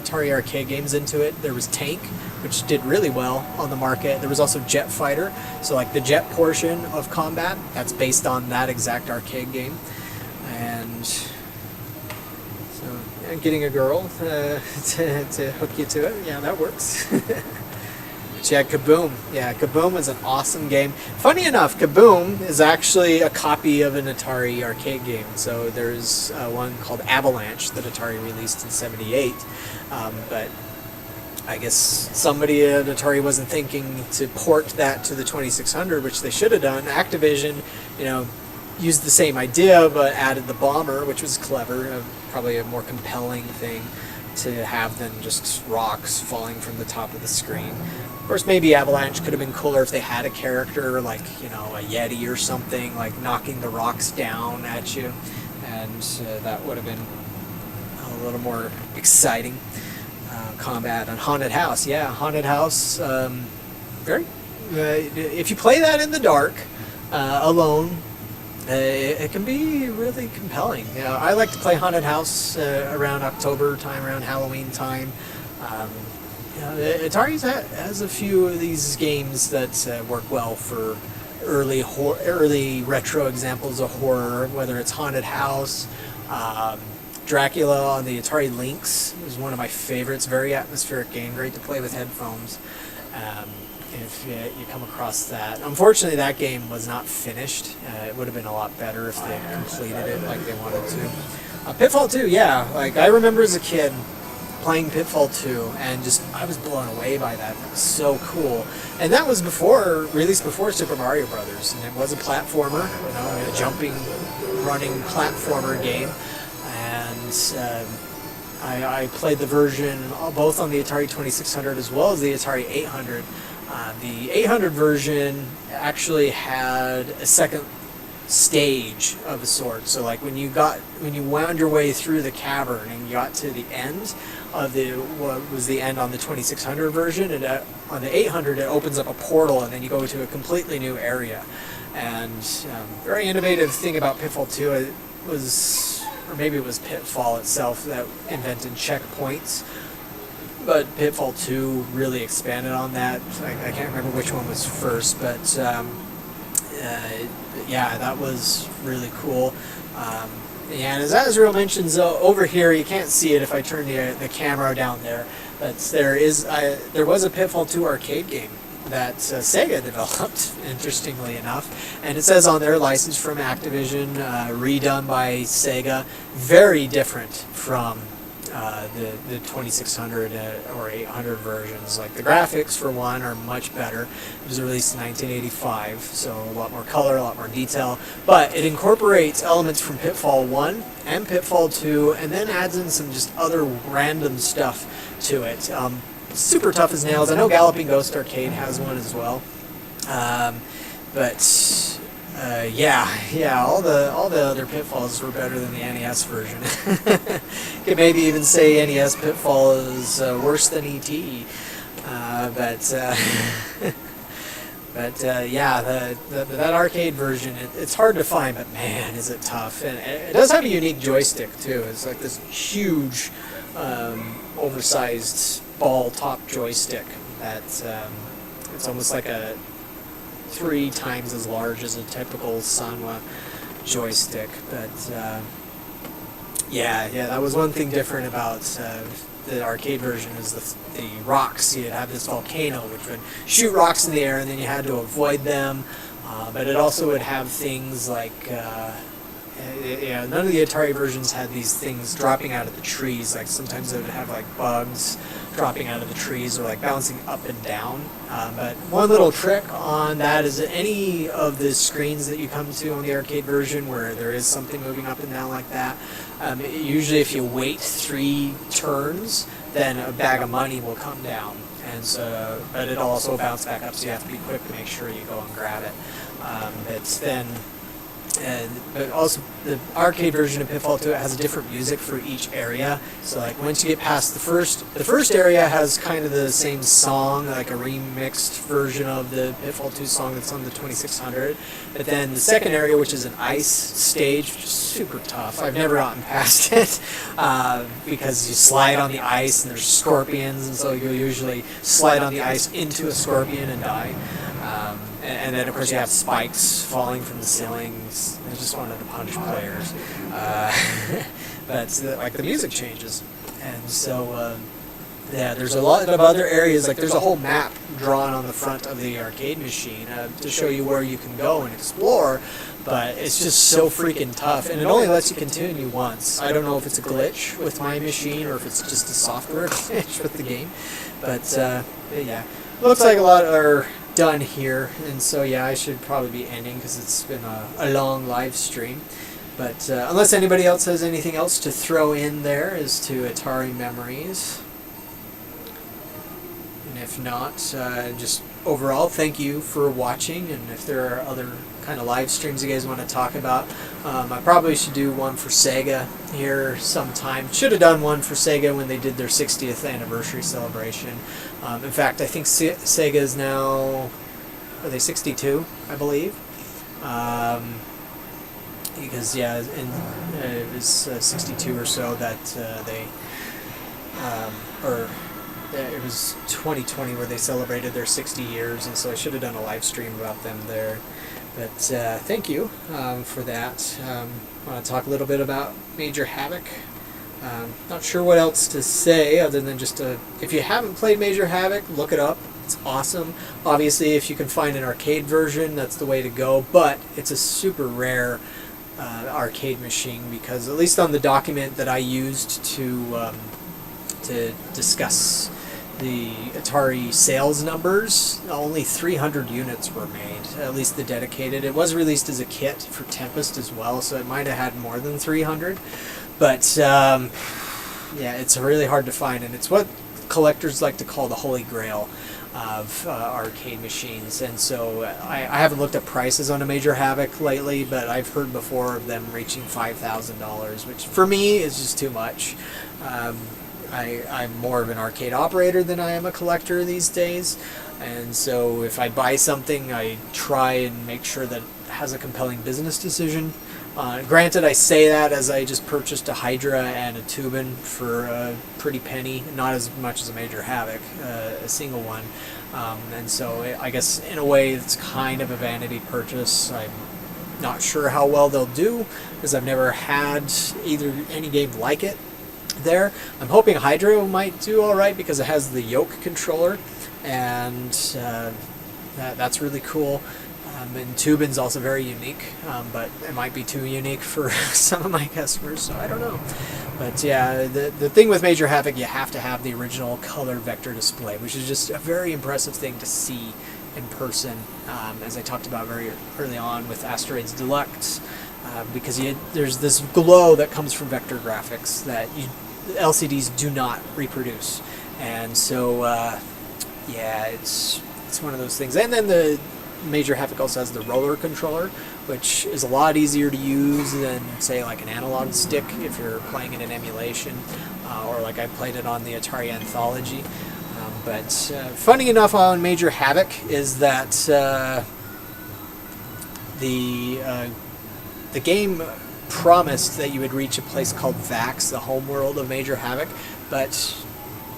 Atari arcade games into it. There was Tank, which did really well on the market. There was also Jet Fighter, so like the jet portion of Combat, that's based on that exact arcade game. And so getting a girl to hook you to it, yeah, that works. But yeah, Kaboom. Yeah, Kaboom is an awesome game. Funny enough, Kaboom is actually a copy of an Atari arcade game. So there's one called Avalanche that Atari released in '78, but I guess somebody at Atari wasn't thinking to port that to the 2600, which they should have done. Activision, you know, used the same idea, but added the bomber, which was clever, probably a more compelling thing to have than just rocks falling from the top of the screen. Of course, maybe Avalanche could have been cooler if they had a character like, you know, a Yeti or something, like knocking the rocks down at you, and that would have been a little more exciting. Combat on Haunted House, yeah, Haunted House, very. If you play that in the dark, alone, it can be really compelling. You know, I like to play Haunted House around October time, around Halloween time. You know, Atari has a few of these games that work well for early retro examples of horror, whether it's Haunted House. Dracula on the Atari Lynx is one of my favorites. Very atmospheric game, great to play with headphones. If you come across that. Unfortunately, that game was not finished. It would have been a lot better if they completed it like they wanted to. Pitfall 2, yeah. Like, I remember as a kid playing Pitfall 2, and just, I was blown away by that. It was so cool. And that was released before Super Mario Brothers, and it was a platformer, you know, a jumping, running platformer game. And I played the version both on the Atari 2600 as well as the Atari 800. The 800 version actually had a second stage of a sort. So like when you wound your way through the cavern and you got to the end of what was the end on the 2600 version, and on the 800 it opens up a portal and then you go to a completely new area. And very innovative thing about Pitfall 2 it was, or maybe it was Pitfall itself that invented checkpoints. But Pitfall 2 really expanded on that. I can't remember which one was first, but yeah, that was really cool. And as Azrael mentions, over here, you can't see it if I turn the camera down there, but there was a Pitfall 2 arcade game that Sega developed, interestingly enough, and it says on there, licensed from Activision, redone by Sega, very different from the 2600 or 800 versions. Like the graphics, for one, are much better. It was released in 1985, so a lot more color, a lot more detail, but it incorporates elements from Pitfall 1 and Pitfall 2, and then adds in some just other random stuff to it. Super tough as nails. I know Galloping Ghost Arcade has one as well, but yeah, all the other Pitfalls were better than the NES version. Could maybe even say NES Pitfall is worse than ET, but yeah, that arcade version, it's hard to find, but man, is it tough. And it does have a unique joystick too. It's like this huge, oversized ball-top joystick that it's almost like a 3 times as large as a typical Sanwa joystick. But yeah, that was one thing different about the arcade version is the rocks. You'd have this volcano which would shoot rocks in the air, and then you had to avoid them. But it also would have things like none of the Atari versions had these things dropping out of the trees. Like sometimes it would have like bugs dropping out of the trees or like bouncing up and down. But one little trick on that is that any of the screens that you come to on the arcade version where there is something moving up and down like that, usually if you wait 3 turns, then a bag of money will come down. And so, but it'll also bounce back up, so you have to be quick to make sure you go and grab it. But also the arcade version of Pitfall 2 has a different music for each area. So like once you get past the first area has kind of the same song, like a remixed version of the Pitfall 2 song that's on the 2600. But then the second area, which is an ice stage, which is super tough. I've never gotten past it because you slide on the ice and there's scorpions, and so you'll usually slide on the ice into a scorpion and die. And then, of course, you have spikes falling from the ceilings. I just wanted to punch players. But, like, the music changes. And so, yeah, there's a lot of other areas. Like, there's a whole map drawn on the front of the arcade machine to show you where you can go and explore. But it's just so freaking tough. And it only lets you continue once. I don't know if it's a glitch with my machine or if it's just a software glitch with the game. But, yeah. Looks like a lot are done here, and so yeah, I should probably be ending because it's been a long live stream. But unless anybody else has anything else to throw in there as to Atari memories. And if not, just overall, thank you for watching, and if there are other kind of live streams you guys want to talk about, I probably should do one for Sega here sometime. Should have done one for Sega when they did their 60th anniversary celebration. In fact, I think Sega is now, are they 62, I believe? Because, yeah, it was 62 or so that it was 2020 where they celebrated their 60 years, and so I should have done a live stream about them there. But thank you for that. I want to talk a little bit about Major Havoc. Not sure what else to say other than just if you haven't played Major Havoc, look it up. It's awesome. Obviously, if you can find an arcade version, that's the way to go, but it's a super rare arcade machine, because at least on the document that I used to discuss the Atari sales numbers, only 300 units were made, at least the dedicated. It was released as a kit for Tempest as well, so it might have had more than 300. But yeah, it's really hard to find, and it's what collectors like to call the holy grail of arcade machines. And so I haven't looked at prices on a Major Havoc lately, but I've heard before of them reaching $5,000, which for me is just too much. I'm more of an arcade operator than I am a collector these days, and so if I buy something, I try and make sure that it has a compelling business decision. Granted, I say that as I just purchased a Hydra and a Tubin for a pretty penny, not as much as a Major Havoc, a single one, and so I guess in a way it's kind of a vanity purchase. I'm not sure how well they'll do, because I've never had any game like it there. I'm hoping Hydra might do alright because it has the yoke controller, and that's really cool. And Tubin's also very unique, but it might be too unique for some of my customers, so I don't know. But yeah, the thing with Major Havoc, you have to have the original color vector display, which is just a very impressive thing to see in person, as I talked about very early on with Asteroids Deluxe, because there's this glow that comes from vector graphics that LCDs do not reproduce. And so yeah, it's one of those things. And then the Major Havoc also has the roller controller, which is a lot easier to use than, say, like an analog stick if you're playing in an emulation, or like I played it on the Atari Anthology. But funny enough on Major Havoc is that the game promised that you would reach a place called Vax, the home world of Major Havoc, but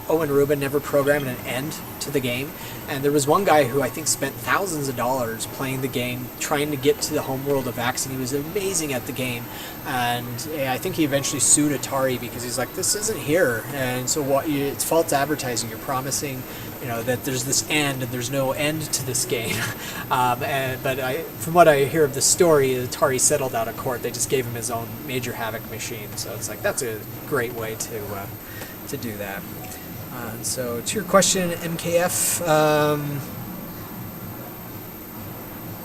Owen Rubin never programmed an end to the game, and there was one guy who I think spent thousands of dollars playing the game, trying to get to the home world of Vax, and he was amazing at the game, and I think he eventually sued Atari because he's like, this isn't here, and so it's false advertising. You're promising, that there's this end, and there's no end to this game. But from what I hear of the story, Atari settled out of court. They just gave him his own Major Havoc machine, so it's like, that's a great way to do that. So to your question, MKF,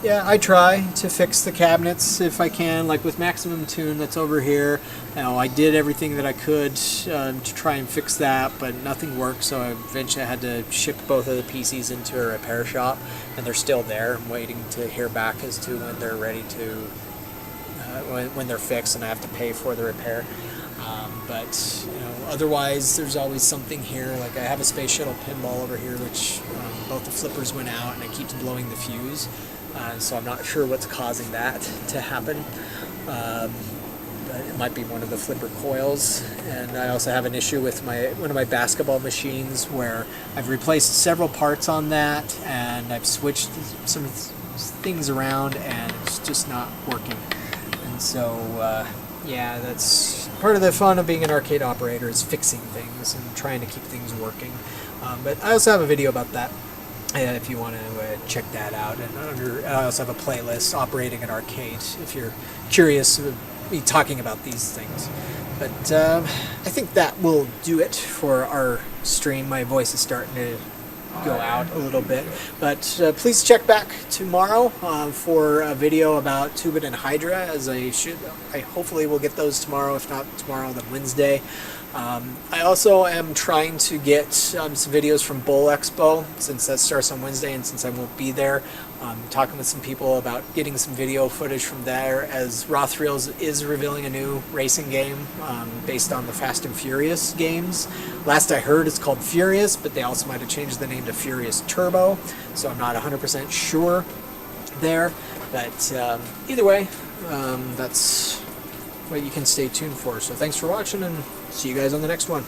yeah, I try to fix the cabinets if I can, like with Maximum Tune that's over here. I did everything that I could to try and fix that, but nothing worked, so eventually I had to ship both of the PCs into a repair shop, and they're still there. I'm waiting to hear back as to when they're ready to, when they're fixed, and I have to pay for the repair. But otherwise there's always something here. Like I have a Space Shuttle pinball over here, which both the flippers went out and it keeps blowing the fuse, so I'm not sure what's causing that to happen, but it might be one of the flipper coils. And I also have an issue with one of my basketball machines where I've replaced several parts on that, and I've switched some things around, and it's just not working. And so yeah, that's part of the fun of being an arcade operator, is fixing things and trying to keep things working. But I also have a video about that if you want to check that out. And I also have a playlist, Operating an Arcade, if you're curious of me talking about these things. But I think that will do it for our stream. My voice is starting to go out a little bit. But please check back tomorrow for a video about Tmnt and Hydra, as I hopefully will get those tomorrow, if not tomorrow, then Wednesday. I also am trying to get some videos from Bowl Expo, since that starts on Wednesday and since I won't be there. Talking with some people about getting some video footage from there, as Rothreels is revealing a new racing game based on the Fast and Furious games. Last I heard it's called Furious, but they also might have changed the name to Furious Turbo, so I'm not 100% sure there. But either way, that's what you can stay tuned for. So thanks for watching, and see you guys on the next one.